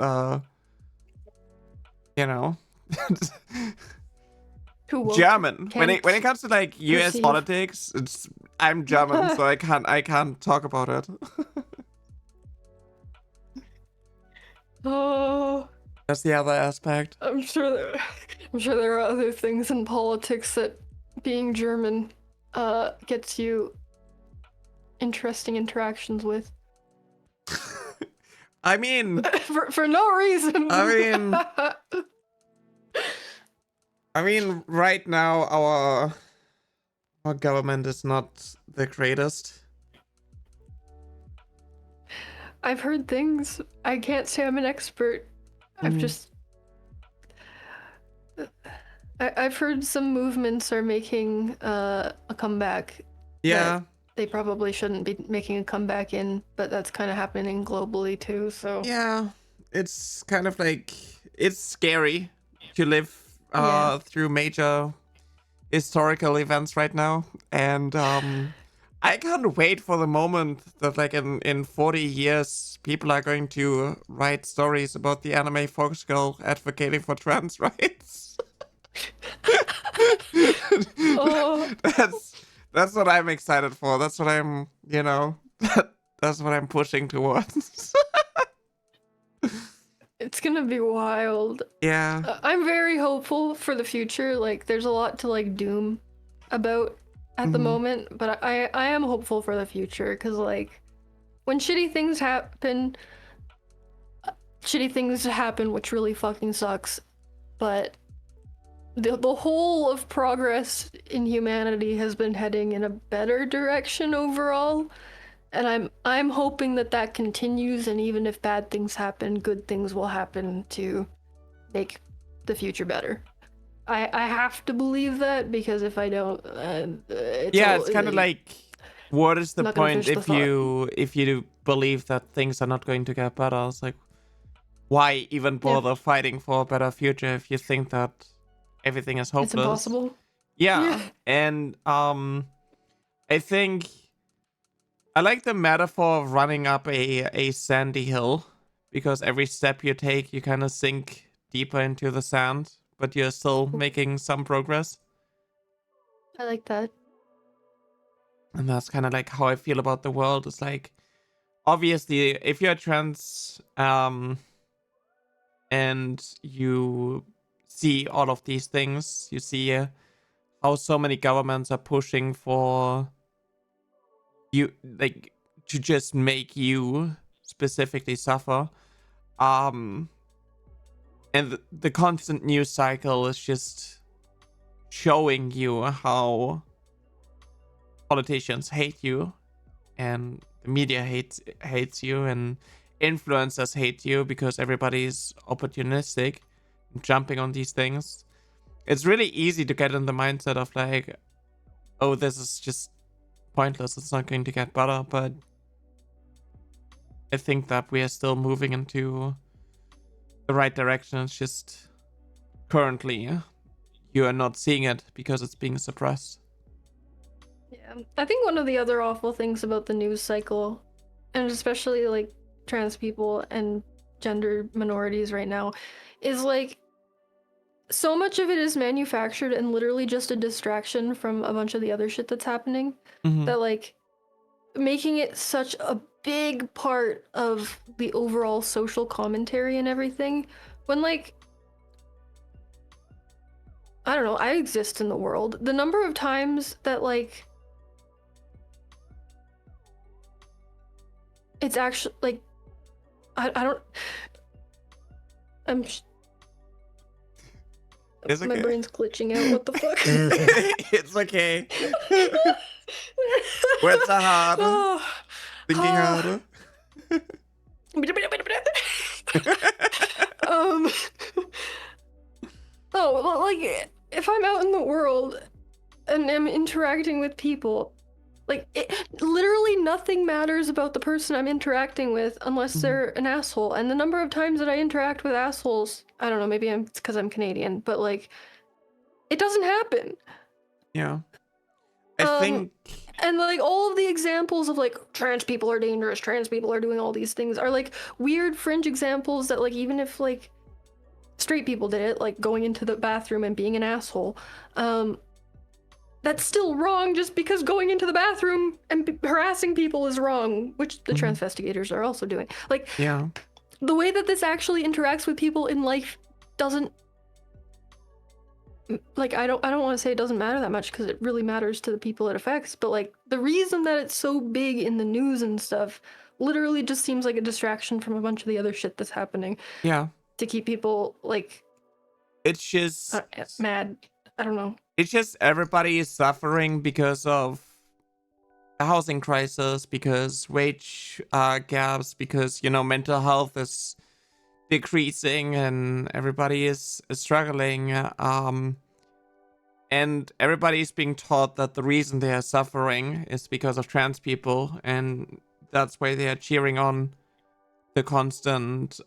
you know, German. When it comes to like US politics, I'm German, so I can't talk about it. Oh, that's the other aspect. I'm sure there are other things in politics that being German gets you interesting interactions with. I mean, for no reason. I mean, right now our government is not the greatest. I've heard things. I can't say I'm an expert. I've heard some movements are making a comeback. Yeah. They probably shouldn't be making a comeback in, but that's kind of happening globally too, so. Yeah, it's kind of like, it's scary to live through major historical events right now. And I can't wait for the moment that like in 40 years, people are going to write stories about the anime fox girl advocating for trans rights. Oh. That's what I'm excited for. That's what I'm, you know, that's what I'm pushing towards. It's gonna be wild. Yeah. I'm very hopeful for the future. Like, there's a lot to like doom about at the moment, but I am hopeful for the future because like when shitty things happen, which really fucking sucks. But the whole of progress in humanity has been heading in a better direction overall. And I'm hoping that continues, and even if bad things happen, good things will happen to make the future better. I have to believe that, because if I don't, it's kind of like, what is the point if you believe that things are not going to get better? It's like, why even bother fighting for a better future if you think that everything is hopeless? It's impossible. Yeah. And I think I like the metaphor of running up a sandy hill, because every step you take, you kind of sink deeper into the sand, but you're still making some progress. I like that. And that's kind of like how I feel about the world. It's like, obviously, if you're trans, and you see all of these things, you see how so many governments are pushing for you like to just make you specifically suffer. And the constant news cycle is just showing you how politicians hate you, and the media hates you, and influencers hate you because everybody's opportunistic, jumping on these things. It's really easy to get in the mindset of like, oh, this is just pointless, it's not going to get better. But I think that we are still moving into the right direction. It's just currently you are not seeing it because it's being suppressed. Yeah, I think one of the other awful things about the news cycle, and especially like trans people and gender minorities right now, is like so much of it is manufactured and literally just a distraction from a bunch of the other shit that's happening. That like making it such a big part of the overall social commentary and everything, when like, I don't know, I exist in the world. The number of times that like it's actually like I don't I'm It's okay. My brain's glitching out. What the fuck? It's okay. Words are hard. Thinking harder. Oh, well, like if I'm out in the world and I'm interacting with people, like literally nothing matters about the person I'm interacting with unless they're an asshole. And the number of times that I interact with assholes, I don't know, maybe it's because I'm Canadian, but like it doesn't happen. Yeah. I think, and like all of the examples of like trans people are dangerous, trans people are doing all these things are like weird fringe examples that like even if like straight people did it, like going into the bathroom and being an asshole, that's still wrong just because going into the bathroom and harassing people is wrong, which the transvestigators are also doing. Like, yeah, the way that this actually interacts with people in life doesn't, like, I don't want to say it doesn't matter that much because it really matters to the people it affects, but like the reason that it's so big in the news and stuff literally just seems like a distraction from a bunch of the other shit that's happening. Yeah. To keep people like, it's just mad. I don't know. It's just everybody is suffering because of the housing crisis, because wage gaps, because, you know, mental health is decreasing and everybody is struggling. And everybody is being taught that the reason they are suffering is because of trans people, and that's why they are cheering on the constant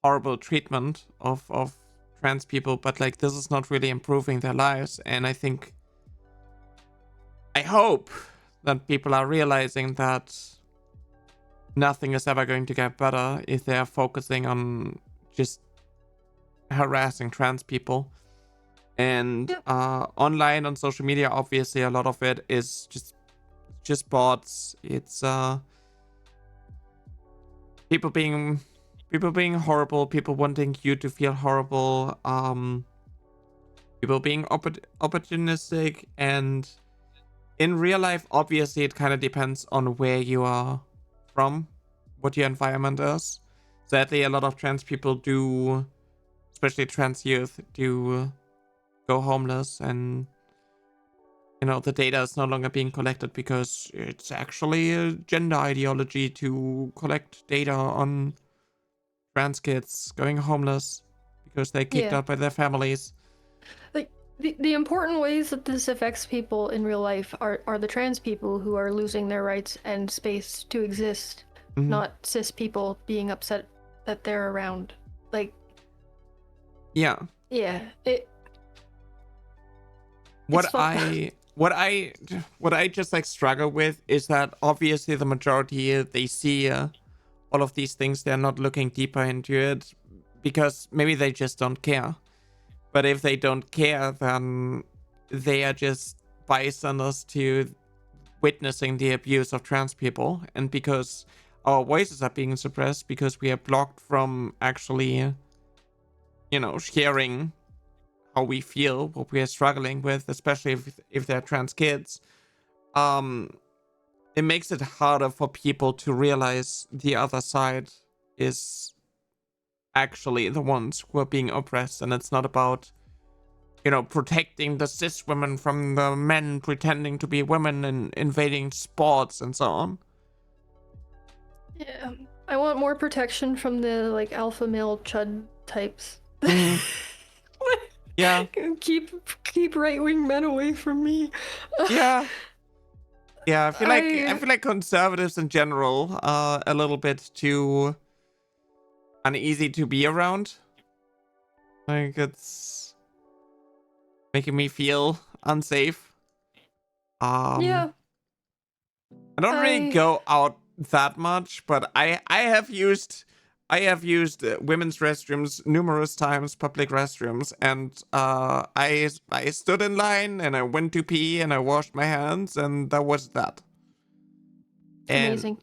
horrible treatment of trans people. But like, this is not really improving their lives. And I hope that people are realizing that nothing is ever going to get better if they are focusing on just harassing trans people. And online on social media, obviously a lot of it is just bots. It's people being horrible, people wanting you to feel horrible, people being opportunistic. And in real life, obviously it kind of depends on where you are from, what your environment is. Sadly, a lot of trans people do, especially trans youth, do go homeless, and you know, the data is no longer being collected because it's actually a gender ideology to collect data on trans kids going homeless because they're kicked out by their families. Like the important ways that this affects people in real life are the trans people who are losing their rights and space to exist, not cis people being upset that they're around. Like, what I just like struggle with is that obviously the majority, they see all of these things, they're not looking deeper into it because maybe they just don't care. But if they don't care, then they are just bystanders to witnessing the abuse of trans people. And because our voices are being suppressed, because we are blocked from actually, you know, sharing how we feel, what we are struggling with, especially if they're trans kids, it makes it harder for people to realize the other side is actually the ones who are being oppressed, and it's not about, you know, protecting the cis women from the men pretending to be women and invading sports and so on. Yeah, I want more protection from the like alpha male chud types. Yeah. Keep right-wing men away from me. Yeah. Yeah, I feel like conservatives in general are a little bit too uneasy to be around. Like, it's making me feel unsafe. Yeah. I don't really go out that much, but I have used women's restrooms numerous times, public restrooms, and I stood in line and I went to pee and I washed my hands, and that was that. Amazing.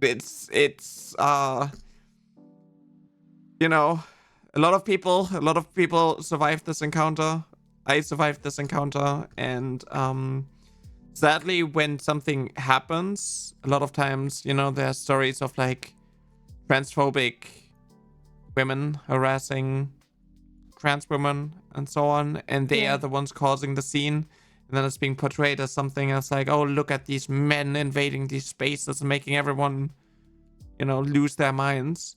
It's you know, a lot of people survived this encounter. I survived this encounter, and sadly, when something happens, a lot of times, you know, there are stories of like transphobic women harassing trans women and so on, and they are the ones causing the scene. And then it's being portrayed as something else, like, oh, look at these men invading these spaces and making everyone, you know, lose their minds.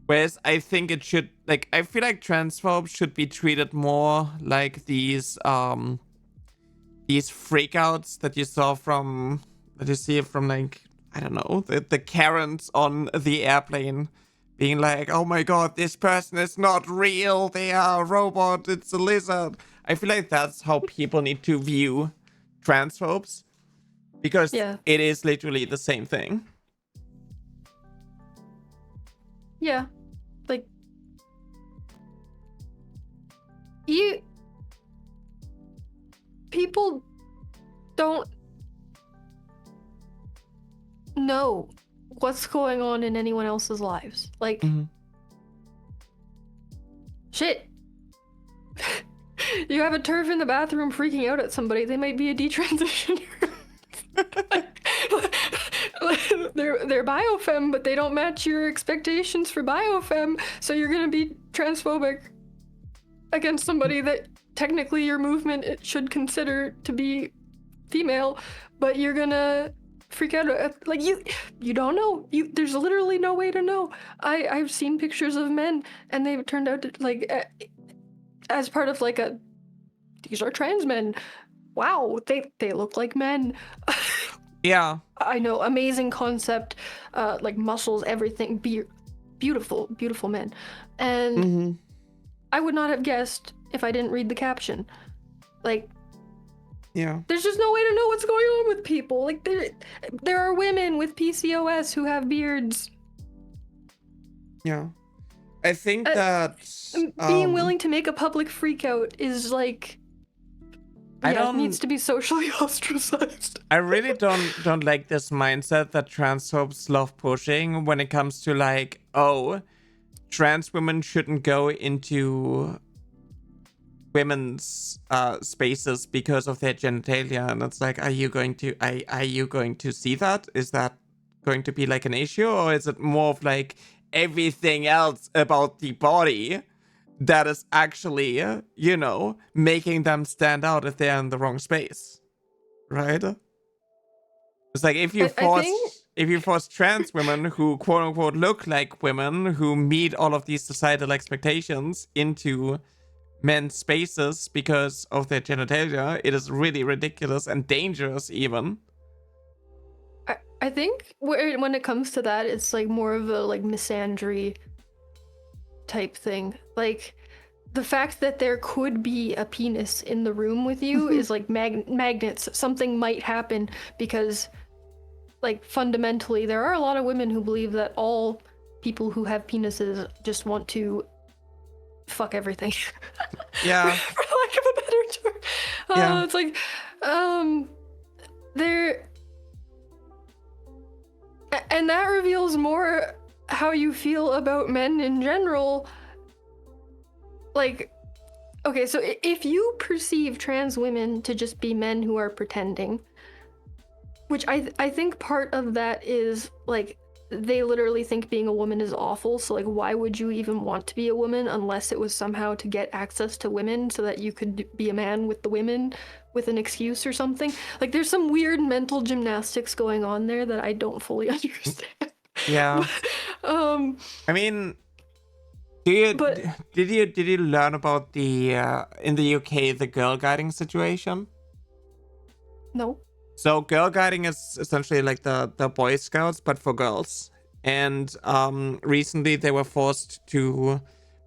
Whereas I think it should, like, I feel like transphobes should be treated more like these freakouts that you see from like, I don't know, the Karens on the airplane being like, oh my god, this person is not real, they are a robot, it's a lizard. I feel like that's how people need to view transphobes, because it is literally the same thing. Yeah, like people don't know what's going on in anyone else's lives. Like, shit. You have a TERF in the bathroom freaking out at somebody, they might be a detransitioner. They're biofem, but they don't match your expectations for biofem, so you're gonna be transphobic against somebody that technically your movement should consider to be female, but you're gonna freak out. Like, you don't know. There's literally no way to know. I've seen pictures of men, and they've turned out to, like, as part of like these are trans men. Wow, they look like men. Yeah. I know, amazing concept, like muscles, everything, beautiful men. And I would not have guessed if I didn't read the caption. Like, yeah, there's just no way to know what's going on with people. Like, there are women with PCOS who have beards. Yeah. I think that being willing to make a public freakout is like, it needs to be socially ostracized. I really don't like this mindset that transphobes love pushing when it comes to, like, oh, trans women shouldn't go into women's spaces because of their genitalia, and it's like, are you going to see that? Is that going to be like an issue, or is it more of like everything else about the body that is actually, you know, making them stand out if they're in the wrong space, right? It's like, if you force trans women who quote unquote look like women, who meet all of these societal expectations, into men's spaces because of their genitalia, it is really ridiculous and dangerous even. I think when it comes to that, it's like more of a like misandry type thing. Like, the fact that there could be a penis in the room with you is like magnets. Something might happen, because like fundamentally there are a lot of women who believe that all people who have penises just want to fuck everything. Yeah. For lack of a better term. It's like, there, and that reveals more how you feel about men in general. Like, Okay, so if you perceive trans women to just be men who are pretending, which I think part of that is like they literally think being a woman is awful, so like why would you even want to be a woman unless it was somehow to get access to women so that you could be a man with the women with an excuse or something? Like there's some weird mental gymnastics going on there that I don't fully understand. Yeah. I mean, But did you learn about the in the UK the girl guiding situation? no. So girl guiding is essentially like the Boy Scouts, but for girls. And recently they were forced to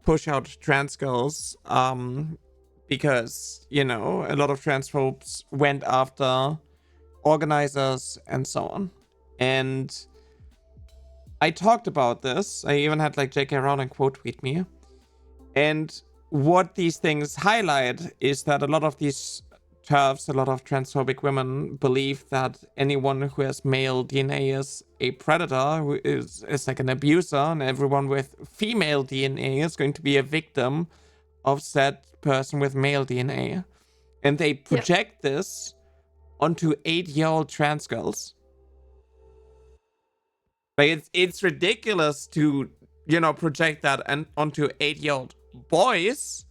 push out trans girls because, you know, a lot of transphobes went after organizers and so on. And I talked about this. I even had like J.K. Rowling quote tweet me. And what these things highlight is that a lot of these TERFs, a lot of transphobic women believe that anyone who has male DNA is a predator, who is like an abuser, and everyone with female DNA is going to be a victim of said person with male DNA. And they project this onto 8-year-old trans girls. Like it's ridiculous to, you know, project that and onto 8-year-old boys.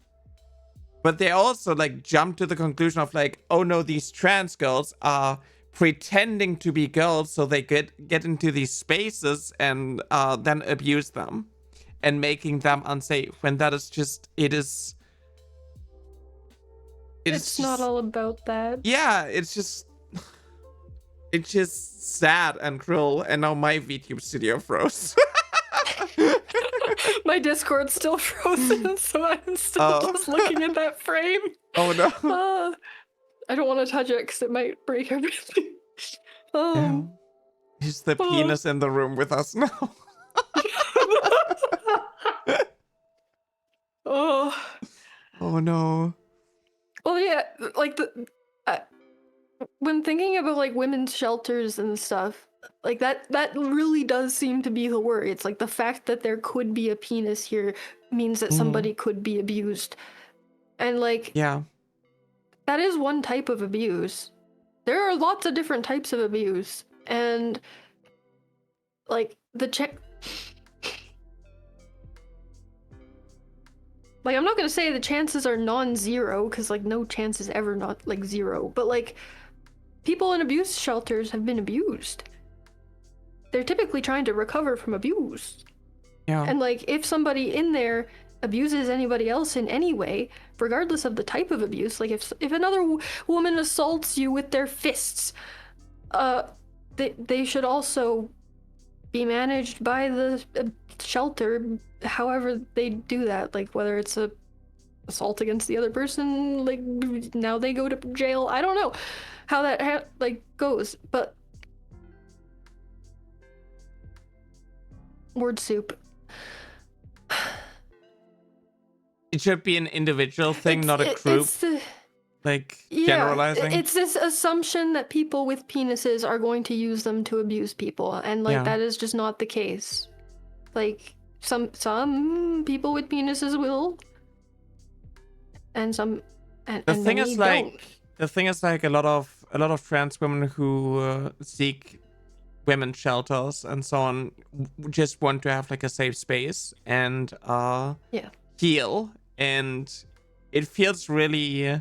But they also like jump to the conclusion of like, oh no, these trans girls are pretending to be girls so they get into these spaces and then abuse them and making them unsafe, when that is just it's just, not all about that. Yeah, it's just sad and cruel. And now my VTube studio froze. My Discord's still frozen, so I'm still just looking at that frame. Oh no. I don't want to touch it because it might break everything. Is the penis in the room with us now? Oh no. Well, yeah, like when thinking about like women's shelters and stuff, like that really does seem to be the worry. It's like the fact that there could be a penis here means that somebody could be abused. And like, yeah, that is one type of abuse. There are lots of different types of abuse. And like like, I'm not gonna say the chances are non-zero, because like no chance is ever not like zero, but like people in abuse shelters have been abused. They're typically trying to recover from abuse. Yeah. And like if somebody in there abuses anybody else in any way, regardless of the type of abuse, like if another woman assaults you with their fists, they should also be managed by the shelter, however they do that, like whether it's a assault against the other person, like now they go to jail. I don't know how that like goes, but word soup. It should be an individual thing, not a group. Generalizing. It's this assumption that people with penises are going to use them to abuse people, and like that is just not the case. Like some people with penises will, and some and the thing is like don't. The thing is like a lot of trans women who seek women's shelters and so on just want to have like a safe space and heal, and it feels really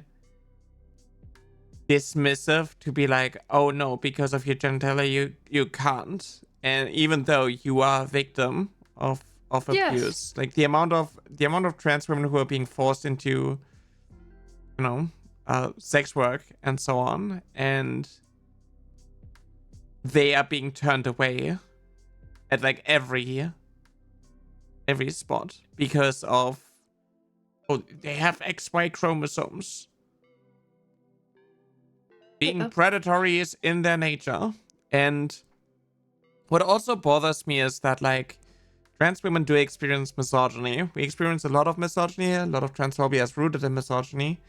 dismissive to be like, oh no, because of your genitalia you can't. And even though you are a victim of abuse, like the amount of trans women who are being forced into, you know, sex work and so on, and they are being turned away at like every spot because of, oh, they have XY chromosomes. Being predatory is in their nature. And what also bothers me is that like trans women do experience misogyny. We experience a lot of misogyny. A lot of transphobia is rooted in misogyny.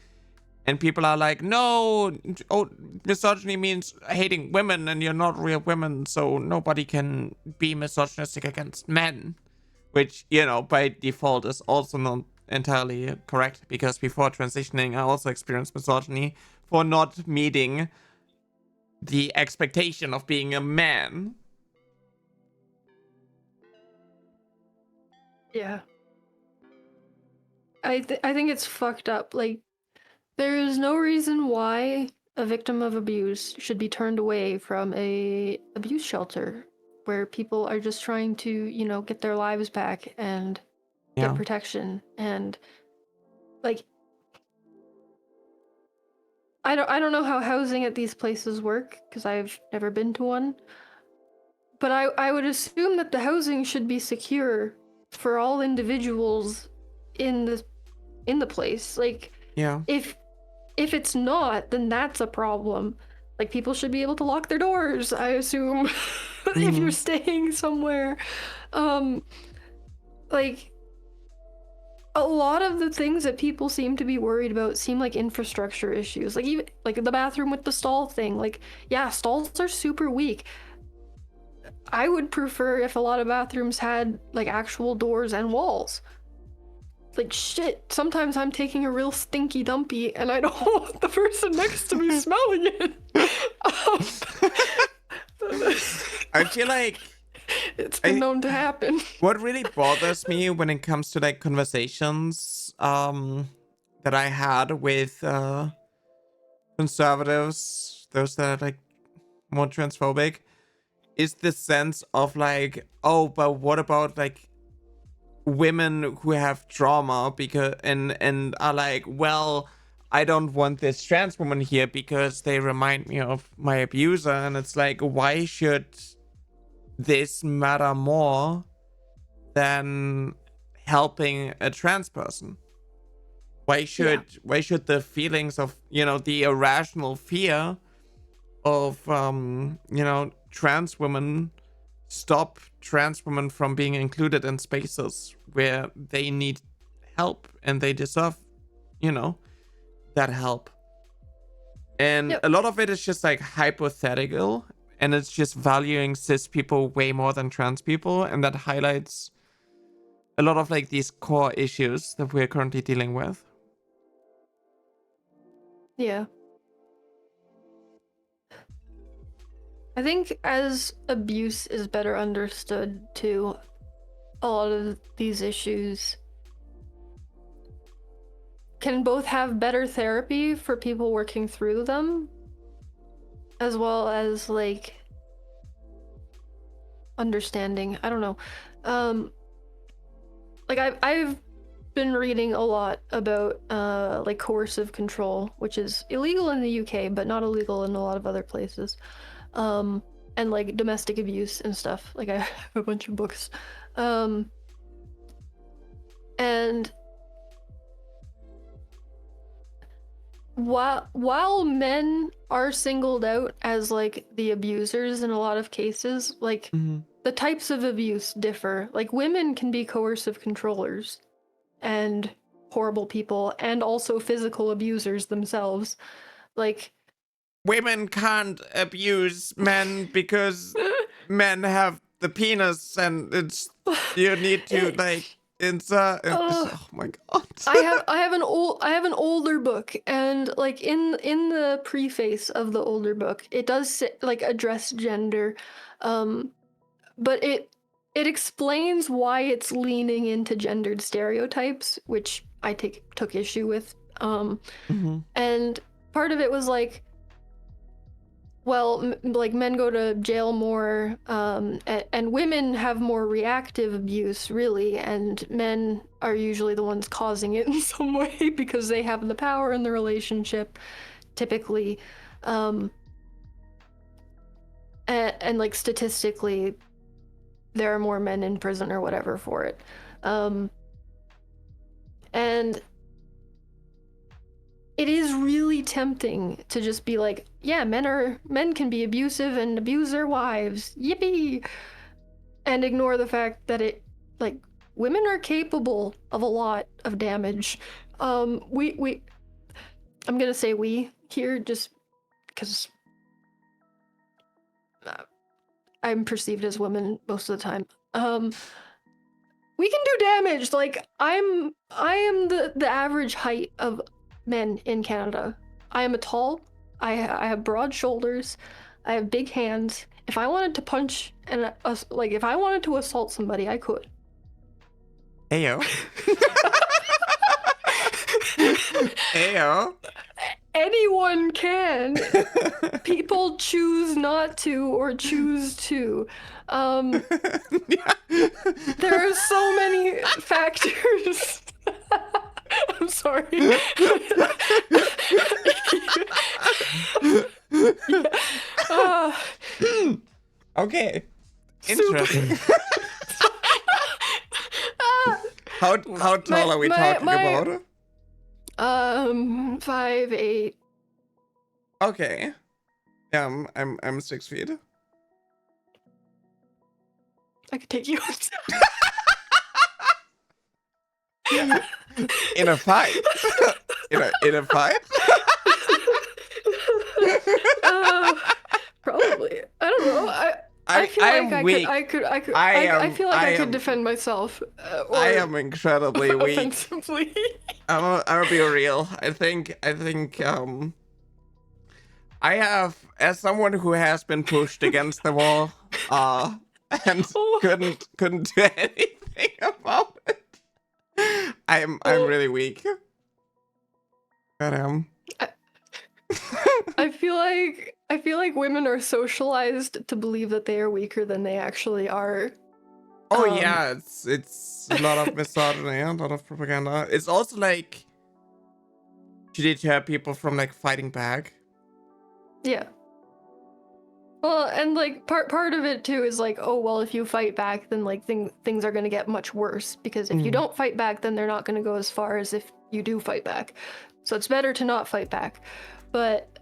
And people are like, no, oh, misogyny means hating women and you're not real women, so nobody can be misogynistic against men. Which, you know, by default is also not entirely correct, because before transitioning, I also experienced misogyny for not meeting the expectation of being a man. Yeah. I think it's fucked up. Like, there is no reason why a victim of abuse should be turned away from a abuse shelter where people are just trying to, you know, get their lives back and Yeah. get protection. And like, I don't know how housing at these places work because I've never been to one. But I would assume that the housing should be secure for all individuals in the place. Like, Yeah. if it's not, then that's a problem. Like, people should be able to lock their doors, I assume, if you're staying somewhere. Like, a lot of the things that people seem to be worried about seem like infrastructure issues. Like, even like the bathroom with the stall thing. Like, yeah, stalls are super weak. I would prefer if a lot of bathrooms had like actual doors and walls. Like, shit, sometimes I'm taking a real stinky dumpy and I don't want the person next to me smelling it. I feel like it's been known to happen. what really bothers me when it comes to like conversations that I had with conservatives, those that are like more transphobic, is the sense of like, oh, but what about like women who have trauma, because and are like, well, I don't want this trans woman here because they remind me of my abuser. And it's like, why should this matter more than helping a trans person? Why should the feelings of, you know, the irrational fear of you know, trans women stop trans women from being included in spaces where they need help and they deserve, you know, that help? And a lot of it is just like hypothetical, and it's just valuing cis people way more than trans people, and that highlights a lot of like these core issues that we're currently dealing with. Yeah. I think as abuse is better understood too, a lot of these issues can both have better therapy for people working through them, as well as like understanding. I don't know. Like I've been reading a lot about like coercive control, which is illegal in the UK but not illegal in a lot of other places. And like domestic abuse and stuff. Like, I have a bunch of books. And while men are singled out as like the abusers in a lot of cases, like the types of abuse differ. Like, women can be coercive controllers and horrible people, and also physical abusers themselves. Like, women can't abuse men because men have the penis, and it's, you need to like insert. Oh my god. I have an older book, and like in the preface of the older book, it does like address gender, but it explains why it's leaning into gendered stereotypes, which I took issue with. And part of it was like, well, like, men go to jail more, and women have more reactive abuse, really, and men are usually the ones causing it in some way because they have the power in the relationship, typically. And like, statistically, there are more men in prison or whatever for it. And it is really tempting to just be like, yeah, men can be abusive and abuse their wives, yippee, and ignore the fact that like, women are capable of a lot of damage. I'm gonna say we here just because I'm perceived as women most of the time. we can do damage. Like I am the average height of men in Canada. I am a tall. I have broad shoulders. I have big hands. If I wanted to punch and like if I wanted to assault somebody, I could. Ayo. Ayo. Anyone can. People choose not to or choose to. Yeah. There are so many factors. I'm sorry. Yeah. Okay. Interesting. How tall are we talking about? 5'8". Okay. Yeah, I'm 6 feet. I could take you. In a fight. in a fight. Probably. I don't know. I feel like I feel like I could defend myself. I am incredibly weak. Offensively. I'm gonna be real. I think I have, as someone who has been pushed against the wall, and couldn't do anything about it. I'm really weak. But I feel like women are socialized to believe that they are weaker than they actually are. Oh yeah, it's a lot of misogyny, a lot of propaganda. It's also like to deter people from like fighting back. Yeah. Well, and like part of it too is like, oh well, if you fight back, then like things are gonna get much worse, because if you don't fight back, then they're not gonna go as far as if you do fight back. So it's better to not fight back. But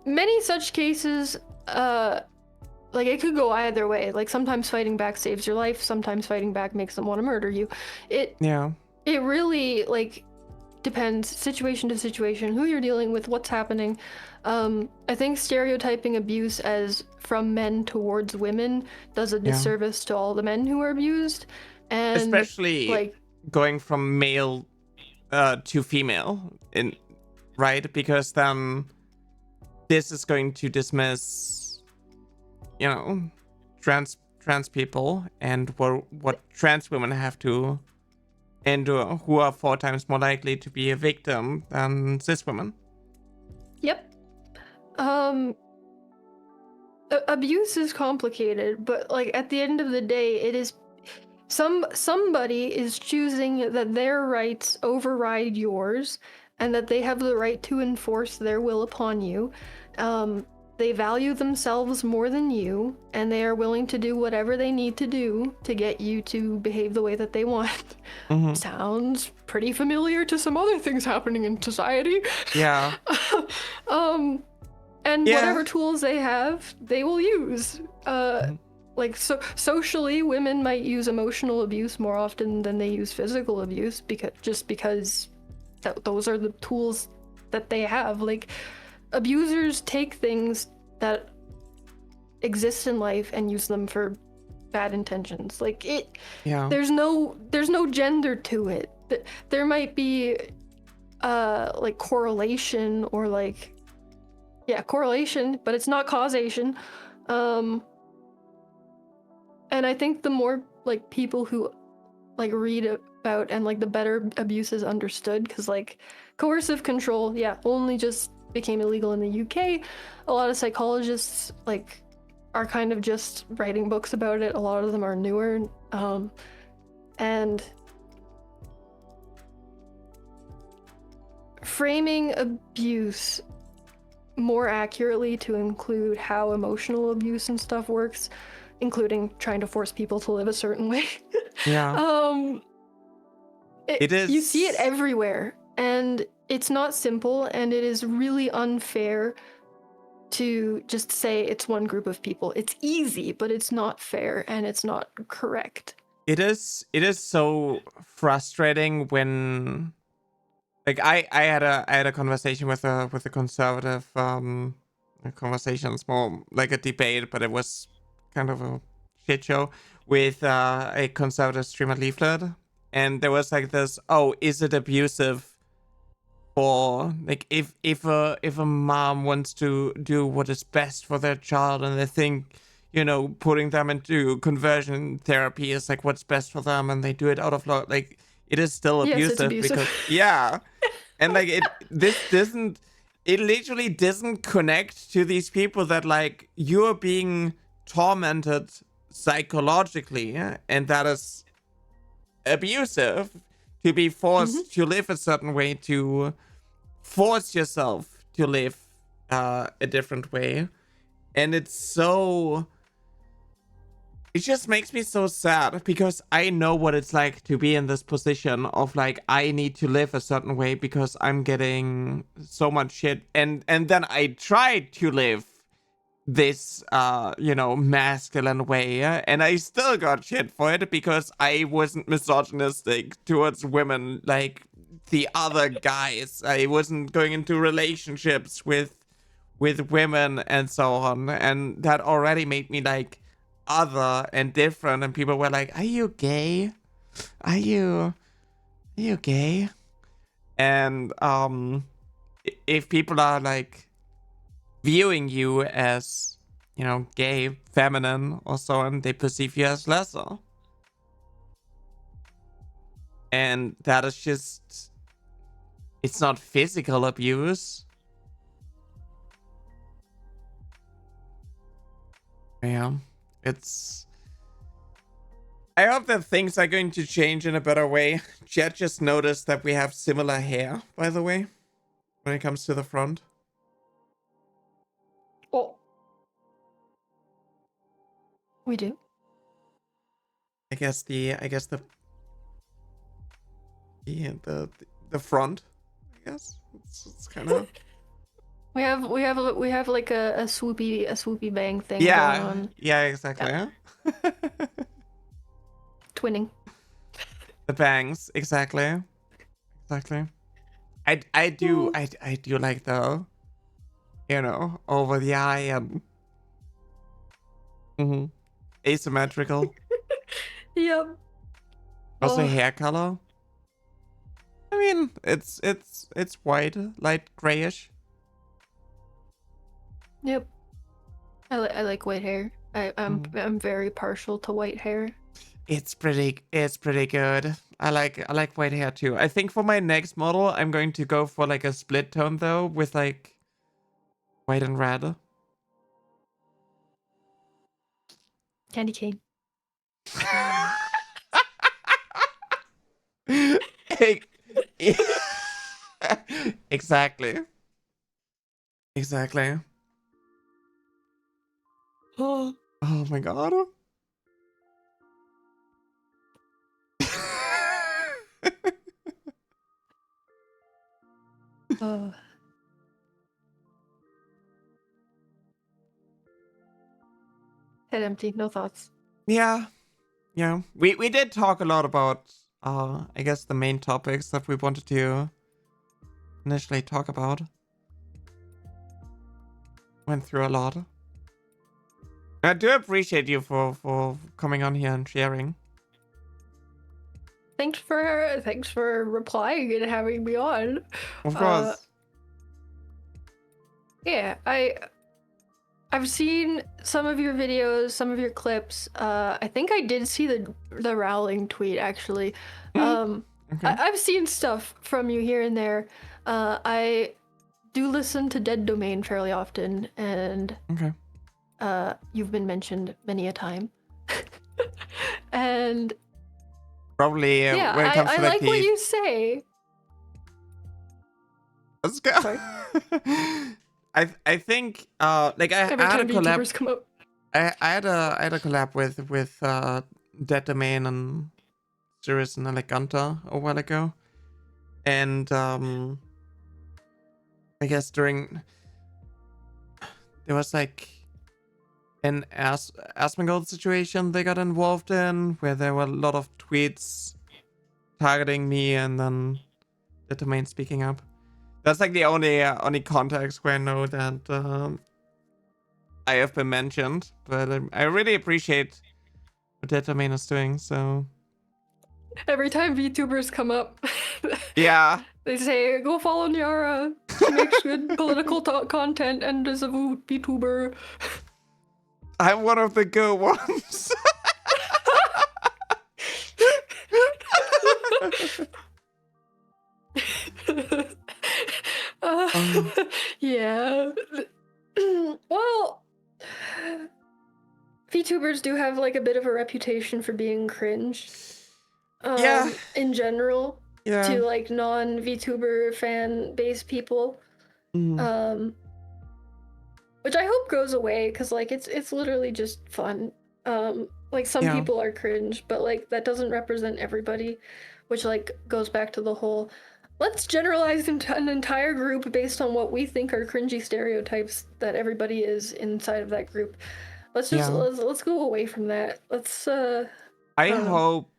many such cases, like it could go either way. Like sometimes fighting back saves your life, sometimes fighting back makes them want to murder you. It really like depends situation to situation, who you're dealing with, what's happening. I think stereotyping abuse as from men towards women does a disservice to all the men who are abused, and especially like going from male to female, right? Because then this is going to dismiss, you know, trans people and what trans women have to endure, who are 4 times more likely to be a victim than cis women. Yep. Abuse is complicated, but like at the end of the day, it is somebody is choosing that their rights override yours, and that they have the right to enforce their will upon you. They value themselves more than you, and they are willing to do whatever they need to do to get you to behave the way that they want. Sounds pretty familiar to some other things happening in society. Yeah. And whatever tools they have, they will use. Like socially, women might use emotional abuse more often than they use physical abuse, because those are the tools that they have. Like abusers take things that exist in life and use them for bad intentions. Like there's no gender to it. There might be like correlation, or like correlation, but it's not causation. And I think the more like people who like read about, and like the better abuse is understood, because like coercive control only just became illegal in the UK. A lot of psychologists like are kind of just writing books about it. A lot of them are newer, and framing abuse more accurately to include how emotional abuse and stuff works, including trying to force people to live a certain way. It is. You see it everywhere, and it's not simple, and it is really unfair to just say it's one group of people. It's easy, but it's not fair, and it's not correct. It is so frustrating when, like, I had a conversation with a conservative conversation. It's more like a debate, but it was kind of a shit show, with a conservative streamer leaflet, and there was like this, oh, is it abusive for like if a mom wants to do what is best for their child and they think, you know, putting them into conversion therapy is like what's best for them and they do it out of love, like it is still Yes, it's abusive abusive. because yeah. And like it literally doesn't connect to these people that like you're being tormented psychologically, yeah? And that is abusive to be forced to live a certain way, to force yourself to live a different way. And it's so, it just makes me so sad because I know what it's like to be in this position of like I need to live a certain way because I'm getting so much shit, and then I try to live this you know, masculine way, and I still got shit for it because I wasn't misogynistic towards women like the other guys. I wasn't going into relationships with women and so on, and that already made me like other and different, and people were like, are you gay? Are you gay? And if people are like viewing you as, you know, gay, feminine or so on, they perceive you as lesser. And that is just, it's not physical abuse. Yeah, it's, I hope that things are going to change in a better way. Chat just noticed that we have similar hair, by the way, when it comes to the front. Oh. We do. I guess the front, I guess. It's kind of We have like a swoopy bang thing going yeah, on. yeah, exactly. Yeah. Huh? Twinning. The bangs, exactly. I do like the, you know, over the eye and asymmetrical. Yep. Also Oh. hair color. I mean, it's white, light grayish. Yep. I like white hair. I'm very partial to white hair. It's pretty good. I like white hair too. I think for my next model, I'm going to go for like a split tone though, with like white and red. Candy cane. Exactly. Oh my god. Oh. Head empty. No thoughts. Yeah. We did talk a lot about I guess the main topics that we wanted to initially talk about. Went through a lot. I do appreciate you for coming on here and sharing. Thanks for replying and having me on. Of course. Yeah, I've seen some of your videos, some of your clips. I think I did see the Rowling tweet actually. Okay. I've seen stuff from you here and there. I do listen to Dead Domain fairly often, and you've been mentioned many a time. And probably yeah, when it comes I to like the... what you say. Let's go. I think like I Every had a time collab. YouTubers come up. I had a collab with Dead Domain and Cirrus and Eleganta a while ago, and I guess during there was like an Asmongold situation they got involved in, where there were a lot of tweets targeting me, and then Dead Domain speaking up. That's like the only context where I know that I have been mentioned, but I really appreciate what that domain is doing. So Every time VTubers come up, yeah, they say, go follow Nyara. She makes good political content and is a VTuber. I'm one of the good ones. Yeah. Well, VTubers do have like a bit of a reputation for being cringe. Yeah. In general, Yeah. to like non-VTuber fan-based people. Which I hope goes away, because like it's literally just fun. Like some people are cringe, but like that doesn't represent everybody, which like goes back to the whole let's generalize into an entire group based on what we think are cringy stereotypes that everybody is inside of that group. Let's just let's go away from that. Let's I hope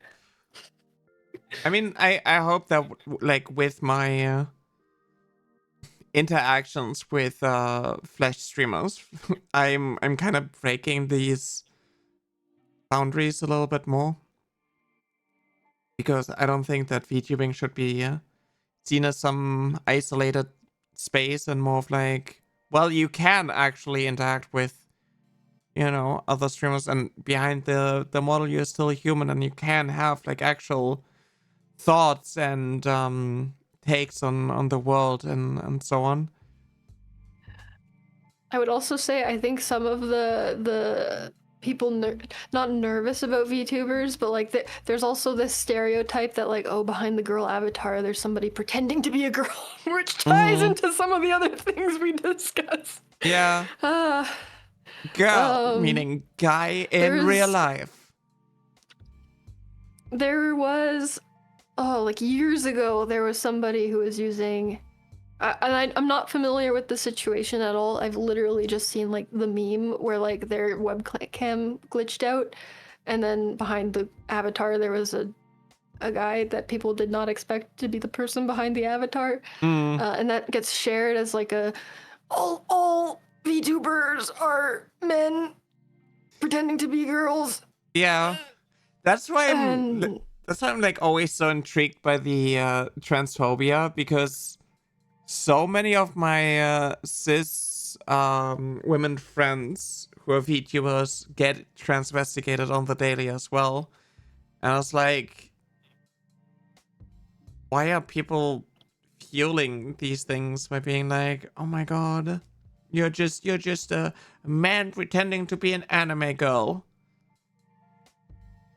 I mean I hope that like with my interactions with Flash streamers, I'm kind of breaking these boundaries a little bit more, because I don't think that VTubing should be seen as some isolated space, and more of like, well, you can actually interact with, you know, other streamers, and behind the model you're still a human, and you can have like actual thoughts and takes on the world and so on. I would also say I think some of the people not nervous about VTubers, but like there's also this stereotype that like, oh, behind the girl avatar there's somebody pretending to be a girl, which ties into some of the other things we discussed. Yeah. Girl, meaning guy in real life. There was, like years ago, there was somebody who was using, I'm not familiar with the situation at all. I've literally just seen like the meme where like their webcam glitched out, and then behind the avatar there was a guy that people did not expect to be the person behind the avatar, and that gets shared as like a all VTubers are men pretending to be girls. Yeah, that's why I'm like always so intrigued by the transphobia, because so many of my cis women friends who are VTubers get transvestigated on the daily as well, and I was like, why are people fueling these things by being like, oh my god, you're just a man pretending to be an anime girl?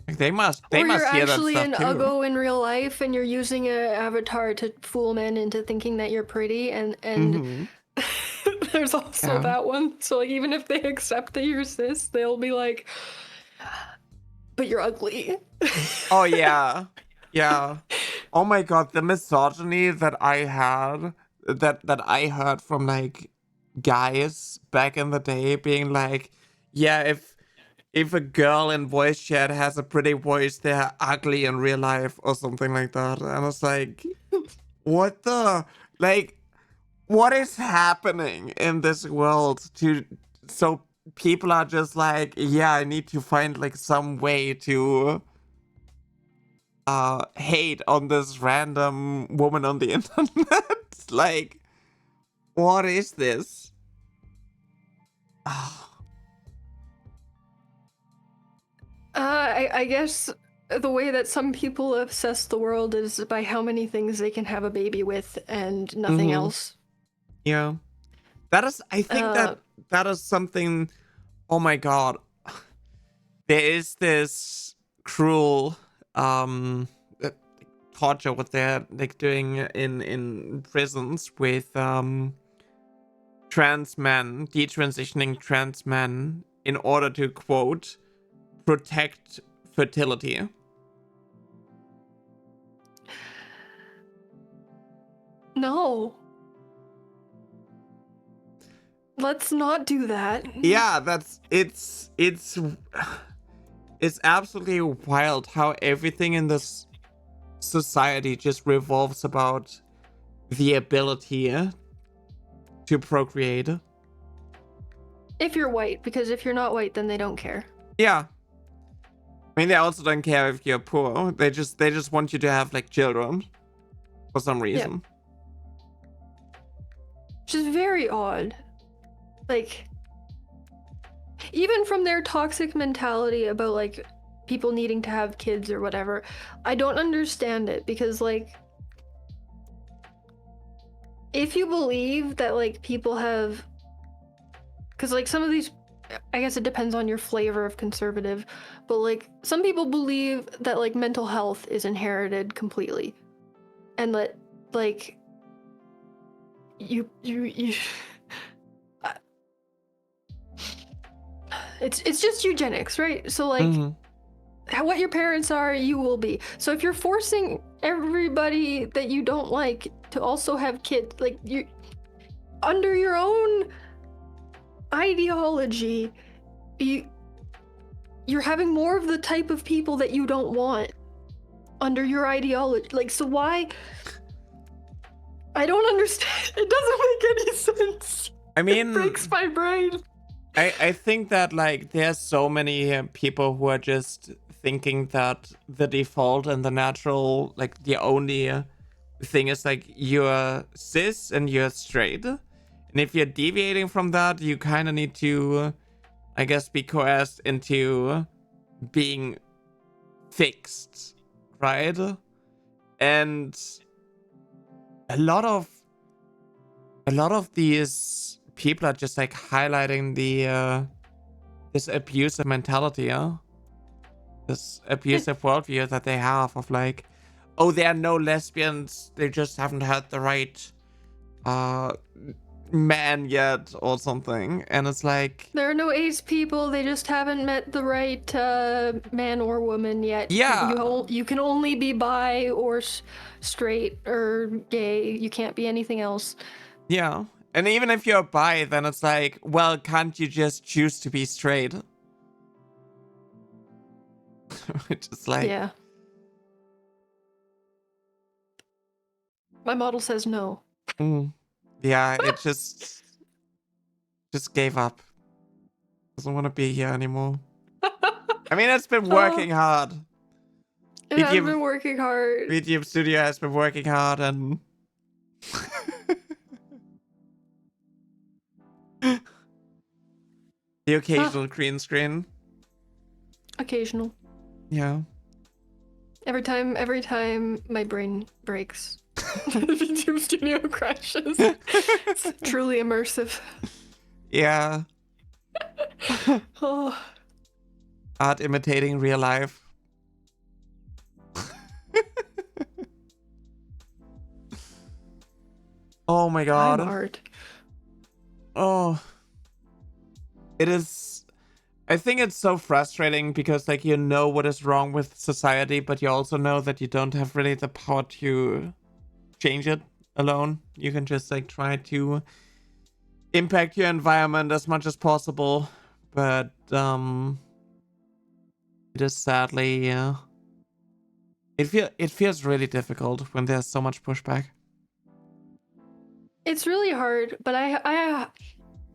Like they must hear that stuff too. Or you're actually an uggo in real life, and you're using an avatar to fool men into thinking that you're pretty, and there's also that one. So like, even if they accept that you're cis, they'll be like, but you're ugly. Oh yeah. Yeah. Oh my god, the misogyny that I had, that I heard from like guys back in the day being like, yeah, if a girl in voice chat has a pretty voice, they're ugly in real life or something like that. And I was like, what the, like, what is happening in this world so people are just like, yeah, I need to find like some way to hate on this random woman on the internet. Like, what is this? I guess the way that some people assess the world is by how many things they can have a baby with and nothing else. Yeah. That is, I think that is something, oh my god. There is this cruel torture what they're like doing in prisons with trans men, detransitioning trans men in order to, quote, protect fertility. No. Let's not do that. Yeah, it's absolutely wild how everything in this society just revolves about the ability to procreate. If you're white, because if you're not white, then they don't care. Yeah. I mean, they also don't care if you're poor. They just want you to have like children for some reason. Which is very odd. Like, even from their toxic mentality about like people needing to have kids or whatever, I don't understand it, because like, if you believe that like people have, because like some of these, I guess it depends on your flavor of conservative, but like some people believe that like mental health is inherited completely, and that like you it's just eugenics, right? So like what your parents are, you will be. So if you're forcing everybody that you don't like to also have kids, like you under your own ideology, you're having more of the type of people that you don't want under your ideology. Like, so why? I don't understand. It doesn't make any sense. I mean, it breaks my brain. I think that like there's so many people who are just thinking that the default and the natural, like the only thing is like you're cis and you're straight. And if you're deviating from that, you kind of need to, I guess, be coerced into being fixed, right? And a lot of these people are just like highlighting the this abusive mentality, this abusive worldview that they have of like, oh, there are no lesbians, they just haven't had the right man yet or something. And it's like, there are no ace people, they just haven't met the right man or woman yet. yeah, you can only be bi or straight or gay, you can't be anything else. yeah. And even if you're bi, then it's like, well, can't you just choose to be straight? Which is like, yeah, my model says no. Yeah, it just gave up. Doesn't want to be here anymore. I mean, it's been working hard. It has been working hard. Vtube Studio has been working hard, and the occasional green screen. Occasional. Yeah. Every time my brain breaks, the Vtube Studio crashes. It's truly immersive. Yeah. Oh. Art imitating real life. Oh my god. I'm art. Oh. It is. I think it's so frustrating because, like, you know what is wrong with society, but you also know that you don't have really the power to change it alone. You can just, like, try to impact your environment as much as possible, but, it is sadly, it feels really difficult when there's so much pushback. It's really hard, but I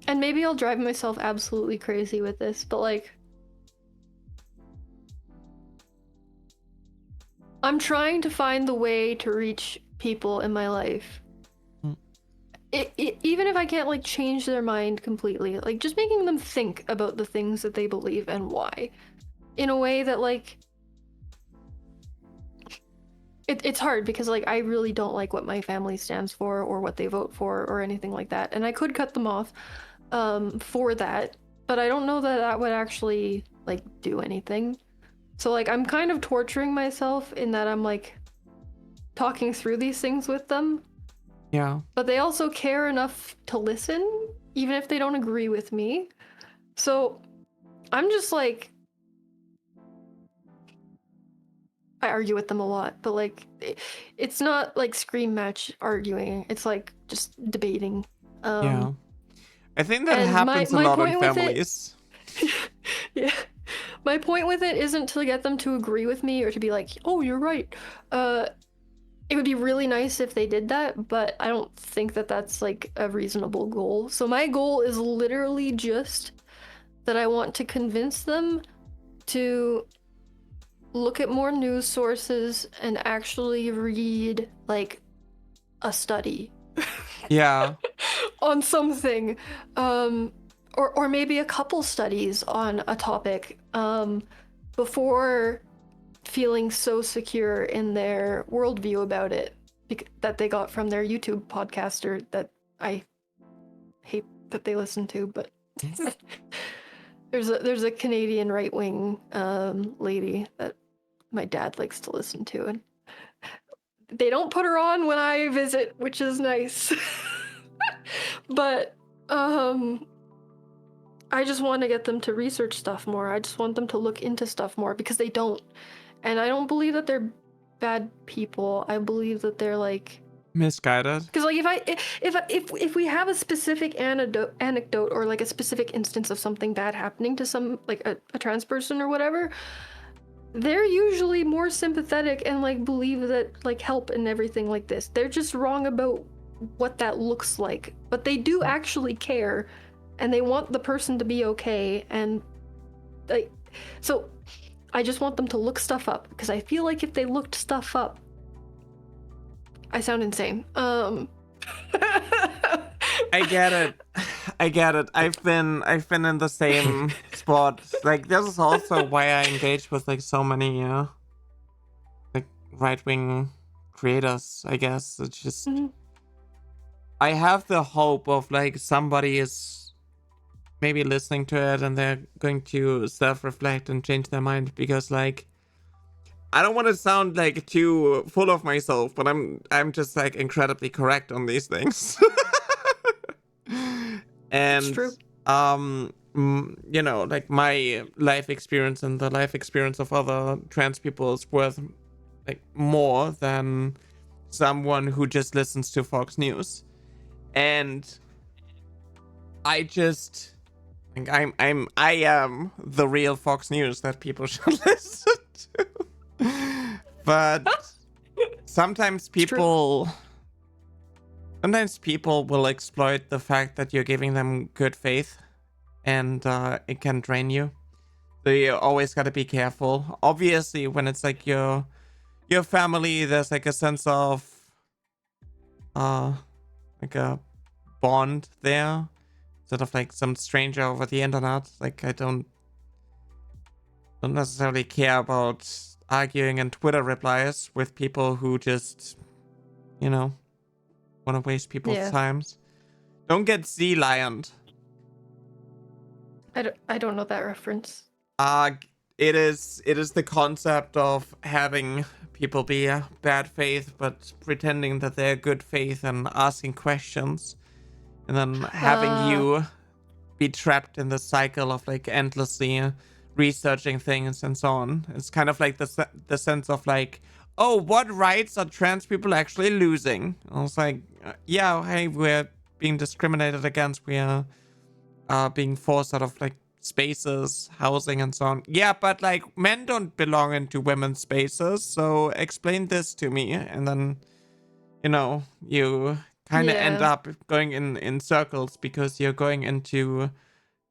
and maybe I'll drive myself absolutely crazy with this, but like, I'm trying to find the way to reach people in my life. Even if I can't like change their mind completely, like just making them think about the things that they believe and why, in a way that like, it's hard because like I really don't like what my family stands for or what they vote for or anything like that, and I could cut them off for that, but I don't know that that would actually like do anything. So like I'm kind of torturing myself in that I'm like talking through these things with them. Yeah. But they also care enough to listen, even if they don't agree with me. So I'm just like, I argue with them a lot, but like it's not like scream match arguing. It's like just debating. Yeah. I think that happens a lot in families. Yeah. My point with it isn't to get them to agree with me or to be like, oh, you're right. It would be really nice if they did that, but I don't think that that's like a reasonable goal. So my goal is literally just that I want to convince them to look at more news sources and actually read like a study Yeah. on something, or maybe a couple studies on a topic, before feeling so secure in their worldview about it that they got from their YouTube podcaster that I hate that they listen to, but there's a Canadian right-wing lady that my dad likes to listen to, and they don't put her on when I visit, which is nice. But I just want to get them to research stuff more. I just want them to look into stuff more because they don't. And I don't believe that they're bad people. I believe that they're like Misguided. because like if we have a specific anecdote or like a specific instance of something bad happening to some like a trans person or whatever, they're usually more sympathetic and like believe that like help and everything like this. They're just wrong about what that looks like, but they do actually care and they want the person to be okay. And like, so I just want them to look stuff up because I feel like if they looked stuff up, I sound insane. I get it. I get it. I've been in the same spot. Like, this is also why I engage with like so many like right-wing creators, I guess. It's just I have the hope of like somebody is maybe listening to it and they're going to self-reflect and change their mind, because like I don't want to sound like too full of myself, but I'm just like incredibly correct on these things. And It's true. you know, like my life experience and the life experience of other trans people is worth like more than someone who just listens to Fox News. And I just think I am the real Fox News that people should listen to. But sometimes people will exploit the fact that you're giving them good faith, and it can drain you. So you always got to be careful. Obviously, when it's like your family, there's like a sense of like a bond there, sort of like some stranger over the internet. Like, I don't necessarily care about arguing in Twitter replies with people who just, you know, want to waste people's times. Don't get sea lioned. I don't know that reference. It is the concept of having people be bad faith, but pretending that they're good faith and asking questions, and then having you be trapped in the cycle of like endlessly researching things and so on. It's kind of like the sense of like, oh, what rights are trans people actually losing? I was like, yeah, hey, we're being discriminated against. We are being forced out of like spaces, housing, and so on. Yeah, but like men don't belong into women's spaces, so explain this to me. And then, you know, you kind of end up going in circles because you're going into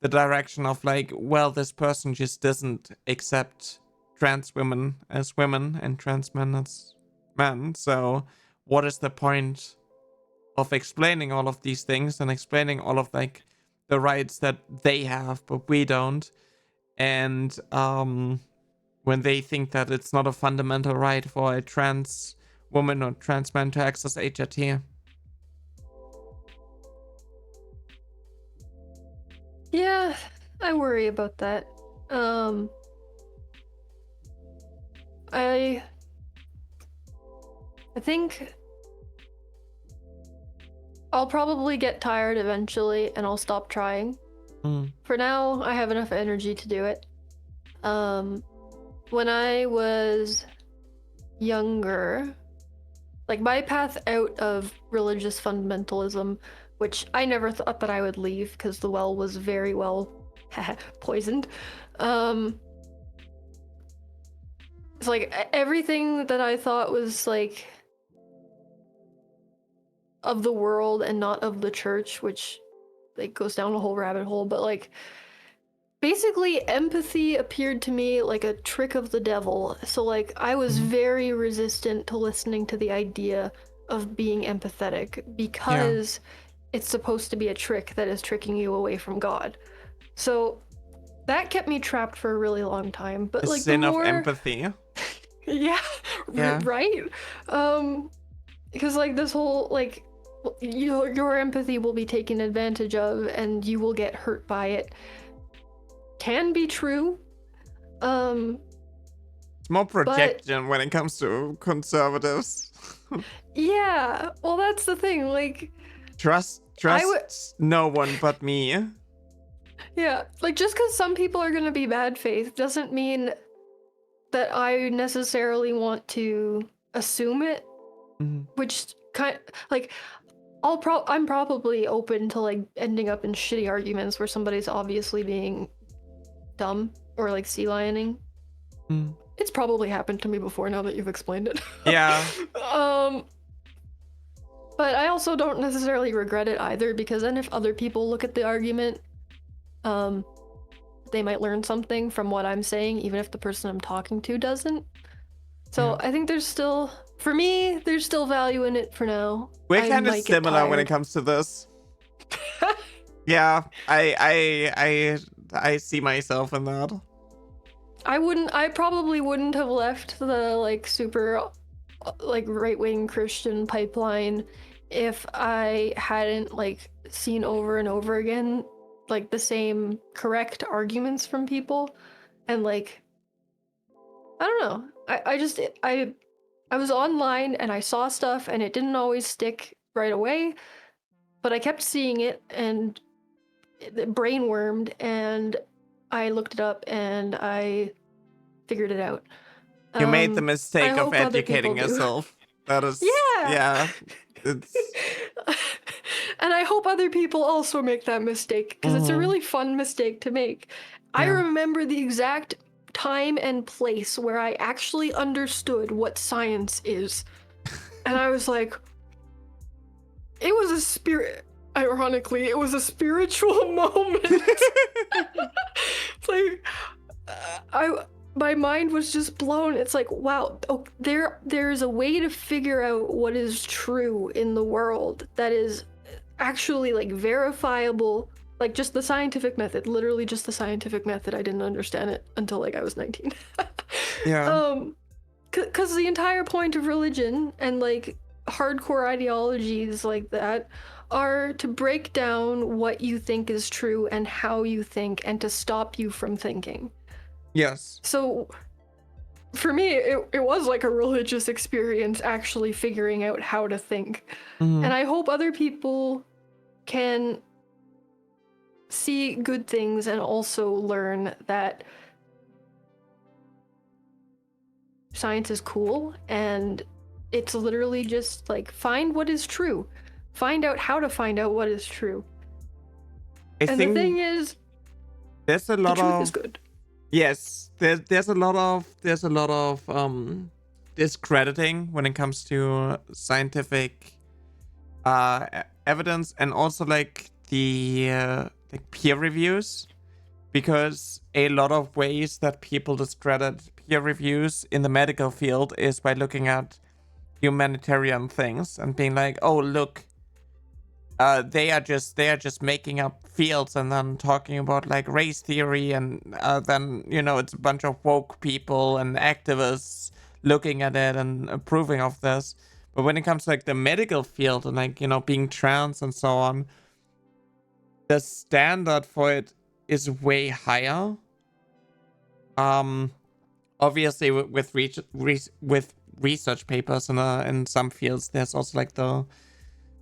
the direction of like, well, this person just doesn't accept trans women as women and trans men as men. So what is the point of explaining all of these things and explaining all of like the rights that they have but we don't? And when they think that it's not a fundamental right for a trans woman or trans man to access HRT. Yeah, I worry about that. I think I'll probably get tired eventually and I'll stop trying. For now, I have enough energy to do it. When I was younger, like my path out of religious fundamentalism, which I never thought that I would leave because the well was very well poisoned. It's like everything that I thought was like of the world and not of the church, which like goes down a whole rabbit hole, but like basically empathy appeared to me like a trick of the devil. So like I was very resistant to listening to the idea of being empathetic because it's supposed to be a trick that is tricking you away from God. So that kept me trapped for a really long time. But The like sin the of more empathy. yeah, Yeah. right? Because like this whole like your empathy will be taken advantage of and you will get hurt by it can be true. It's more projection when it comes to conservatives. Yeah, well that's the thing, like Trust no one but me. Yeah, like just because some people are gonna be bad faith doesn't mean that I necessarily want to assume it. Which like I'm probably open to like ending up in shitty arguments where somebody's obviously being dumb or like sea lioning. It's probably happened to me before now that you've explained it. Yeah. But I also don't necessarily regret it either, because then if other people look at the argument, they might learn something from what I'm saying, even if the person I'm talking to doesn't. So I think there's still, for me, there's still value in it for now. We're kind of similar when it comes to this. Yeah, I see myself in that. I probably wouldn't have left the like super like right-wing Christian pipeline if I hadn't like seen over and over again like the same correct arguments from people. And like I don't know, I was online and I saw stuff and it didn't always stick right away, but I kept seeing it and it brainwormed, and I looked it up and I figured it out. You made the mistake of educating yourself. That is, yeah. It's... And I hope other people also make that mistake, because it's a really fun mistake to make. I remember the exact time and place where I actually understood what science is. And I was like, it was a spirit. Ironically, it was a spiritual moment. It's like, my mind was just blown. It's like, wow, there's a way to figure out what is true in the world that is actually like verifiable, like just the scientific method, literally just the scientific method. I didn't understand it until like I was 19. Because the entire point of religion and like hardcore ideologies like that are to break down what you think is true and how you think, and to stop you from thinking. Yes. So for me, it was like a religious experience actually figuring out how to think. And I hope other people can see good things and also learn that science is cool, and it's literally just like find what is true. Find out how to find out what is true. I think the thing is, there's a lot the truth of is good. Yes, there's a lot of discrediting when it comes to scientific evidence, and also like the peer reviews, because a lot of ways that people discredit peer reviews in the medical field is by looking at humanitarian things and being like, oh look, they are just making up fields and then talking about like race theory, and then it's a bunch of woke people and activists looking at it and approving of this. But when it comes to like the medical field and like being trans and so on, the standard for it is way higher. Obviously with research papers in some fields, there's also like the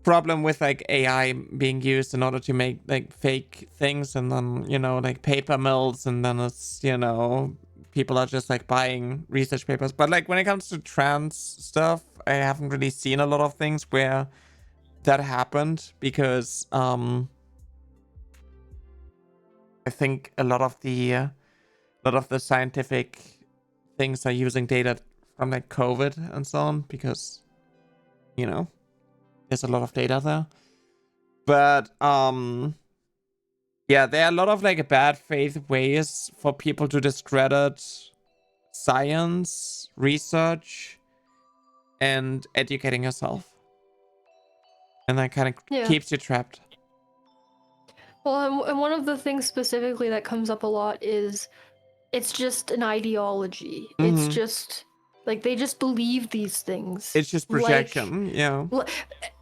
problem with like AI being used in order to make like fake things, and then like paper mills, and then it's people are just like buying research papers. But like when it comes to trans stuff, I haven't really seen a lot of things where that happened, because I think a lot of the scientific things are using data from like COVID and so on, because there's a lot of data there. But Yeah, there are a lot of like bad faith ways for people to discredit science, research, and educating yourself. And that kind of Yeah. keeps you trapped. Well, and one of the things specifically that comes up a lot is it's just an ideology. It's just like they just believe these things. It's just projection, yeah.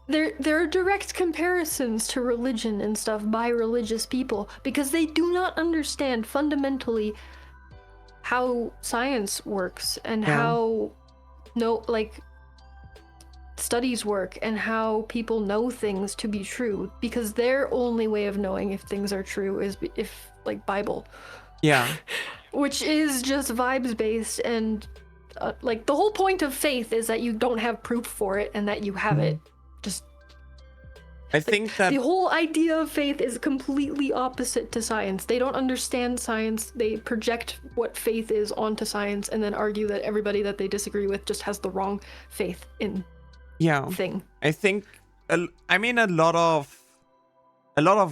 There are direct comparisons to religion and stuff by religious people because they do not understand fundamentally how science works and how studies work and how people know things to be true, because their only way of knowing if things are true is if like Bible, which is just vibes based, and like the whole point of faith is that you don't have proof for it and that you have it. Just I think that the whole idea of faith is completely opposite to science. They don't understand science. They project what faith is onto science and then argue that everybody that they disagree with just has the wrong faith in thing. I think I mean a lot of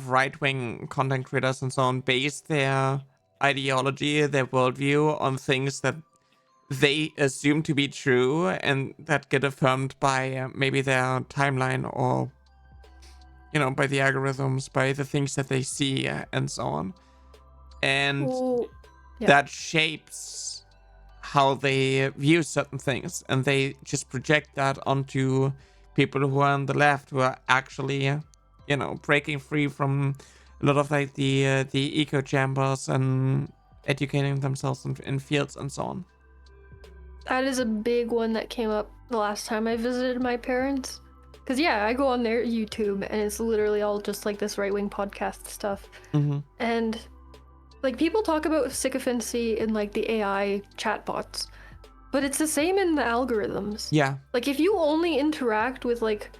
right-wing content creators and so on base their ideology, their worldview on things that they assume to be true and that get affirmed by maybe their timeline or by the algorithms, by the things that they see and so on. And that shapes how they view certain things, and they just project that onto people who are on the left, who are actually breaking free from a lot of like the echo chambers and educating themselves in fields and so on. That is a big one that came up the last time I visited my parents. Because I go on their YouTube and it's literally all just like this right-wing podcast stuff. And like people talk about sycophancy in like the AI chatbots, but it's the same in the algorithms. Yeah. Like if you only interact with like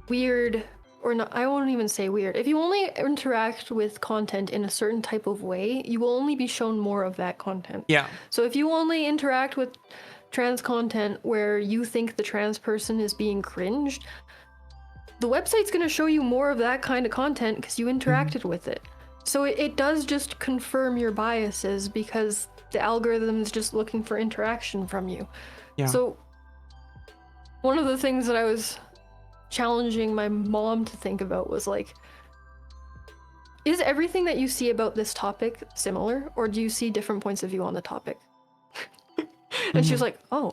weird, or not, I won't even say weird. If you only interact with content in a certain type of way, you will only be shown more of that content. Yeah. So if you only interact with trans content where you think the trans person is being cringed, the website's going to show you more of that kind of content because you interacted with it. So it does just confirm your biases because the algorithm is just looking for interaction from you. Yeah. So one of the things that I was challenging my mom to think about was like, is everything that you see about this topic similar, or do you see different points of view on the topic? And she was like, I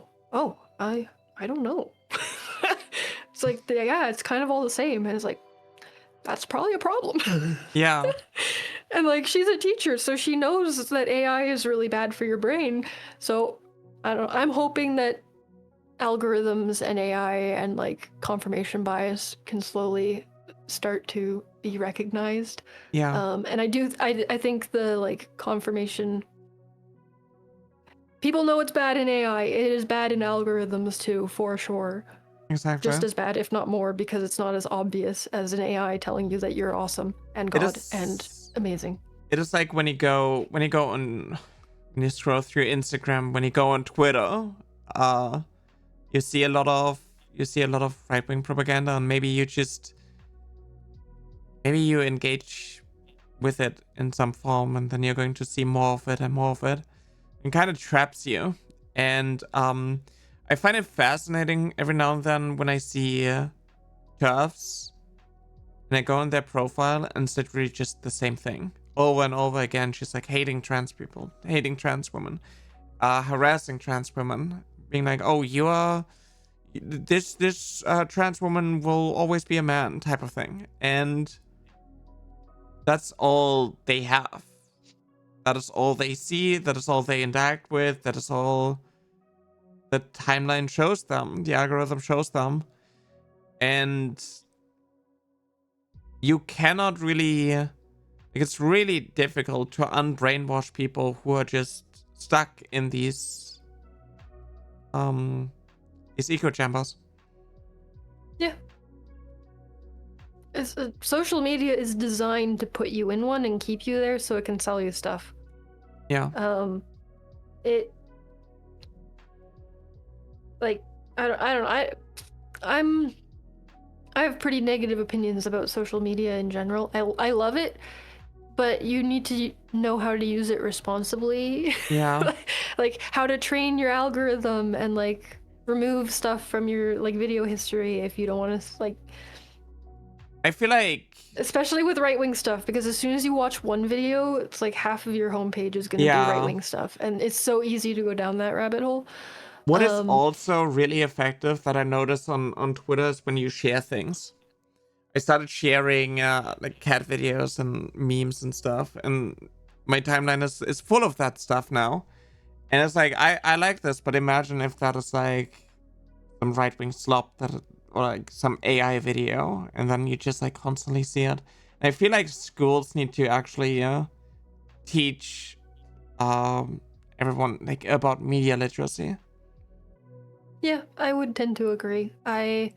don't know. It's like, it's kind of all the same. And it's like, that's probably a problem. Yeah. And like, she's a teacher, so she knows that AI is really bad for your brain. So I don't know, I'm hoping that algorithms and AI and like confirmation bias can slowly start to be recognized. Yeah. And I think the like confirmation, people know it's bad in AI. It is bad in algorithms too, for sure. Exactly. Just as bad, if not more, because it's not as obvious as an AI telling you that you're awesome and God and amazing. It is like when you go on, when you scroll through Instagram, when you go on Twitter, you see a lot of right-wing propaganda, and maybe you engage with it in some form, and then you're going to see more of it and more of it. It kind of traps you. And I find it fascinating every now and then when I see TERFs and I go on their profile and it's literally just the same thing over and over again. She's like hating trans people, hating trans women, harassing trans women, being like, oh, you are this trans woman will always be a man type of thing. And that's all they have. That is all they see. That is all they interact with. That is all the timeline shows them. The algorithm shows them. And you cannot really... like, it's really difficult to unbrainwash people who are just stuck in these echo chambers. Yeah. Social media is designed to put you in one and keep you there so it can sell you stuff. Yeah. It like I don't know. I have pretty negative opinions about social media in general. I love it, but you need to know how to use it responsibly. Yeah. Like how to train your algorithm and like remove stuff from your like video history if you don't want to like. I feel like, Especially with right-wing stuff, because as soon as you watch one video, it's like half of your homepage is going to be yeah. right-wing stuff, and it's so easy to go down that rabbit hole. What is also really effective that I notice on Twitter is when you share things. I started sharing like cat videos and memes and stuff, and my timeline is full of that stuff now. And it's like, I like this, but imagine if that is like some right-wing slop that, or like some AI video, and then you just like constantly see it. And I feel like schools need to actually teach everyone like about media literacy. Yeah, I would tend to agree. Brain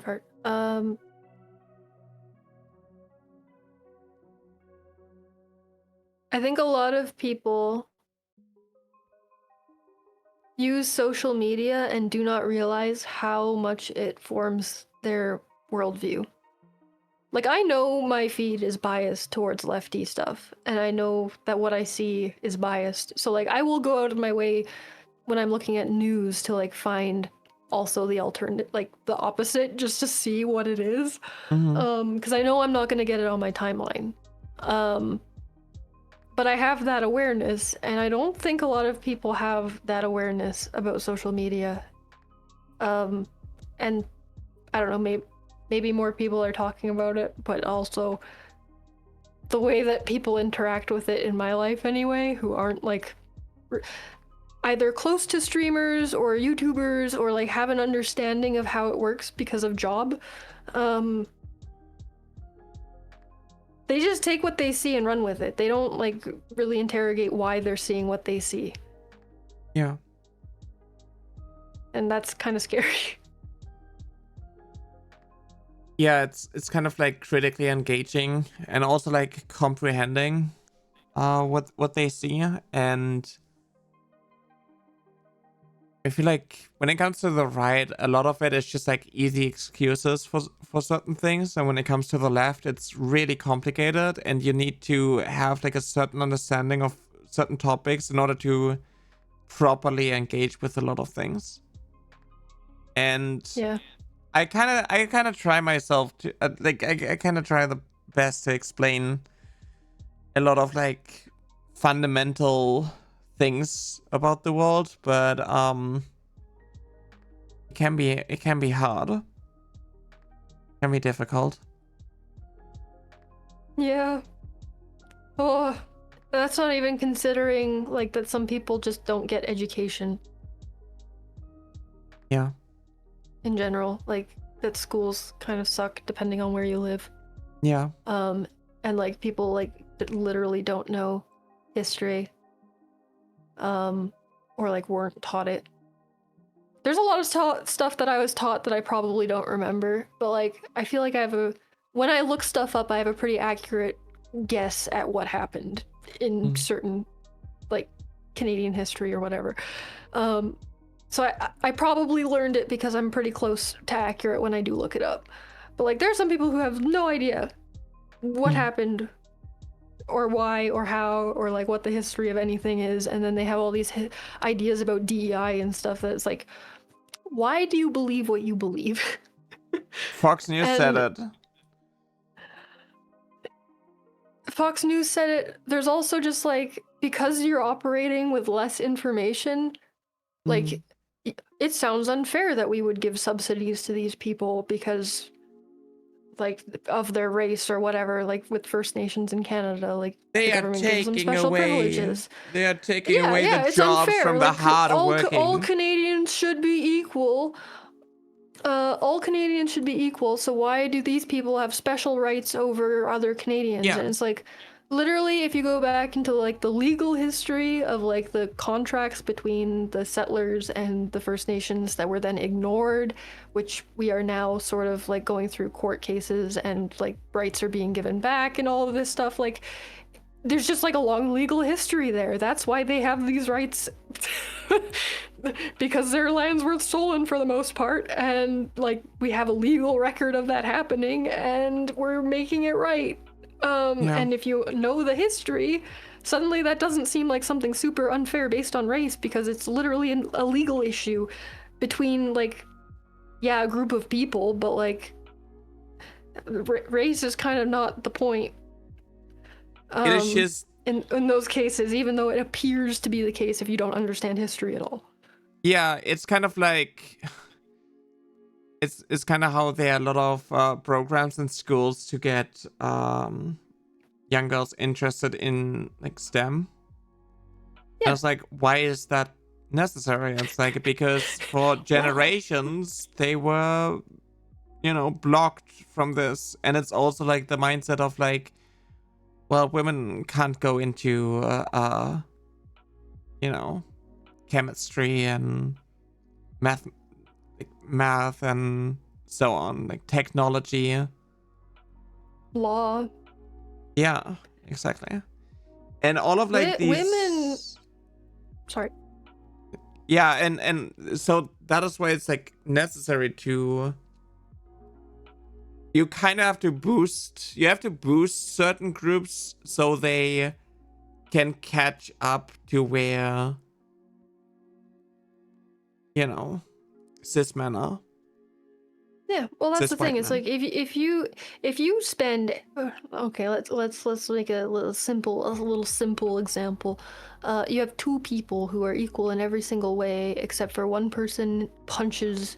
fart. I think a lot of people use social media and do not realize how much it forms their worldview. Like, I know my feed is biased towards lefty stuff, and I know that what I see is biased. So, like, I will go out of my way when I'm looking at news to, like, find also the alternate, like, the opposite, just to see what it is. Because I know I'm not going to get it on my timeline. But I have that awareness, and I don't think a lot of people have that awareness about social media. And I don't know, maybe more people are talking about it, but also the way that people interact with it in my life anyway, who aren't like either close to streamers or YouTubers or like have an understanding of how it works because of job, they just take what they see and run with it. They don't like really interrogate why they're seeing what they see. Yeah. And that's kind of scary. Yeah, it's kind of like critically engaging and also like comprehending what they see. And I feel like when it comes to the right, a lot of it is just like easy excuses for certain things, and when it comes to the left, it's really complicated, and you need to have like a certain understanding of certain topics in order to properly engage with a lot of things. And Yeah. I kind of try myself to like I kind of try the best to explain a lot of like fundamental things about the world, but it can be hard. It can be difficult. Yeah. Oh, that's not even considering like that some people just don't get education. Yeah. In general, like that schools kind of suck depending on where you live. Yeah. And like people like that literally don't know history. Or like weren't taught it. There's a lot of stuff that I was taught that I probably don't remember, but like I feel like when I look stuff up, I have a pretty accurate guess at what happened in certain like Canadian history or whatever. So I probably learned it because I'm pretty close to accurate when I do look it up. But like there are some people who have no idea what happened or why or how or like what the history of anything is, and then they have all these ideas about DEI and stuff that it's like, why do you believe what you believe? Fox News said it. Fox News said it. There's also just like, because you're operating with less information, like it sounds unfair that we would give subsidies to these people because like of their race or whatever, like with First Nations in Canada, like they the are government gives them taking special away privileges. they are taking away the it's jobs unfair. from like, the hard-working. all Canadians should be equal. All Canadians should be equal, so why do these people have special rights over other Canadians? Yeah. And it's like, literally, if you go back into like the legal history of like the contracts between the settlers and the First Nations that were then ignored, which we are now sort of like going through court cases and like rights are being given back and all of this stuff, like there's just like a long legal history there. That's why they have these rights. Because their lands were stolen for the most part, and like we have a legal record of that happening, and we're making it right. And if you know the history, suddenly that doesn't seem like something super unfair based on race, because it's literally a legal issue between like, yeah, a group of people, but like race is kind of not the point. It is just in those cases, even though it appears to be the case if you don't understand history at all. Yeah, it's kind of like it's kind of how there are a lot of programs in schools to get young girls interested in like STEM. Yeah. I was like, why is that necessary? It's like, because for generations they were, you know, blocked from this. And it's also like the mindset of like, well, women can't go into you know, chemistry and math and so on, like technology, law. Yeah, exactly. And all of like these women. Sorry. Yeah, and so that is why it's like necessary to. You kind of have to boost. You have to boost certain groups so they can catch up to where, you know, cis men are. Yeah, well, that's the thing. It's like if you spend, okay, let's make a little simple example. You have two people who are equal in every single way, except for one person punches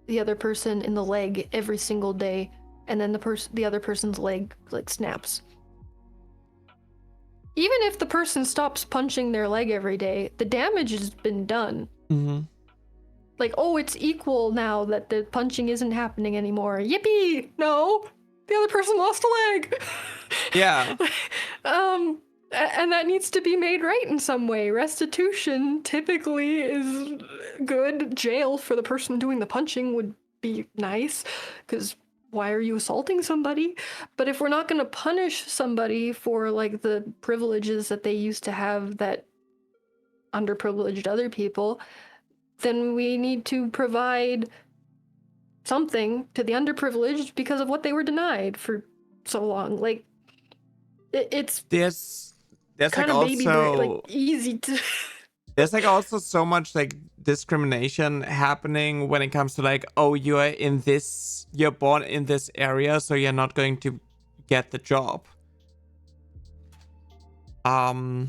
the other person in the leg every single day, and then the other person's leg like snaps. Even if the person stops punching their leg every day, the damage has been done. Mm-hmm. Like, oh, it's equal now that the punching isn't happening anymore. Yippee! No, the other person lost a leg. Yeah. And that needs to be made right in some way. Restitution typically is good. Jail for the person doing the punching would be nice, because why are you assaulting somebody? But if we're not going to punish somebody for like the privileges that they used to have that underprivileged other people, then we need to provide something to the underprivileged because of what they were denied for so long. Like, it's there's kind like of baby like easy to. There's like also so much like discrimination happening when it comes to like, oh, you're born in this area, so you're not going to get the job. Yeah.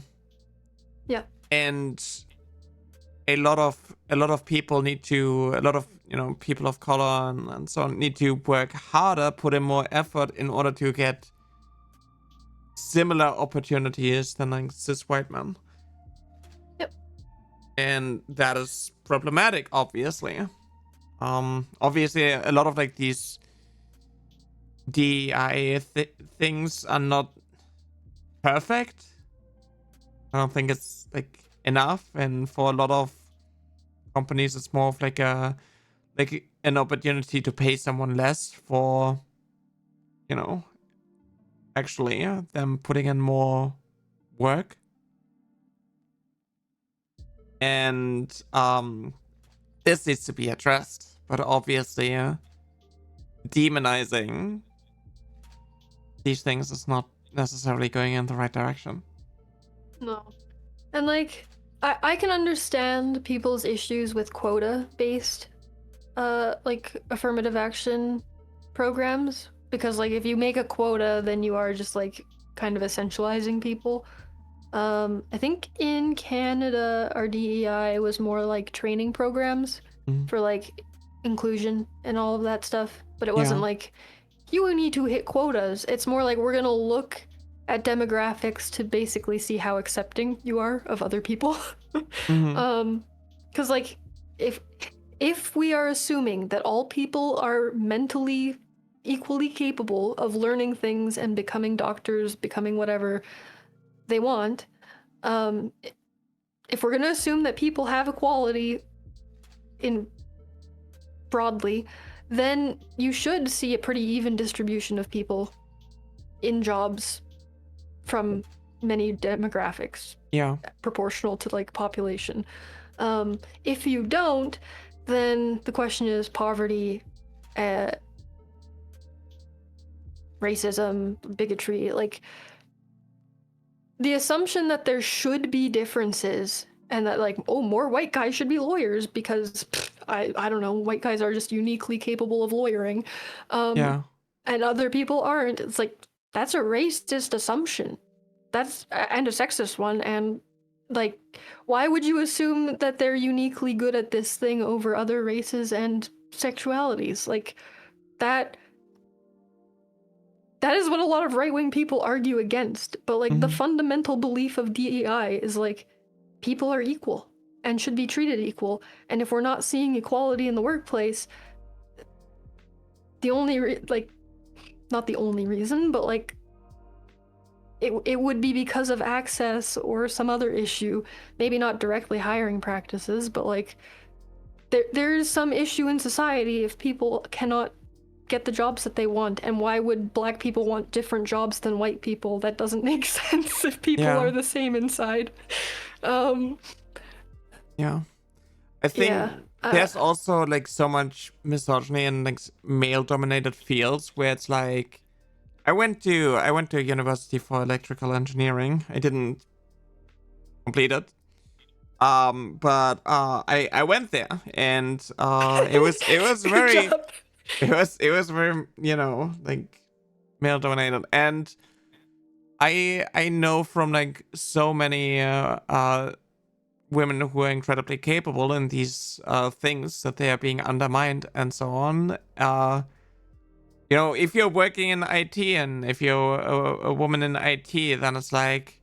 And a lot of people people of color and so on need to work harder, put in more effort in order to get similar opportunities than like cis white men. Yep. And that is problematic, obviously. Obviously a lot of like these DEI things are not perfect. I don't think it's like enough, and for a lot of companies it's more of like an opportunity to pay someone less for, you know, actually them putting in more work. And this needs to be addressed, but obviously demonizing these things is not necessarily going in the right direction. No. And like, I can understand people's issues with quota-based like affirmative action programs, because like if you make a quota, then you are just like kind of essentializing people. I think in Canada our DEI was more like training programs for like inclusion and all of that stuff, but it wasn't like you need to hit quotas. It's more like we're gonna look at demographics to basically see how accepting you are of other people. Because like if we are assuming that all people are mentally equally capable of learning things and becoming doctors, becoming whatever they want, if we're going to assume that people have equality in broadly, then you should see a pretty even distribution of people in jobs from many demographics Yeah. proportional to like population. If you don't, then the question is poverty, racism, bigotry, like the assumption that there should be differences and that like, oh, more white guys should be lawyers because I don't know, white guys are just uniquely capable of lawyering, Yeah. and other people aren't. It's like, that's a racist assumption. And a sexist one. And like, why would you assume that they're uniquely good at this thing over other races and sexualities? Like, that is what a lot of right-wing people argue against. But like, the fundamental belief of DEI is like, people are equal and should be treated equal. And if we're not seeing equality in the workplace, the only not the only reason, but like, it would be because of access or some other issue, maybe not directly hiring practices, but like, there's some issue in society if people cannot get the jobs that they want. And why would black people want different jobs than white people? That doesn't make sense if people are the same inside. Yeah. I think there's also like so much misogyny in like male-dominated fields where it's like, I went to university for electrical engineering. I didn't complete it. But I went there, and it was very it was very, you know, like male-dominated. And I know from like so many women who are incredibly capable in these things that they are being undermined and so on. You know, if you're working in IT and if you're a woman in IT, then it's like,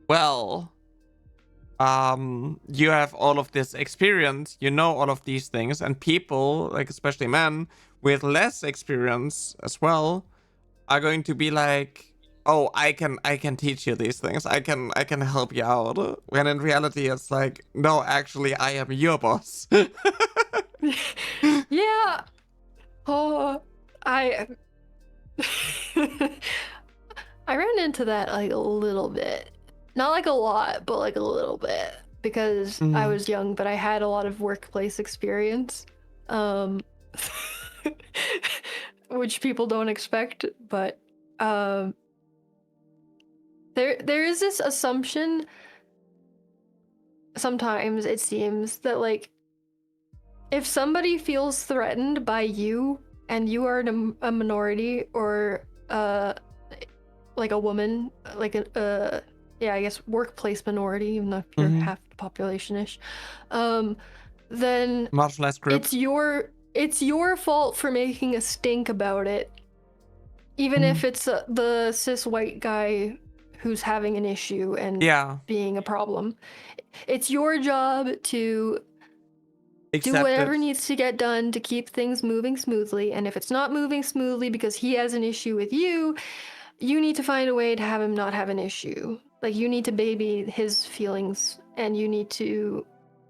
well, you have all of this experience, you know all of these things, and people, like especially men with less experience as well, are going to be like, oh, I can teach you these things. I can help you out. When in reality, it's like, no, actually, I am your boss. Yeah. Oh, I ran into that like a little bit. Not like a lot, but like a little bit. Because I was young, but I had a lot of workplace experience. Which people don't expect, but there is this assumption sometimes, it seems, that like, if somebody feels threatened by you and you are a minority or like a woman, like a I guess workplace minority, even though you're half the population-ish, then marginalized group. It's your fault for making a stink about it, even if it's the cis white guy who's having an issue and being a problem. It's your job to do whatever needs to get done to keep things moving smoothly. And if it's not moving smoothly because he has an issue with you, you need to find a way to have him not have an issue. Like, you need to baby his feelings and you need to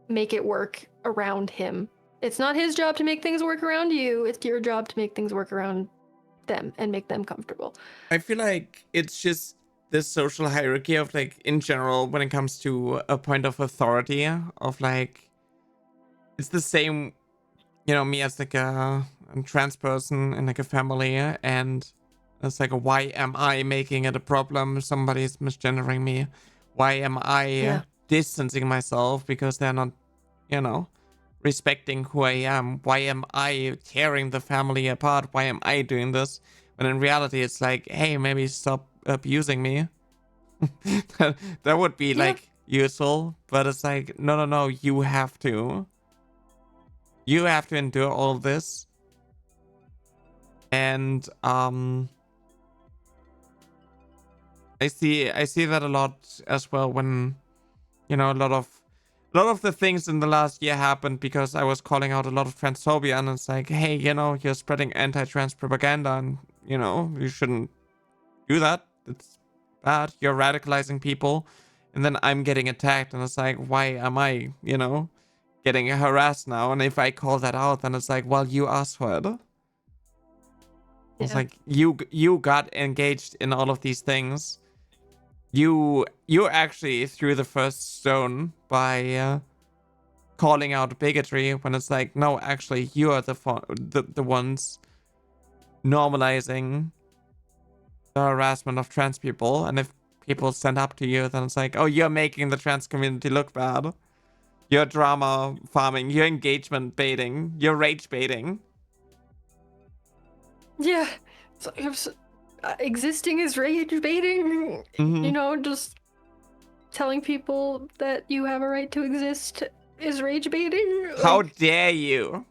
make it work around him. It's not his job to make things work around you. It's your job to make things work around them and make them comfortable. I feel like it's just this social hierarchy of like, in general, when it comes to a point of authority, of like, it's the same, you know, me as like a trans person in like a family, and it's like, why am I making it a problem? Somebody's misgendering me. Why am I distancing myself because they're not, you know, respecting who I am? Why am I tearing the family apart? Why am I doing this? When in reality, it's like, hey, maybe stop abusing me. that would be like useful, but it's like, no, you have to. You have to endure all this. And I see that a lot as well when, you know, a lot of the things in the last year happened because I was calling out a lot of transphobia, and it's like, hey, you know, you're spreading anti-trans propaganda, and, you know, you shouldn't do that. It's bad. You're radicalizing people. And then I'm getting attacked, and it's like, why am I, you know, getting harassed now? And if I call that out, then it's like, well, you asked for it. It's like, you got engaged in all of these things, you actually threw the first stone by calling out bigotry, when it's like, no, actually you are the ones normalizing the harassment of trans people. And if people stand up to you, then it's like, oh, you're making the trans community look bad. You're drama farming, you're engagement baiting, you're rage baiting. Yeah, existing is rage baiting. You know, just telling people that you have a right to exist is rage baiting. How dare you?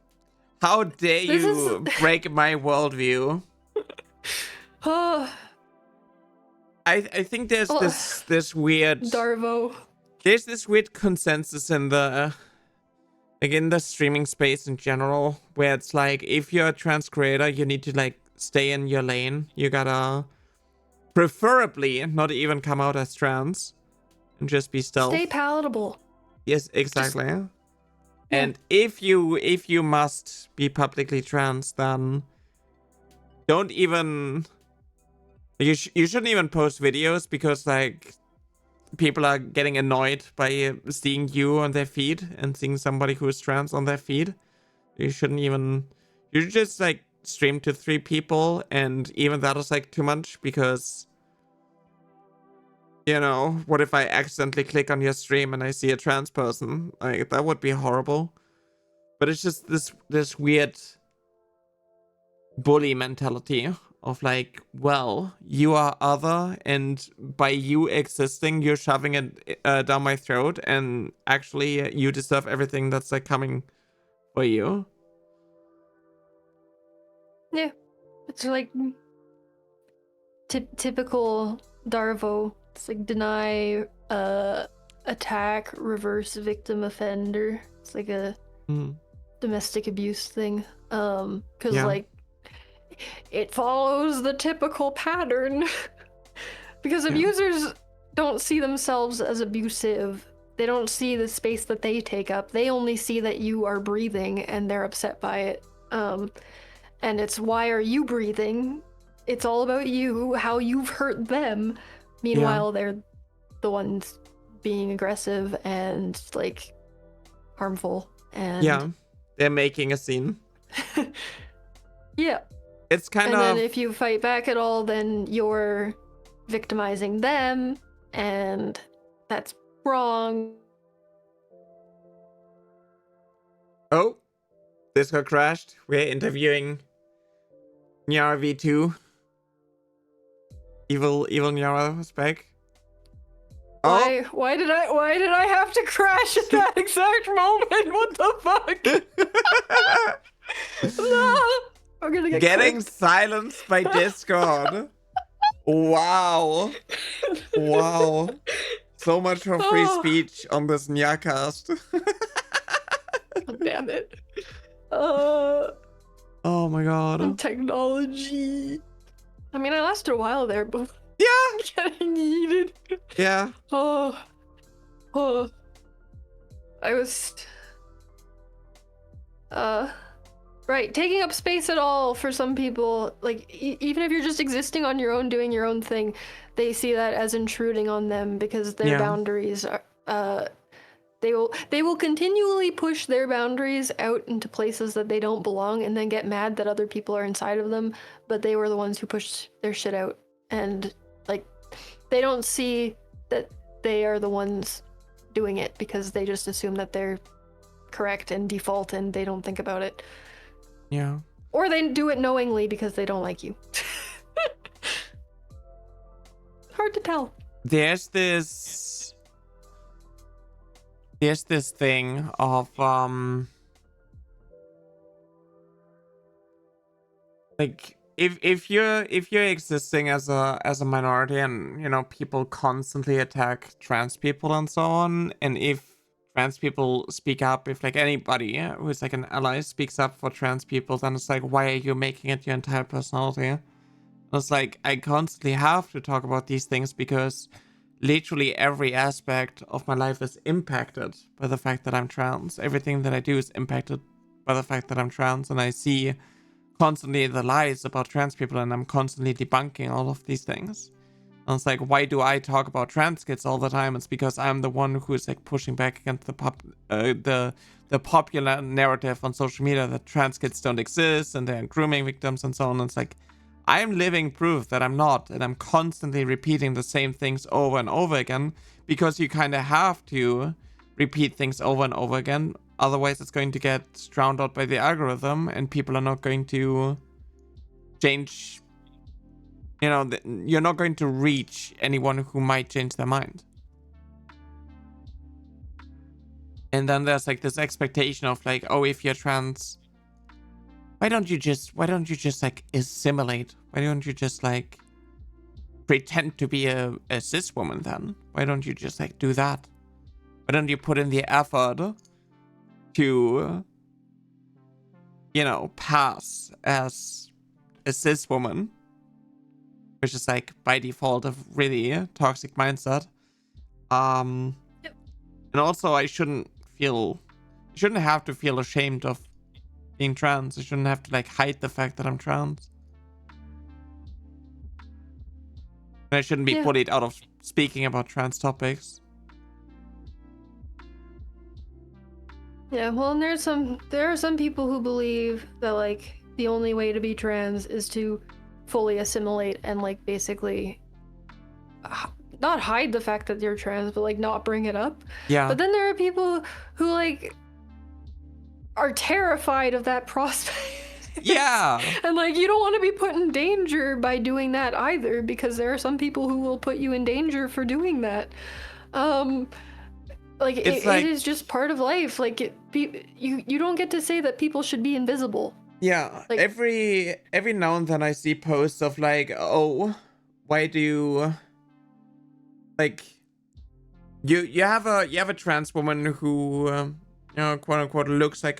How dare you break my worldview? I think there's this weird Darvo. There's this weird consensus in the streaming space in general, where it's like, if you're a trans creator, you need to like stay in your lane. You gotta preferably not even come out as trans and just be stealth. Stay palatable. Yes, exactly. And if you must be publicly trans, then don't even you shouldn't even post videos, because like people are getting annoyed by seeing you on their feed and seeing somebody who is trans on their feed. You should just like stream to 3 people, and even that is like too much, because you know, what if I accidentally click on your stream and I see a trans person? Like, that would be horrible. But it's just this weird bully mentality of like, well, you are other, and by you existing, you're shoving it down my throat, and actually you deserve everything that's like coming for you. Yeah, it's like typical Darvo. It's like deny, attack, reverse victim offender. It's like a domestic abuse thing. Because like it follows the typical pattern. Because abusers don't see themselves as abusive. They don't see the space that they take up. They only see that you are breathing and they're upset by it. And it's, why are you breathing? It's all about you, how you've hurt them. Meanwhile, they're the ones being aggressive and like harmful, and they're making a scene. It's kind of, and then if you fight back at all, then you're victimizing them, and that's wrong. Oh, Discord crashed. We're interviewing Nyara V2. Evil Nyara was back. Why did I have to crash at that exact moment? What the fuck? No, I'm gonna get getting clipped. silenced by Discord. Wow. So much for free speech on this NYACAST. Oh, damn it. Oh my god. Technology. I mean, I lasted a while there, but getting yeeted. Yeah. I was right, taking up space at all for some people, like even if you're just existing on your own, doing your own thing, they see that as intruding on them, because their boundaries are they will continually push their boundaries out into places that they don't belong, and then get mad that other people are inside of them, but they were the ones who pushed their shit out. And like, they don't see that they are the ones doing it, because they just assume that they're correct and default, and they don't think about it. Yeah. Or they do it knowingly because they don't like you. Hard to tell. There's this thing of like, if you're existing as a minority, and you know, people constantly attack trans people and so on, and if trans people speak up, if like anybody who's like an ally speaks up for trans people, then it's like, why are you making it your entire personality? It's like, I constantly have to talk about these things, because literally every aspect of my life is impacted by the fact that I'm trans. Everything that I do is impacted by the fact that I'm trans, and I see constantly the lies about trans people, and I'm constantly debunking all of these things. And it's like, why do I talk about trans kids all the time? It's because I'm the one who is like pushing back against the popular narrative on social media that trans kids don't exist and they're grooming victims and so on. And it's like, I'm living proof that I'm not, and I'm constantly repeating the same things over and over again, because you kind of have to repeat things over and over again. Otherwise, it's going to get drowned out by the algorithm, and people are not going to change. You know, you're not going to reach anyone who might change their mind. And then there's like this expectation of like, oh, if you're trans, why don't you just like assimilate? Why don't you just like pretend to be a cis woman then? Why don't you just like do that? Why don't you put in the effort to, you know, pass as a cis woman? Which is like by default a really toxic mindset. And also I shouldn't have to feel ashamed of being trans. I shouldn't have to like hide the fact that I'm trans. And I shouldn't be bullied out of speaking about trans topics. Yeah, well, and there are some people who believe that like the only way to be trans is to fully assimilate and like basically not hide the fact that you're trans, but like not bring it up. Yeah. But then there are people who like are terrified of that prospect. Yeah. And like you don't want to be put in danger by doing that either, because there are some people who will put you in danger for doing that. Like it is just part of life. Like you don't get to say that people should be invisible. Yeah, like, every now and then I see posts of like, oh, why do you like you have a trans woman who you know, quote unquote looks like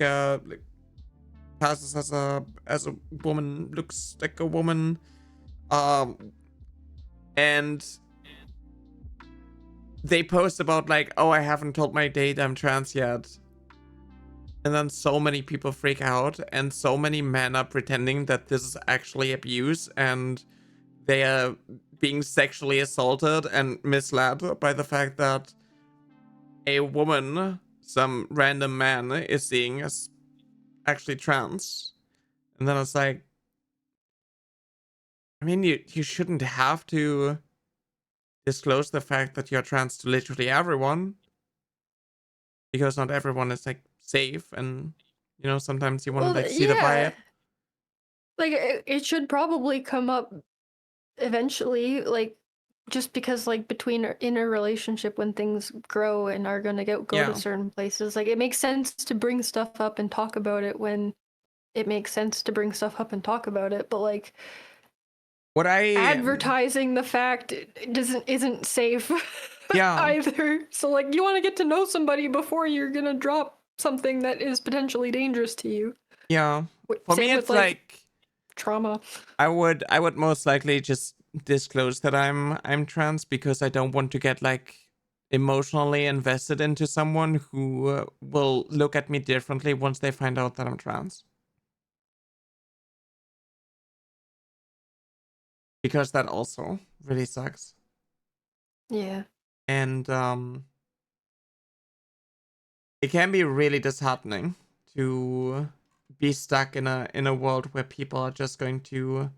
passes as a woman, looks like a woman, and they post about like, oh, I haven't told my date I'm trans yet. And then so many people freak out, and so many men are pretending that this is actually abuse, and they are being sexually assaulted and misled by the fact that a woman, some random man, is seeing as actually trans. And then it's like, I mean, you shouldn't have to disclose the fact that you're trans to literally everyone, because not everyone is like safe, and you know, sometimes you want to like see the vibe. Like it should probably come up eventually, like just because like in a relationship, when things grow and are gonna go to certain places, like it makes sense to bring stuff up and talk about it when it makes sense to bring stuff up and talk about it. But like advertising the fact isn't safe either. So like you want to get to know somebody before you're gonna drop something that is potentially dangerous to you. Yeah. For me, it's like trauma. I would most likely just disclose that I'm trans, because I don't want to get like emotionally invested into someone who will look at me differently once they find out that I'm trans. Because that also really sucks. Yeah. And it can be really disheartening to be stuck in a world where people are just going to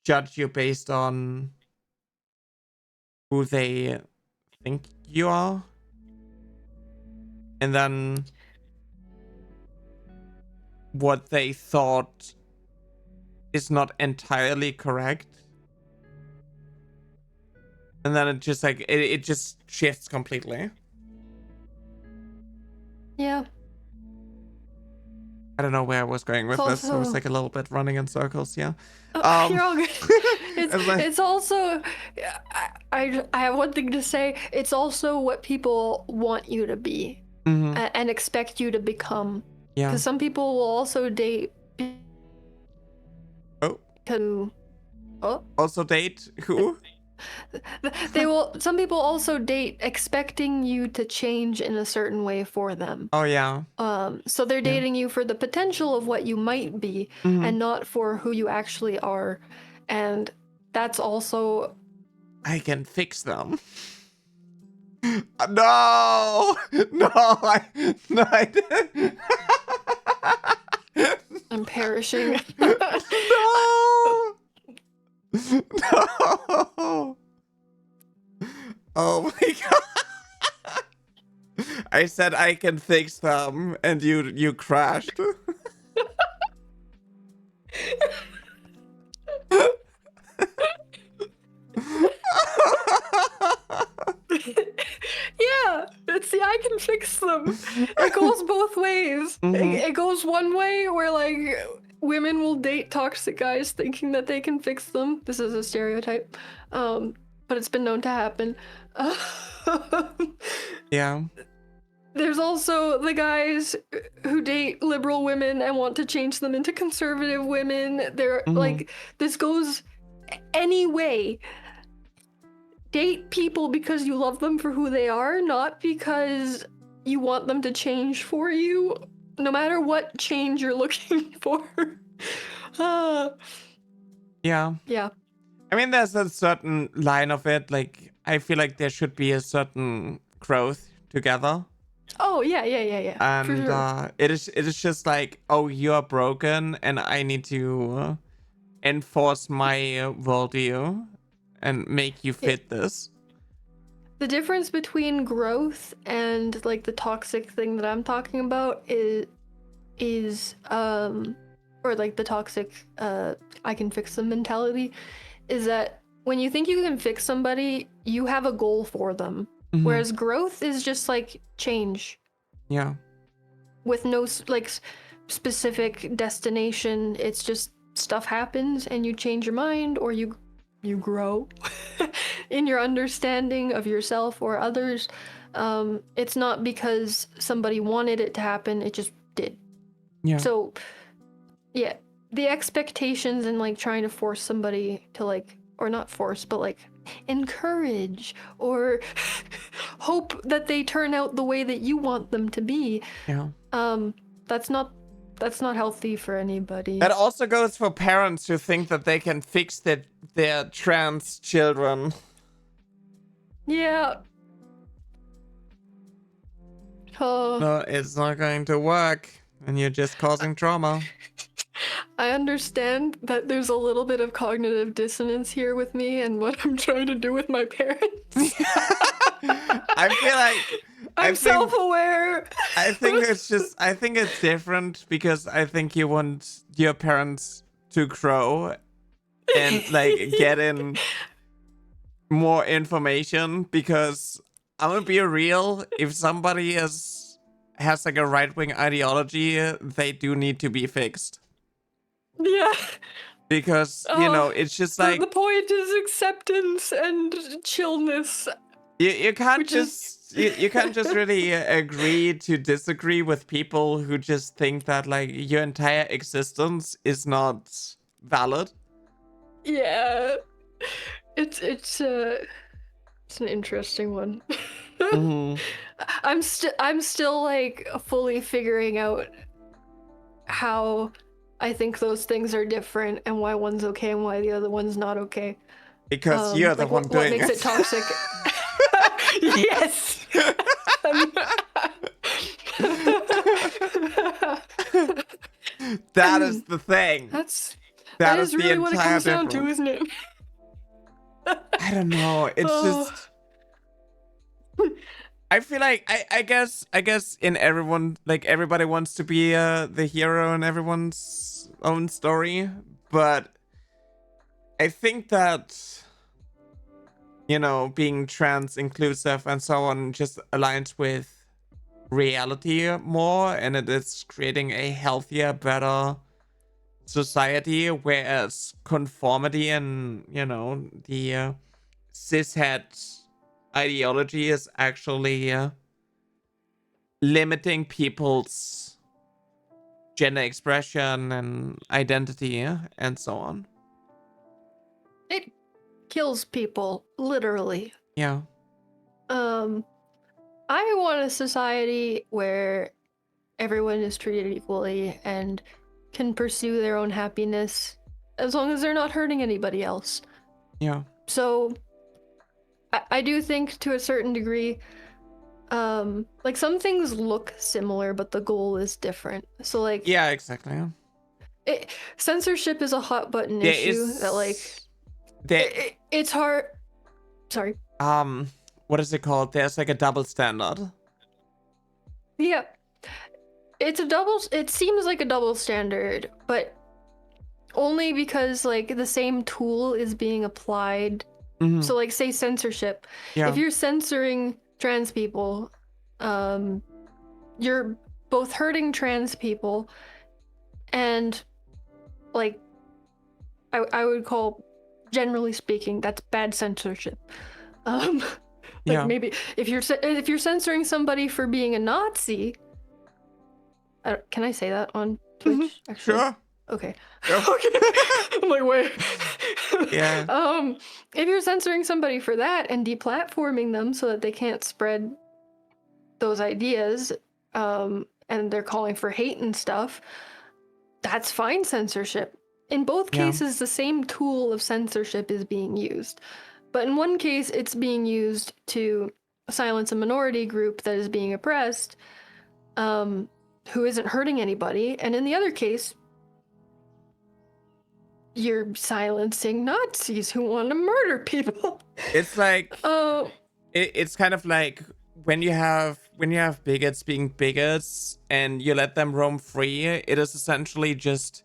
judge you based on who they think you are, and then what they thought is not entirely correct, and then it just like it just shifts completely. Yeah. I don't know where I was going with this. I was like a little bit running in circles. Yeah. You're all good. It's also, I have one thing to say. It's also what people want you to be and expect you to become. Yeah. Because some people will also date. Also date who? Some people also date expecting you to change in a certain way for them. Oh yeah. So they're dating you for the potential of what you might be, and not for who you actually are. And that's also I can fix them. No, no, I didn't. I'm perishing. No, no. Oh my god. I said I can fix them, and you crashed. Yeah, it's the I can fix them. It goes both ways. It goes one way where like women will date toxic guys thinking that they can fix them. This is a stereotype, but it's been known to happen. Yeah. There's also the guys who date liberal women and want to change them into conservative women. They're like, this goes any way. Date people because you love them for who they are, not because you want them to change for you, no matter what change you're looking for. Yeah. Yeah. I mean, there's a certain line of it. Like, I feel like there should be a certain growth together. Oh, yeah. And for sure. it is just like, oh, you're broken, and I need to enforce my worldview and make you fit this. The difference between growth and like the toxic thing that I'm talking about is or like the toxic I can fix them mentality is that when you think you can fix somebody, you have a goal for them. Whereas growth is just like change. Yeah. With no like specific destination. It's just stuff happens and you change your mind or you grow in your understanding of yourself or others. It's not because somebody wanted it to happen, it just did. Yeah. So yeah, the expectations and like trying to force somebody to like, or not force, but like encourage or hope that they turn out the way that you want them to be. Yeah. That's not healthy for anybody. That also goes for parents who think that they can fix their trans children. Yeah. No, it's not going to work, and you're just causing trauma. I understand that there's a little bit of cognitive dissonance here with me and what I'm trying to do with my parents. I feel like I'm self-aware. I think it's different because I think you want your parents to grow and like get in more information, because I'm gonna be real, if somebody has like a right-wing ideology, they do need to be fixed. Yeah. Because, you know, it's just like... The point is acceptance and chillness. You can't just... You can't just really agree to disagree with people who just think that, like, your entire existence is not valid. Yeah. It's an interesting one. I'm still like fully figuring out how I think those things are different and why one's okay and why the other one's not okay. Because you're the one doing it. What makes it toxic? Yes. That is the thing. That is really what it comes down to, isn't it? I don't know. It's just... I feel like I guess in everyone, like, everybody wants to be the hero in everyone's own story, but I think that, you know, being trans inclusive and so on just aligns with reality more, and it is creating a healthier, better society, whereas conformity and, you know, the cishet ideology is actually limiting people's gender expression and identity and so on. It kills people, literally. Yeah. I want a society where everyone is treated equally and can pursue their own happiness as long as they're not hurting anybody else. Yeah. So I do think to a certain degree, like some things look similar, but the goal is different. So like, Yeah, exactly. Censorship is a hot button There issue that like it's hard. Sorry. What is it called? There's like a double standard. Yeah, it seems like a double standard, but only because like the same tool is being applied. So like say censorship. Yeah. If you're censoring trans people, you're both hurting trans people and like I would call, generally speaking, that's bad censorship. Like yeah. maybe if you're censoring somebody for being a Nazi, can I say that on Twitch? Actually? Sure. Okay. Yep. Okay. I'm like, wait. Yeah. If you're censoring somebody for that and deplatforming them so that they can't spread those ideas, and they're calling for hate and stuff, that's fine censorship. In both cases, the same tool of censorship is being used. But in one case, it's being used to silence a minority group that is being oppressed, who isn't hurting anybody. And in the other case, you're silencing Nazis who want to murder people. It's like, it's kind of like when you have bigots being bigots and you let them roam free, it is essentially just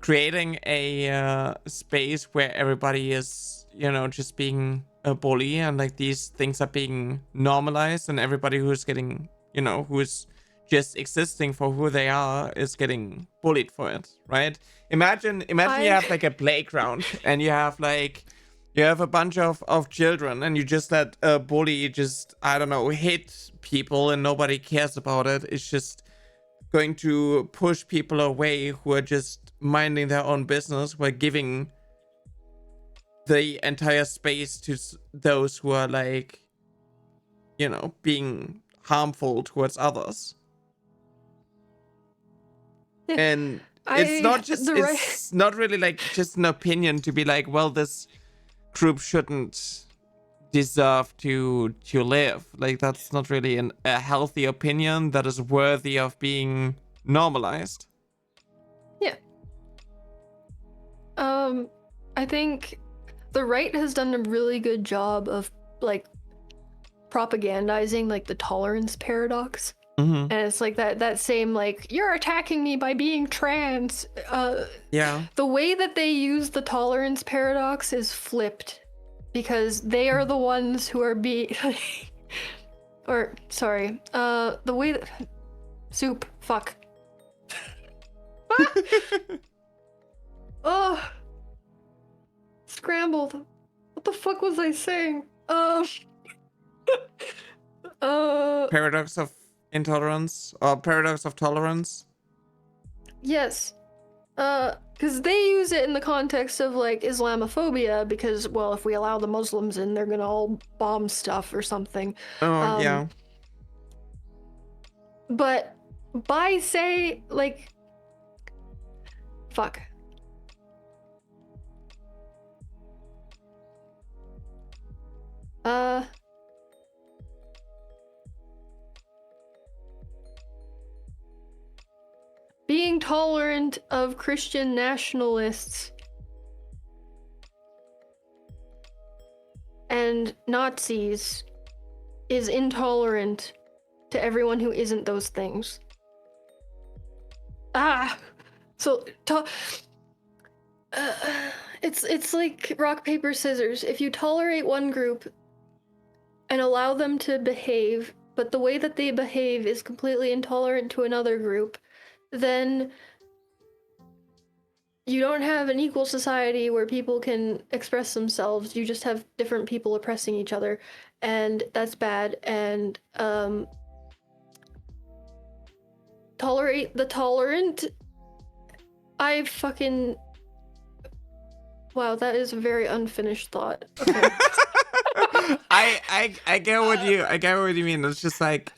creating a space where everybody is, just being a bully, and like these things are being normalized, and everybody who's getting, who's just existing for who they are is getting bullied for it, right? Imagine you have like a playground and you have a bunch of children and you just let a bully just, I don't know, hit people and nobody cares about it. It's just going to push people away who are just minding their own business, while giving the entire space to those who are like, being harmful towards others. And it's not really like just an opinion to be like, well, this group shouldn't deserve to live. Like, that's not really a healthy opinion that is worthy of being normalized. Yeah. I think the right has done a really good job of like propagandizing like the tolerance paradox. And it's like that same like, you're attacking me by being trans. Yeah. The way that they use the tolerance paradox is flipped, because they are the ones who are or sorry, the way that soup fuck. Oh, scrambled. What the fuck was I saying? Paradox of intolerance or paradox of tolerance. Yes. Because they use it in the context of like Islamophobia, because, well, if we allow the Muslims in, they're gonna all bomb stuff or something. Oh, yeah. But by say, like, fuck. Being tolerant of Christian nationalists and Nazis is intolerant to everyone who isn't those things. So it's like rock, paper, scissors. If you tolerate one group and allow them to behave, but the way that they behave is completely intolerant to another group, then you don't have an equal society where people can express themselves. You just have different people oppressing each other, and that's bad. And tolerate the tolerant. Wow, that is a very unfinished thought. Okay. I get what you mean. It's just like,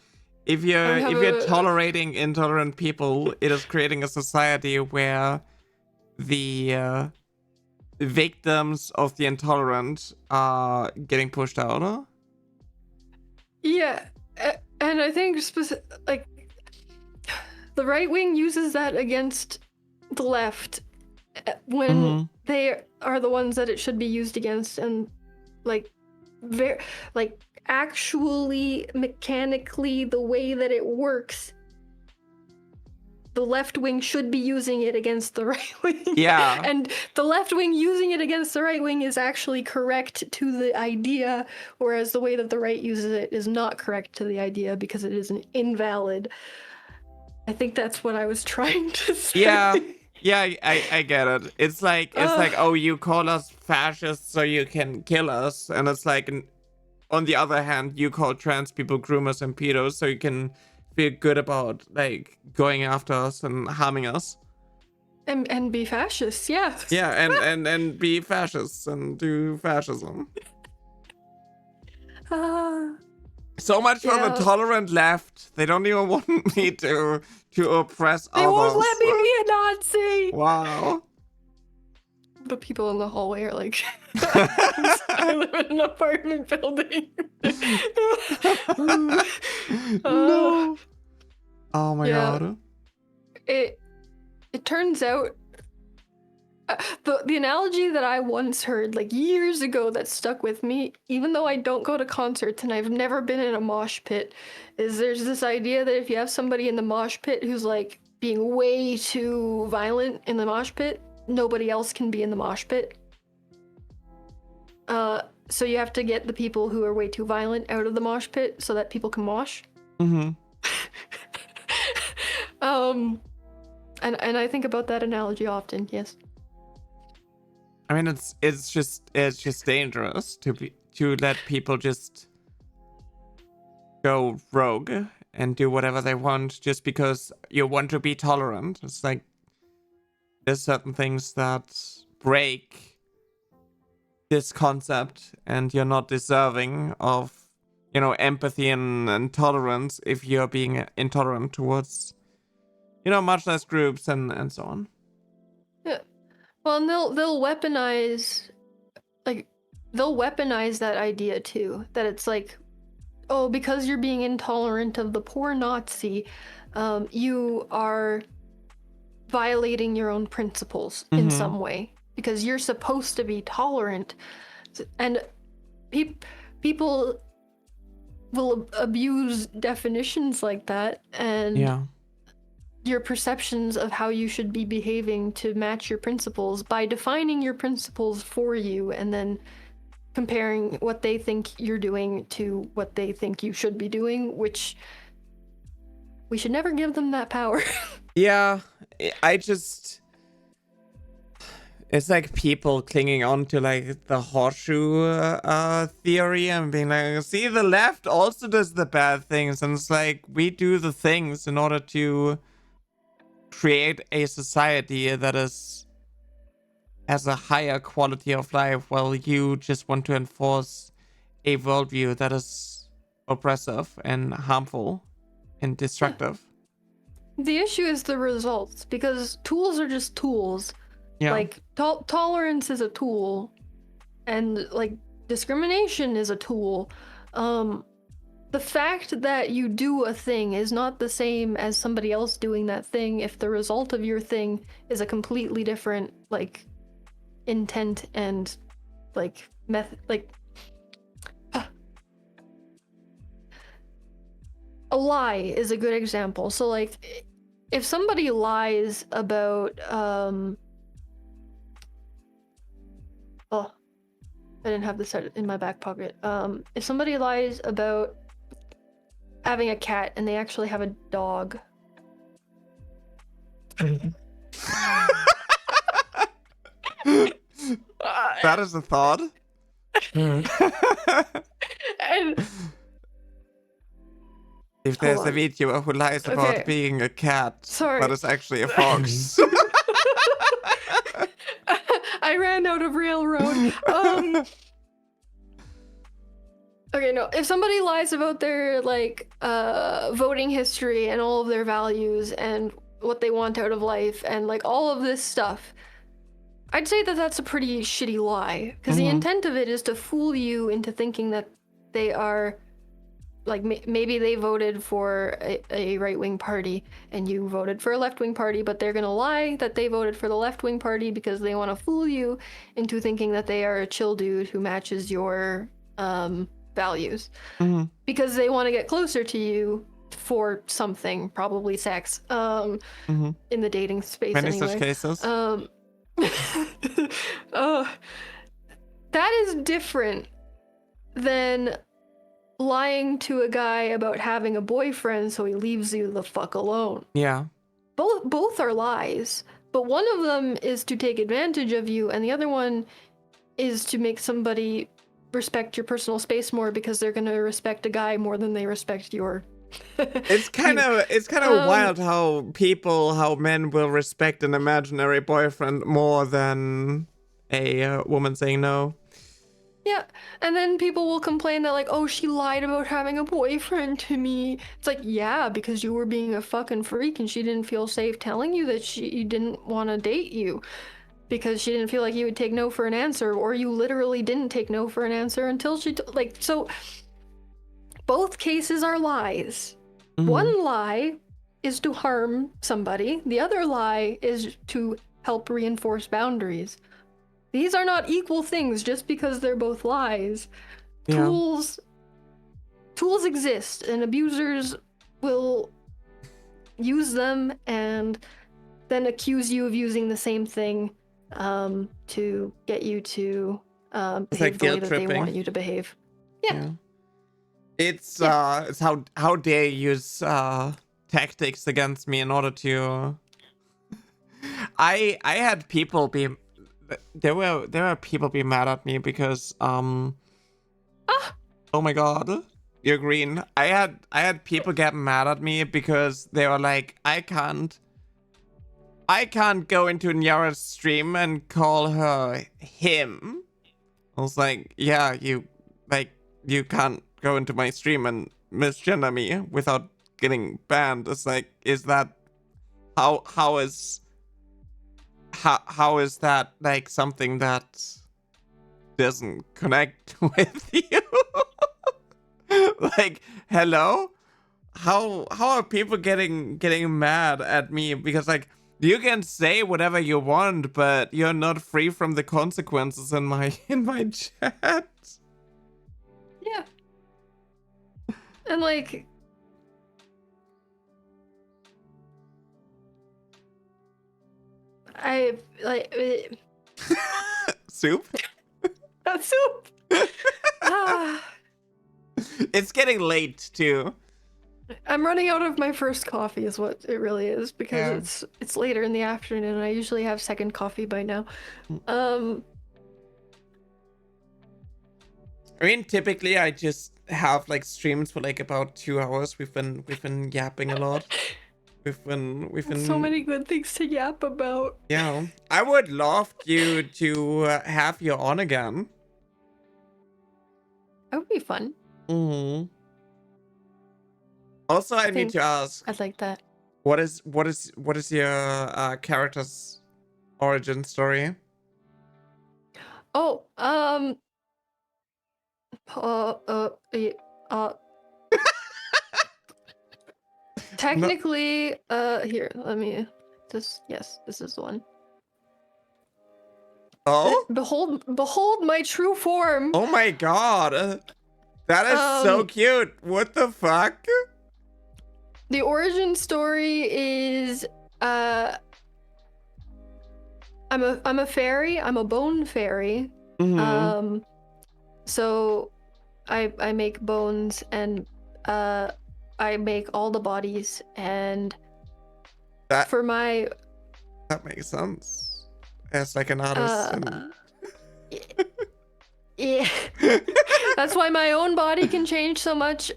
if you're tolerating intolerant people, it is creating a society where the victims of the intolerant are getting pushed out. Huh? Yeah, and I think like the right wing uses that against the left when they are the ones that it should be used against, and like actually mechanically the way that it works, the left wing should be using it against the right wing. Yeah. And the left wing using it against the right wing is actually correct to the idea, whereas the way that the right uses it is not correct to the idea because it is an invalid. I think that's what I was trying to say. Yeah. Yeah, I get it. It's like, oh, you call us fascists so you can kill us. And it's like, on the other hand, you call trans people groomers and pedos so you can feel good about, like, going after us and harming us. And be fascists, yeah. Yeah, and be fascists and do fascism. So much for the tolerant left. They don't even want me to oppress others. They won't let me be a Nazi! Wow. The people in the hallway are like, I live in an apartment building. No. Oh my god. It turns out the analogy that I once heard like years ago that stuck with me, even though I don't go to concerts and I've never been in a mosh pit, is there's this idea that if you have somebody in the mosh pit who's like being way too violent in the mosh pit, nobody else can be in the mosh pit. So you have to get the people who are way too violent out of the mosh pit so that people can mosh. Mm-hmm. And I think about that analogy often. Yes. I mean, it's just dangerous to let people just go rogue and do whatever they want just because you want to be tolerant. It's like there's certain things that break this concept, and you're not deserving of, you know, empathy and tolerance if you're being intolerant towards, you know, marginalized groups and so on. Yeah. Well, and they'll weaponize that idea too. That it's like, oh, because you're being intolerant of the poor Nazi, you are violating your own principles in some way because you're supposed to be tolerant, and people will abuse definitions like that, and your perceptions of how you should be behaving to match your principles by defining your principles for you and then comparing what they think you're doing to what they think you should be doing, which we should never give them that power. Yeah, it's like people clinging on to like the horseshoe theory and being like, see, the left also does the bad things, and it's like we do the things in order to create a society that has a higher quality of life, while you just want to enforce a worldview that is oppressive and harmful and destructive. The issue is the results, because tools are just tools. Yeah. Like tolerance is a tool, and like discrimination is a tool. The fact that you do a thing is not the same as somebody else doing that thing if the result of your thing is a completely different like intent and like method. Like a lie is a good example. So like if somebody lies about oh, I didn't have this in my back pocket. If somebody lies about having a cat and they actually have a dog. That is a thought. And if there's a VTuber who lies about being a cat, but is actually a fox. I ran out of railroad. Okay, no. If somebody lies about their like voting history and all of their values and what they want out of life and like all of this stuff, I'd say that that's a pretty shitty lie, because the intent of it is to fool you into thinking that they are, like, maybe they voted for a right-wing party and you voted for a left-wing party, but they're gonna lie that they voted for the left-wing party because they want to fool you into thinking that they are a chill dude who matches your values, because they want to get closer to you for something, probably sex, in the dating space. Many anyway. such cases. That is different than lying to a guy about having a boyfriend so he leaves you the fuck alone. Yeah. Both are lies, but one of them is to take advantage of you, and the other one is to make somebody respect your personal space more because they're gonna respect a guy more than they respect your. It's kind of wild how men will respect an imaginary boyfriend more than a woman saying no. Yeah, and then people will complain that, like, oh, she lied about having a boyfriend to me. It's like, yeah, because you were being a fucking freak and she didn't feel safe telling you that she didn't want to date you because she didn't feel like you would take no for an answer, or you literally didn't take no for an answer until she like, so both cases are lies. One lie is to harm somebody. The other lie is to help reinforce boundaries. These are not equal things just because they're both lies. Yeah. Tools exist, and abusers will use them and then accuse you of using the same thing to get you to behave like the way guilt that they tripping. want you to behave. Yeah. It's how dare you use tactics against me in order to. I had people be. There were people be mad at me because oh my god, you're green. I had people get mad at me because they were like, I can't go into Nyara's stream and call her him. I was like, yeah, you can't go into my stream and misgender me without getting banned. It's like, is that how is that like something that doesn't connect with you? Like, hello? How are people getting mad at me? Because like, you can say whatever you want, but you're not free from the consequences in my chat. Yeah. And like, I like Soup? that soup. It's getting late too. I'm running out of my first coffee is what it really is, because it's later in the afternoon and I usually have second coffee by now. I mean, typically I just have like streams for like about 2 hours. We've been yapping a lot. We've been so many good things to yap about. Yeah, I would love you to have you on again. That would be fun. Also, I need to ask. I'd like that. What is your character's origin story? Oh, technically, here, let me, yes, this is the one. Oh? Behold my true form. Oh my god. That is so cute. What the fuck? The origin story is, I'm a fairy. I'm a bone fairy. So I make bones, and I make all the bodies, and that makes sense. As like an artist. Yeah. That's why my own body can change so much.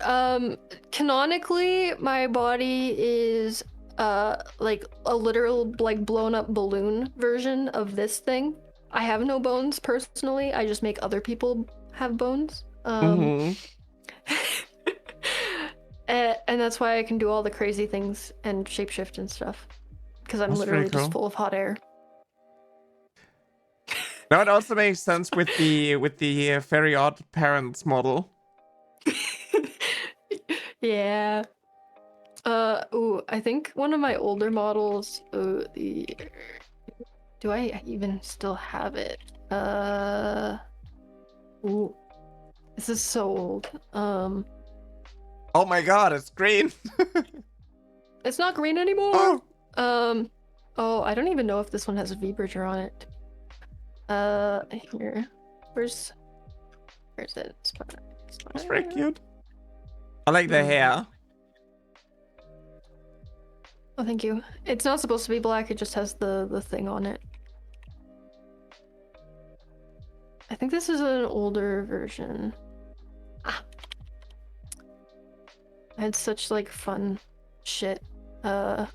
Canonically, my body is like a literal like blown up balloon version of this thing. I have no bones personally. I just make other people have bones. And that's why I can do all the crazy things and shapeshift and stuff, because I'm literally just full of hot air. Now it also makes sense with the very odd parents model. Yeah. Ooh, I think one of my older models, do I even still have it? Ooh, this is so old. Oh my god, it's green. It's not green anymore. Oh. Oh, I don't even know if this one has a V-bridger on it. Here. Where's it? That's very cute. I like the hair. Oh, thank you. It's not supposed to be black, it just has the thing on it. I think this is an older version. Ah. I had such like fun shit. Well,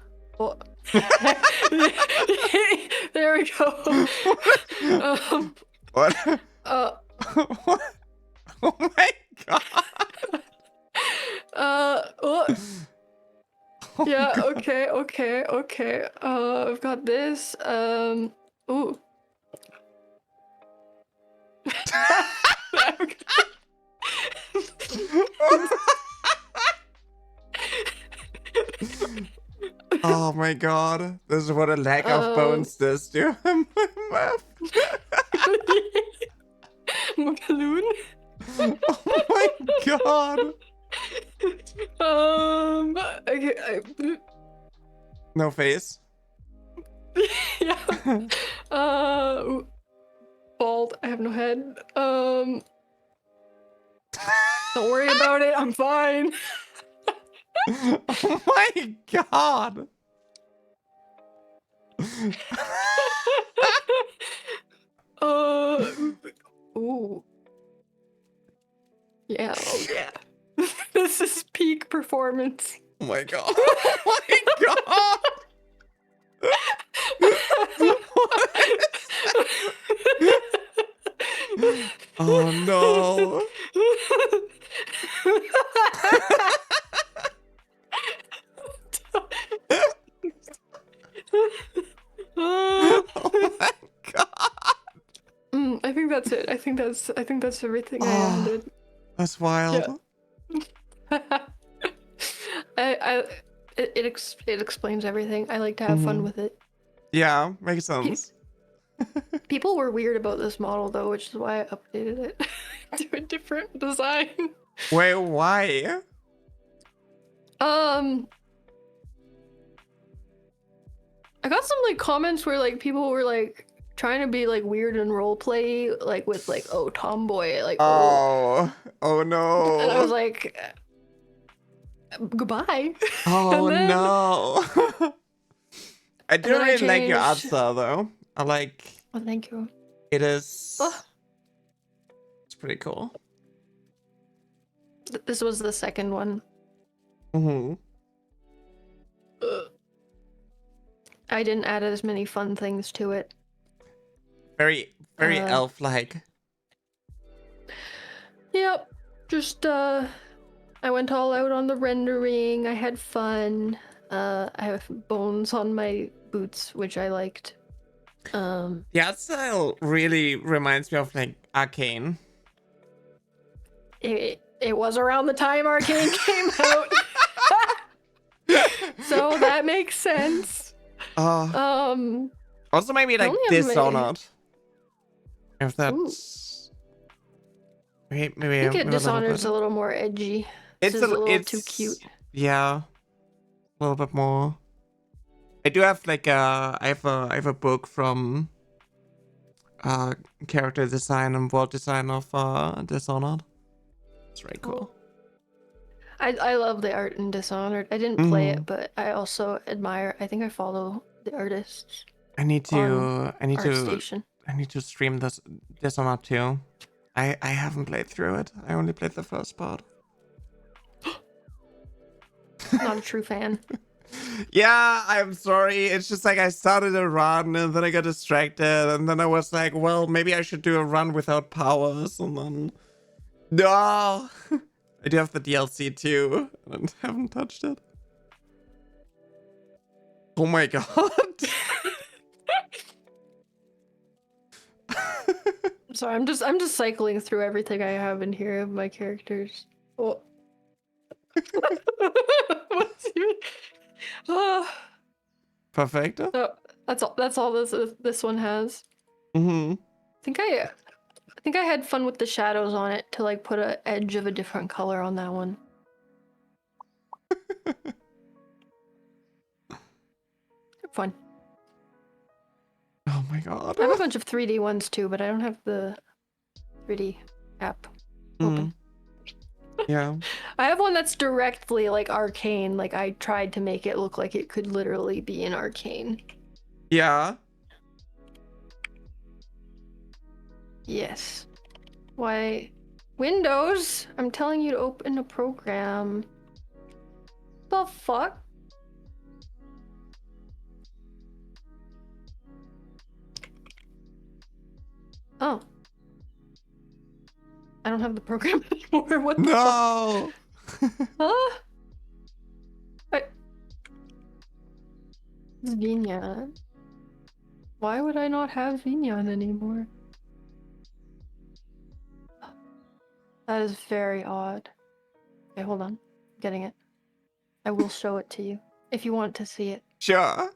there we go. What? What? Oh my god. What? Oh Yeah, god. okay. I've got this. Ooh. Oh my god. This is what a lack of bones does to him. Balloon? Oh my god. Okay, No face. yeah. Bald. I have no head. Don't worry about it. I'm fine. Oh my god. Ooh. Yeah. Oh yeah. This is peak performance. Oh my god. Oh my god. Oh no. Oh my god. I think that's it. I think that's everything I added. That's wild. Yeah. It explains everything. I like to have fun with it. Yeah, makes sense. People were weird about this model though, which is why I updated it to a different design. Wait, why? I got some like comments where like people were like trying to be like weird and roleplay, like with like, oh, tomboy, like oh no. And I was like, goodbye. Oh then, no. I do really like your art changed. style though. I like. Oh, thank you. It is. Oh. It's pretty cool. This was the second one. I didn't add as many fun things to it. Very elf-like. Yep. Just I went all out on the rendering. I had fun. I have bones on my boots, which I liked. The art style really reminds me of like Arcane. It was around the time Arcane came out. So that makes sense. Also maybe like Dishonored. If that's maybe I think Dishonored's a little more edgy. It's a little too cute. Yeah, a little bit more. I do have like I have a book from character design and world design of Dishonored. It's very cool. I love the art in Dishonored. I didn't play it, but I also admire. I think I follow the artists. I need to stream this Dishonored too. I haven't played through it. I only played the first part. Not a true fan. Yeah, I'm sorry. It's just like I started a run and then I got distracted and then I was like, well, maybe I should do a run without powers and then no. I do have the DLC too and haven't touched it. Oh my god. Sorry, I'm just cycling through everything I have in here of my characters. Oh. What's even? Oh. Perfecto. Oh, that's all this one has. Mm-hmm. I think I had fun with the shadows on it to like put an edge of a different color on that one. Fun. Oh my god. I have a bunch of 3D ones too, but I don't have the 3D app open. Yeah. I have one that's directly like arcane. Like I tried to make it look like it could literally be in arcane. Yeah. Yes. Why? Windows? I'm telling you to open a program. The fuck? Oh. I don't have the program anymore. What the No. fuck? Huh? It's Vinyan. Why would I not have Vinyan anymore? That is very odd. Okay, hold on. I'm getting it. I will show it to you if you want to see it. Sure.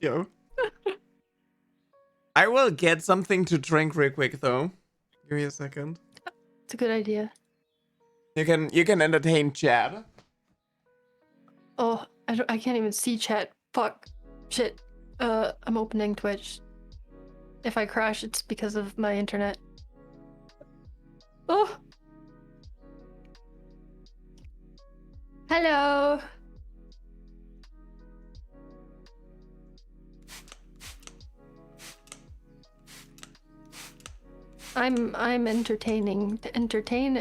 Sure. I will get something to drink real quick though. Give me a second. It's a good idea. You can entertain chat. Oh, I can't even see chat. Fuck. Shit. I'm opening Twitch. If I crash, it's because of my internet. Oh. Hello. I'm entertaining. Entertain.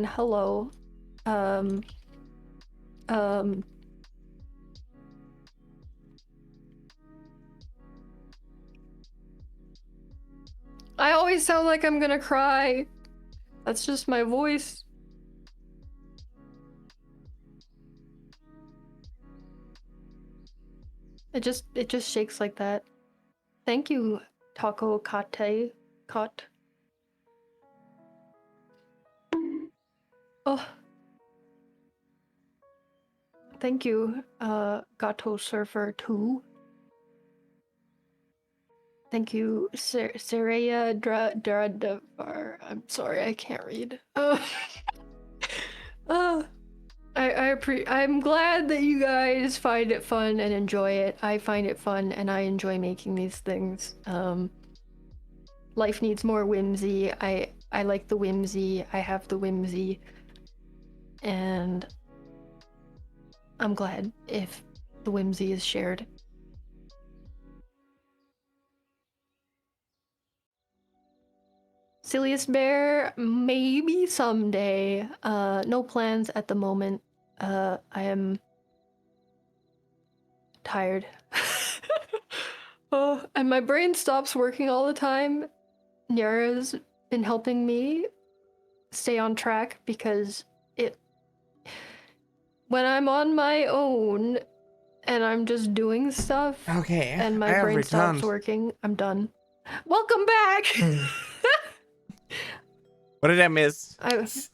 Hello. I always sound like I'm gonna cry. That's just my voice. It just shakes like that. Thank you, Taco Kate. Cot. Oh. Thank you, Gato Surfer 2. Thank you, Saraya Dradavar. I'm sorry, I can't read. I'm glad that you guys find it fun and enjoy it. I find it fun and I enjoy making these things. Life needs more whimsy. I like the whimsy. I have the whimsy. And I'm glad if the whimsy is shared. Silliest Bear, maybe someday. No plans at the moment. I am tired. Oh, and my brain stops working all the time. Nyara's been helping me stay on track because when I'm on my own and I'm just doing stuff, Okay. and my brain stops working, I'm done. Welcome back. What did I miss? I was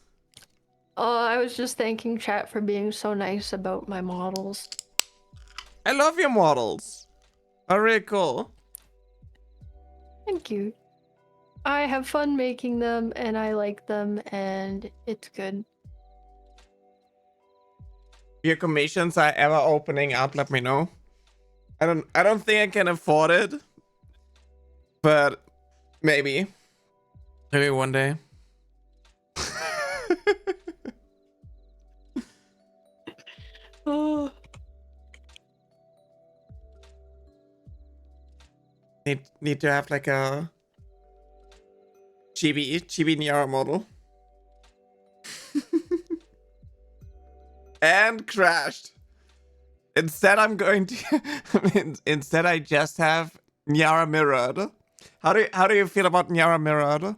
just thanking chat for being so nice about my models. I love your models. Oh, really cool. Thank you. I have fun making them and I like them and it's good. If your commissions are ever opening up, let me know. I don't think I can afford it. But maybe. Maybe one day. Oh. Need to have like a chibi Nyara model. And crashed. Instead I'm going to instead I just have Nyara mirrored. How do you feel about Nyara mirrored?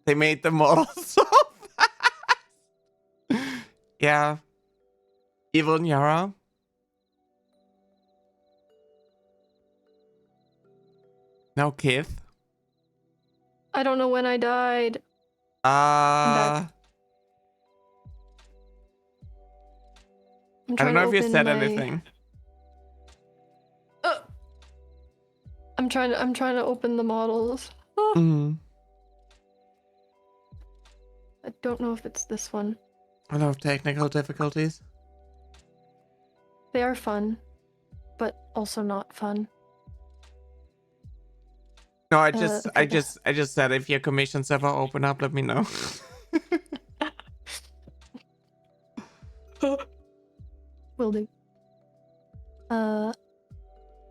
They made the model so fast. Yeah. Evil Nyara. No kith. I don't know when I died. I I'm don't trying know to if you open said my... anything. I'm trying to open the models. Oh, Mm. I don't know if it's this one. I love technical difficulties. They are fun, but also not fun. No, I Okay. just said if your commissions ever open up, let me know. Will do.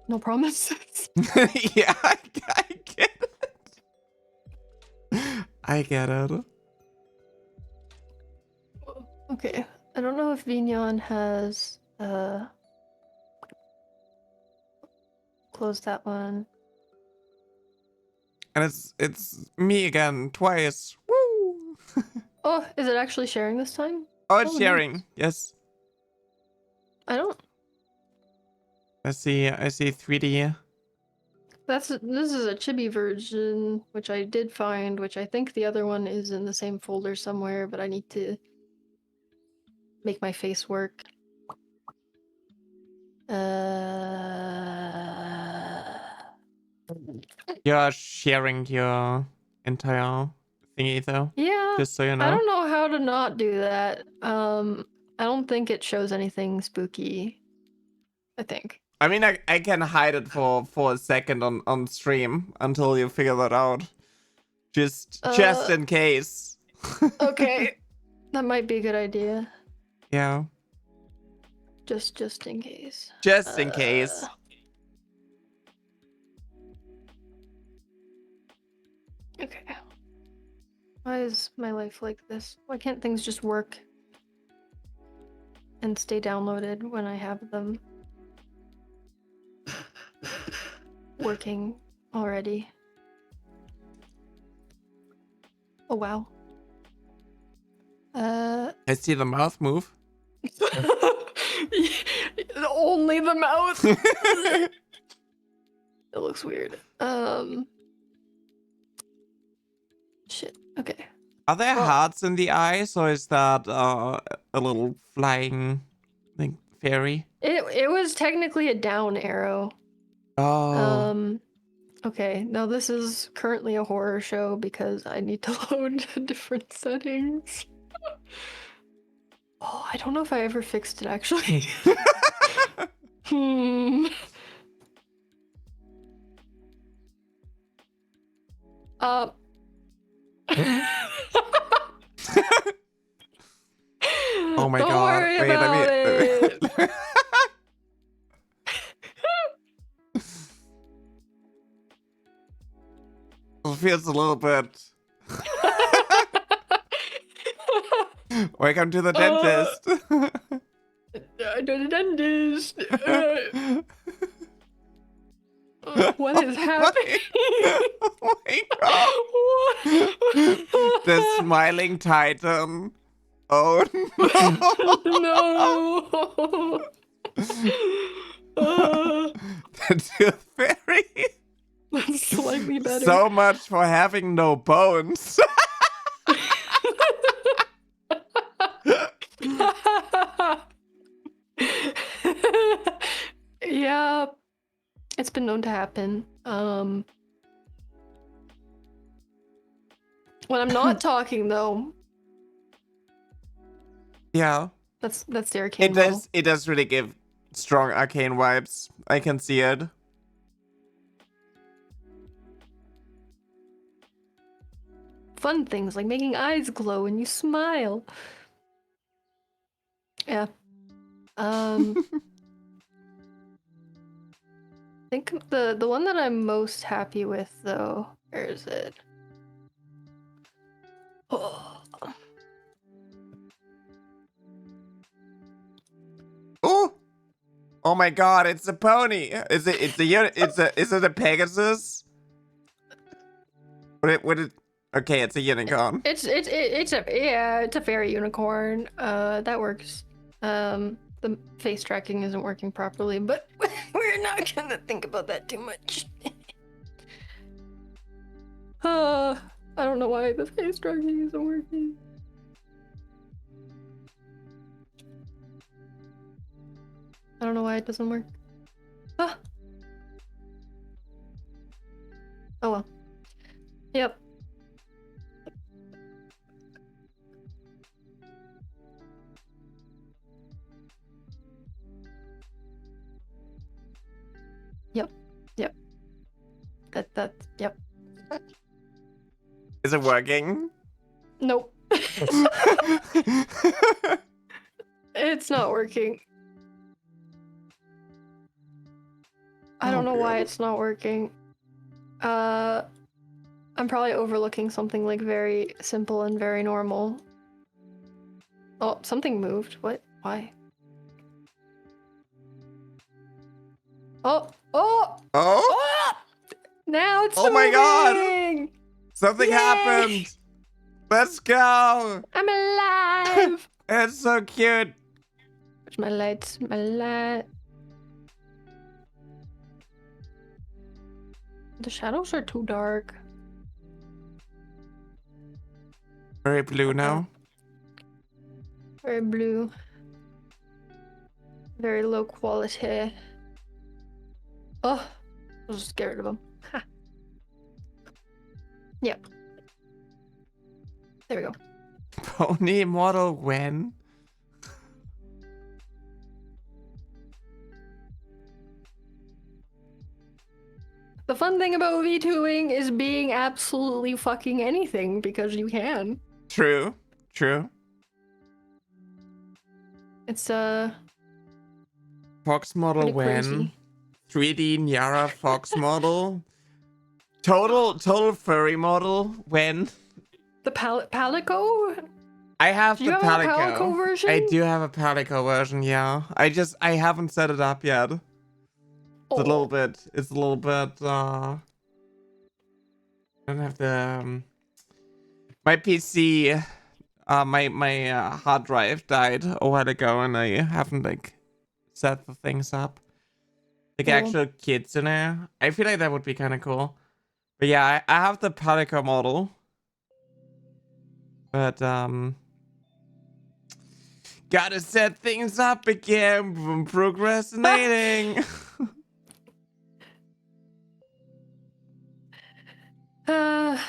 No promises. Yeah, I get it. I get it. Okay. I don't know if Vignon has closed that one. And it's me again, twice. Woo! Oh, is it actually sharing this time? Oh, it's Oh, sharing. nice. Yes. I don't. I see 3D. This is a chibi version, which I did find, which I think the other one is in the same folder somewhere, but I need to make my face work. You're sharing your entire thingy though. Yeah. Just so you know. I don't know how to not do that. I don't think it shows anything spooky. I think. I mean, I can hide it for a second on stream until you figure that out. Just in case. Okay. That might be a good idea. Yeah. Just in case. Just in case. Okay. Why is my life like this? Why can't things just work and stay downloaded when I have them working already? Oh wow. I see the mouth move. Only the mouth. It looks weird. Shit. Okay. Are there hearts in the eyes, or is that a little flying like fairy? It was technically a down arrow. Oh. Okay, now this is currently a horror show because I need to load different settings. Oh, I don't know if I ever fixed it actually. Oh my Don't god. worry Wait, about it. It feels a little bit. Welcome to the dentist. I go to the dentist. What is happening? Oh my god. The smiling titan. Oh no. The tooth fairy. That's slightly better. So much for having no bones. Yeah, it's been known to happen. When I'm not talking though. Yeah. That's the arcane model. It does really give strong arcane vibes. I can see it. Fun things like making eyes glow when you smile. Yeah. I think the one that I'm most happy with though, where is it? Oh. Oh! Oh my god, it's a pony. Is it a Pegasus? Would it okay, it's a unicorn. It's a fairy unicorn. That works. The face tracking isn't working properly, but we're not gonna think about that too much. I don't know why the face tracking isn't working. I don't know why it doesn't work. Ah. Oh well. Yep. Yep. Yep. Is it working? Nope. It's not working. I don't know why it's not working. I'm probably overlooking something like very simple and very normal. Oh, something moved. What? Why? Oh! Oh! Oh! Oh! Now it's Oh my god! moving! Something Yay! happened! Let's go! I'm alive! It's so cute! Where's my lights? My light. The shadows are too dark. Very blue Okay. now. Very blue. Very low quality. Oh, I was scared of him. Ha. Yep. There we go. Pony model when? The fun thing about Vtubing is being absolutely fucking anything because you can. True. True. It's Fox model pretty when? crazy. 3D Nyara Fox model? Total furry model when? The Palico? I have Do the you have a Palico. Palico version? I do have a Palico version, yeah. I haven't set it up yet. It's Oh. a little bit, I don't have the, my PC, my hard drive died a while ago and I haven't like set the things up. Like Cool. actual kids in there. I feel like that would be kind of cool. But yeah, I have the Palico model. But, gotta set things up again from procrastinating. I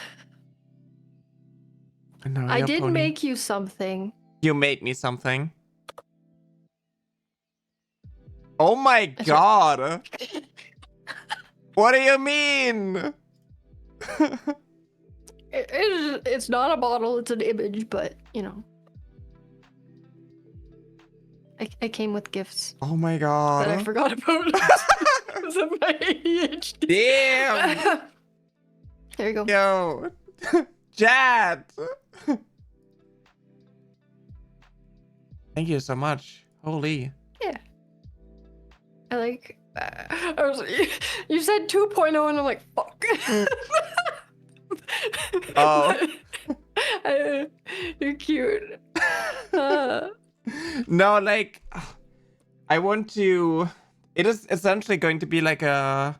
did make you something. You made me something. Oh my god! What do you mean? It's not a bottle, it's an image, but you know. I came with gifts Oh my god. that I forgot about because of my ADHD. Damn! There you go. Yo! Chat! Thank you so much. Holy. Yeah. I like. You said 2.0 and I'm like, fuck. Oh. You're cute. No, like, I want to. It is essentially going to be like an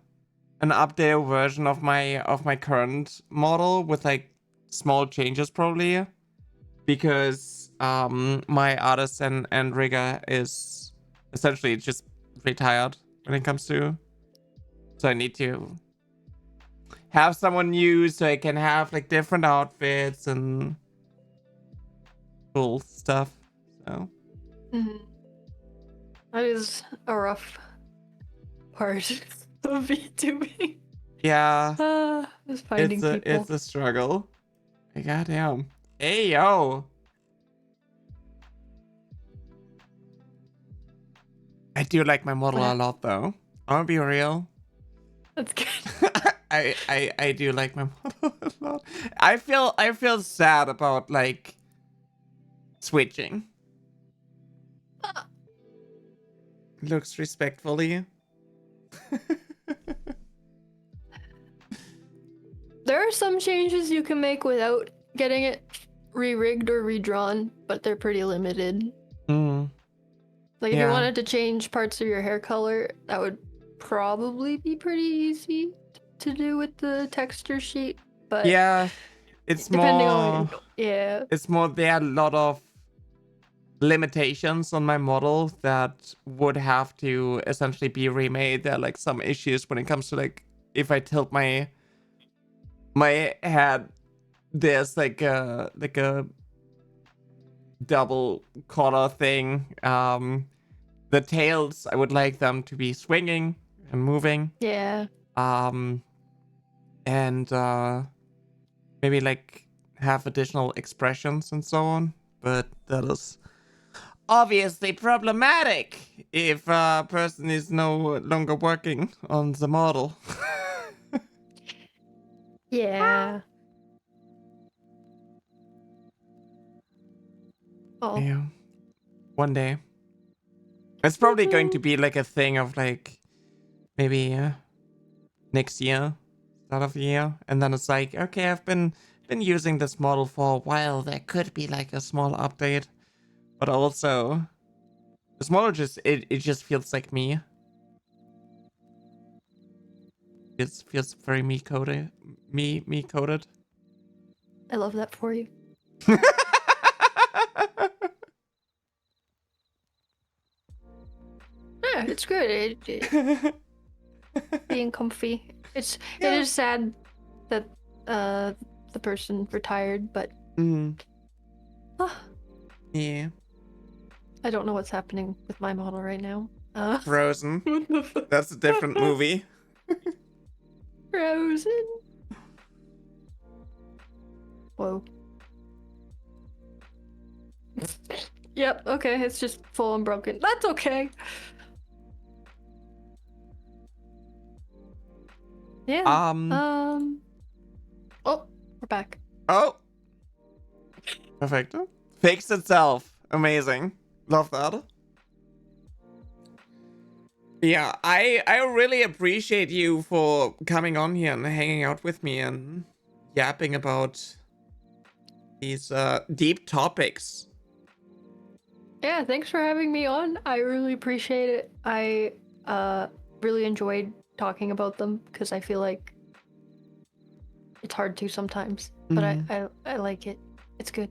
updated version of my current model with like small changes probably, because my artist and rigger is essentially just retired when it comes to. So I need to have someone new so I can have like different outfits and cool stuff. So. That is a rough part of VTubing. Yeah. Just finding people. It's a struggle. Goddamn. Hey yo. I do like my model a lot though. I'm gonna be real. That's good. I do like my model a lot. I feel sad about like switching. Looks respectfully. There are some changes you can make without getting it re-rigged or redrawn, but they're pretty limited. Like if you wanted to change parts of your hair color, that would probably be pretty easy to do with the texture sheet. but Yeah, it's depending more. on yeah. It's more. There are a lot of limitations on my model that would have to essentially be remade. There are like some issues when it comes to like if I tilt my head, there's like a double collar thing. The tails, I would like them to be swinging and moving. Yeah. And maybe like have additional expressions and so on. But that is obviously problematic if a person is no longer working on the model. Yeah. Oh. Yeah. One day. It's probably going to be like a thing of like maybe next year, start of the year, and then it's like, okay, I've been using this model for a while. There could be like a small update, but also this model just it just feels like me. It feels very me coded. Me coded. I love that for you. Yeah, it's good. Being comfy. It is sad that the person retired, but Yeah. I don't know what's happening with my model right now. Frozen. That's a different movie. Frozen. Whoa. Yep, okay, it's just full on broken. That's okay. Yeah. Oh, we're back. Oh. Perfect. Fixed itself. Amazing. Love that. Yeah, I really appreciate you for coming on here and hanging out with me and yapping about these deep topics. Yeah, thanks for having me on. I really appreciate it. I really enjoyed talking about them because I feel like it's hard to sometimes, but I like it. It's good.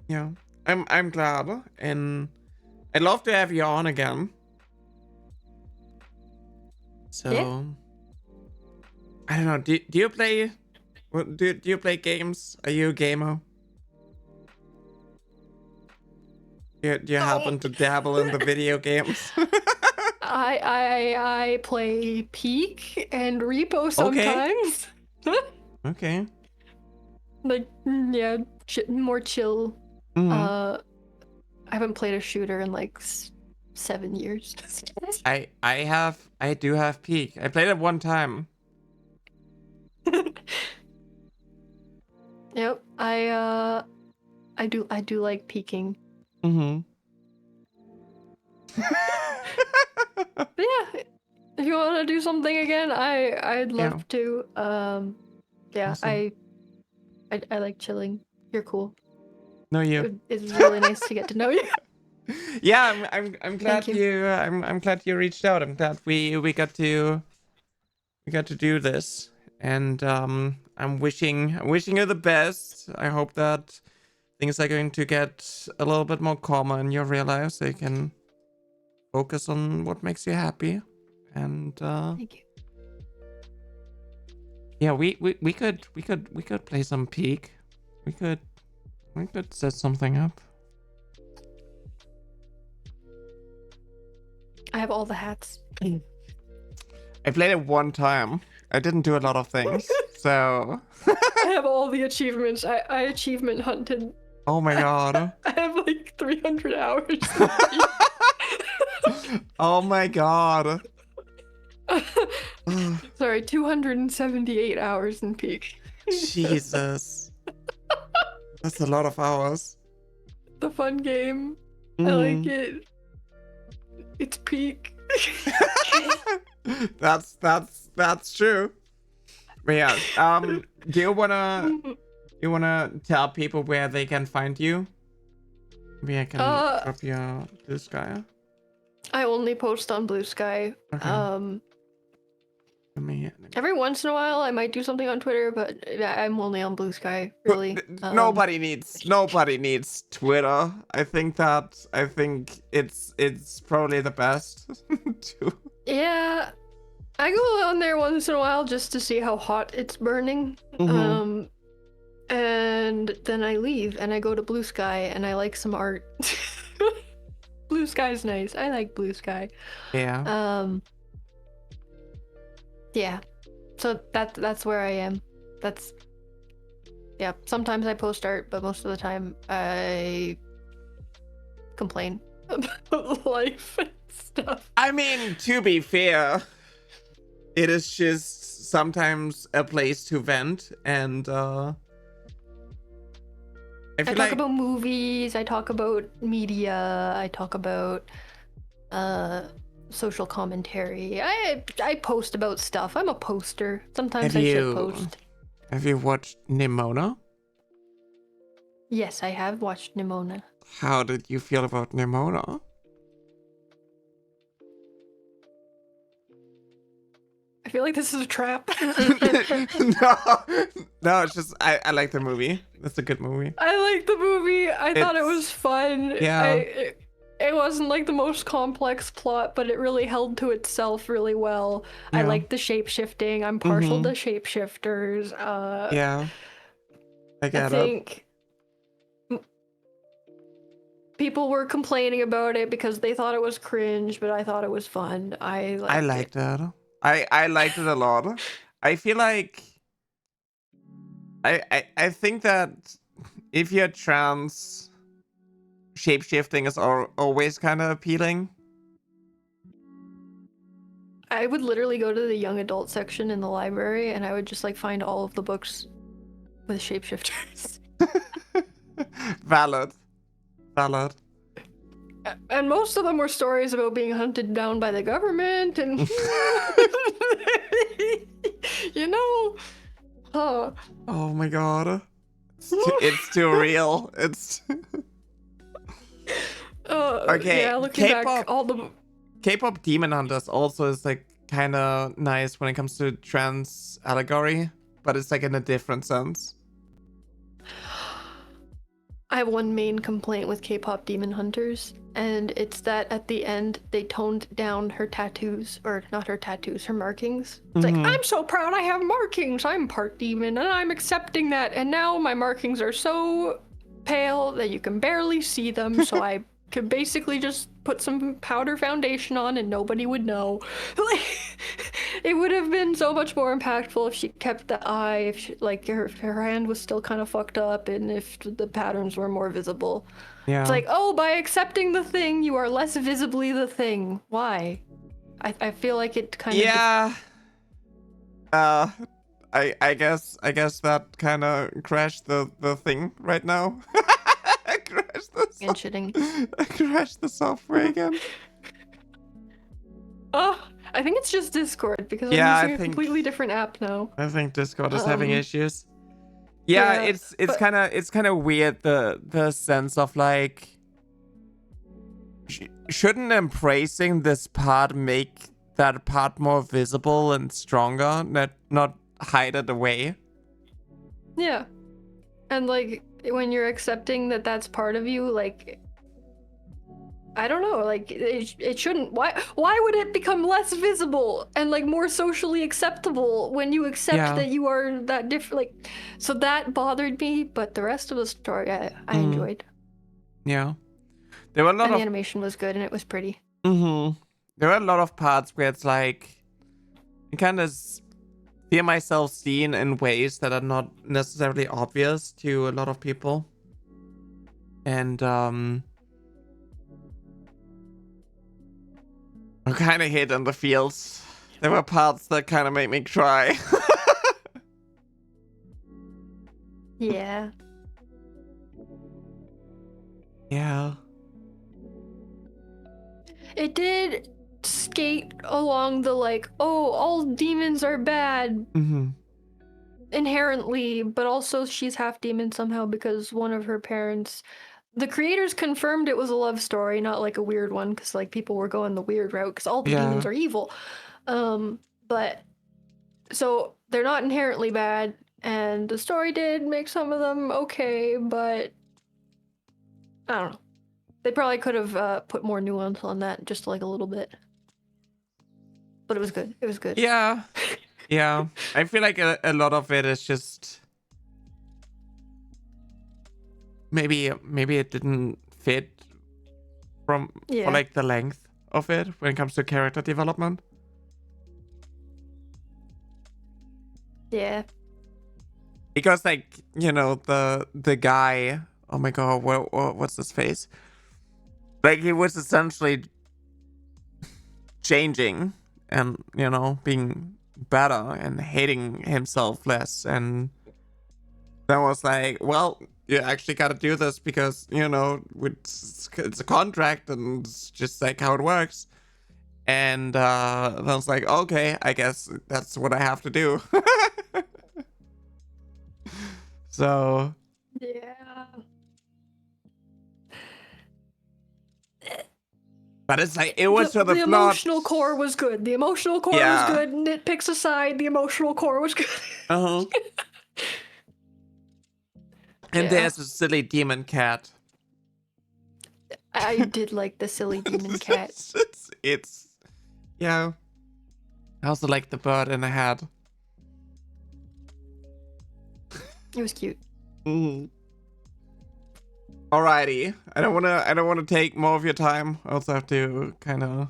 Yeah, I'm glad, and I'd love to have you on again. So, yeah. I don't know. Do you play? Do you play games? Are you a gamer? Do you happen to dabble in the video games? I play Peak and Repo sometimes. Okay. Like yeah, more chill. I haven't played a shooter in like 7 years. I do have Peak. I played it one time. Yep, I do like peeking. But yeah, if you want to do something again, I'd love to. Yeah, awesome. I like chilling. You're cool. No, you. It's really nice to get to know you. Yeah, I'm glad you. I'm glad you reached out. I'm glad we got to do this, and I'm wishing you the best. I hope that things are going to get a little bit more calmer in your real life, so you can focus on what makes you happy. And Thank you. Yeah, we could play some Peak. We could set something up. I have all the hats. I played it one time. I didn't do a lot of things, so. I have all the achievements. I achievement hunted. Oh my god. I have like 300 hours. Oh my god. Sorry, 278 hours in Peak. Jesus. That's a lot of hours. The fun game. I like it. It's Peak. That's true. But yeah, do you wanna tell people where they can find you? Maybe I can drop your Blue Sky. I only post on Blue Sky. Okay. Every once in a while, I might do something on Twitter, but I'm only on Blue Sky, really. Nobody needs Twitter. I think it's probably the best to. Yeah, I go on there once in a while just to see how hot it's burning. Mhm. And then I leave and I go to Blue Sky and I like some art. Blue Sky's nice. I like Blue Sky. Yeah. Yeah. So that's where I am. Yeah, sometimes I post art, but most of the time I complain about life and stuff. I mean, to be fair, it is just sometimes a place to vent, and I talk about movies, I talk about media, I talk about social commentary. I post about stuff. I'm a poster. Sometimes I shit post. Have you watched Nimona? Yes, I have watched Nimona. How did you feel about Nimona? I feel like this is a trap. No, it's just I like the movie. It's a good movie. I like the movie. I thought it was fun. Yeah. It wasn't like the most complex plot, but it really held to itself really well. Yeah. I like the shape-shifting. I'm partial to shapeshifters. Yeah. I think people were complaining about it because they thought it was cringe, but I thought it was fun. I liked it. I liked it a lot. I feel like I think that if you're trans, shapeshifting is always kind of appealing. I would literally go to the young adult section in the library and I would just like find all of the books with shapeshifters. Valid. And most of them were stories about being hunted down by the government and you know. Oh my god. It's too real. It's okay. Yeah, looking back, all the K-pop Demon Hunters also is like kind of nice when it comes to trans allegory, but it's like in a different sense. I have one main complaint with K-pop Demon Hunters, and it's that at the end they toned down her tattoos, or not her tattoos, her markings. It's like, I'm so proud I have markings. I'm part demon, and I'm accepting that. And now my markings are so pale that you can barely see them, so I could basically just put some powder foundation on and nobody would know. It would have been so much more impactful if she kept the eye, if she, like her hand was still kind of fucked up, and if the patterns were more visible. Yeah. It's like, oh, by accepting the thing, you are less visibly the thing. Why? I feel like it kind of. Yeah. I guess that kind of crashed the thing right now. Crash the software again. Oh, I think it's just Discord because I'm using a completely different app now. I think Discord is having issues. Yeah, it's kind of weird, the sense of like, shouldn't embracing this part make that part more visible and stronger, not hide it away? Yeah, and like when you're accepting that that's part of you, like, I don't know, like it shouldn't. Why would it become less visible and like more socially acceptable when you accept that you are that different? Like, so that bothered me, but the rest of the story I enjoyed. Yeah, there were a lot and the animation was good and it was pretty. There were a lot of parts where it's like, I kind of feel myself seen in ways that are not necessarily obvious to a lot of people, and I'm kind of hit in the feels. There were parts that kind of made me cry. Yeah. Yeah. It did skate along the like, oh, all demons are bad inherently, but also she's half demon somehow because one of her parents, the creators confirmed it was a love story, not like a weird one, because like people were going the weird route because all the demons are evil. But so they're not inherently bad, and the story did make some of them okay, but I don't know. They probably could have put more nuance on that, just like a little bit. But it was good. It was good. Yeah. Yeah. I feel like a lot of it is just maybe it didn't fit for like the length of it when it comes to character development. Yeah. Because like, you know, the guy, oh my god, what's his face? Like he was essentially changing and, you know, being better and hating himself less, and that was like, well, you actually gotta do this because, you know, it's a contract and it's just like how it works. And I was like, okay, I guess that's what I have to do. So Yeah. but it's like, it was for the plot. Emotional core was good. The emotional core was good. Nitpicks aside, the emotional core was good. Uh-huh. And there's a silly demon cat. I did like the silly demon cat. It's yeah. I also like the bird in the hat. It was cute. Alrighty. I don't wanna take more of your time. I also have to kind of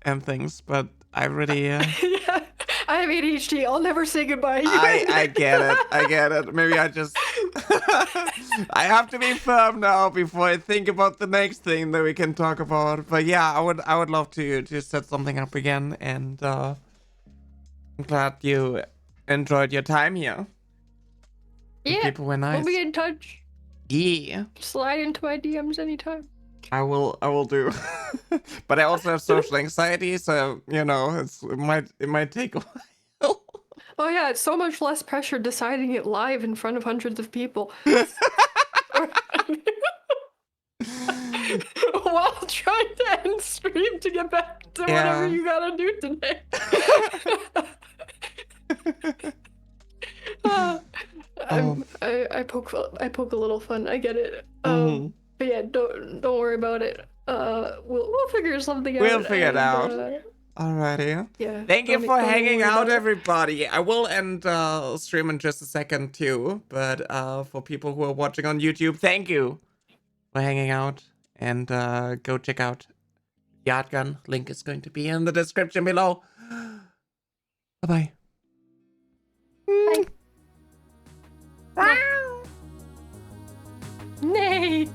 end things, but I really Yeah, I have ADHD. I'll never say goodbye. I get it. I get it. Maybe I just I have to be firm now before I think about the next thing that we can talk about. But yeah, I would love to set something up again, and I'm glad you enjoyed your time here. Yeah, people were nice. We'll be in touch. Yeah. Slide into my DMs anytime. I will do. But I also have social anxiety, so you know, it might take a while. Oh yeah, it's so much less pressure deciding it live in front of hundreds of people. While trying to end stream to get back to whatever you gotta do today. I poke a little fun. I get it. But yeah, don't worry about it. We'll figure something out. We'll figure it out. Alrighty. Yeah. Thank you for hanging out, everybody. I will end stream in just a second too, but for people who are watching on YouTube, thank you for hanging out, and go check out TheArtGun. Link is going to be in the description below. Bye-bye. Bye. Wow. Nay.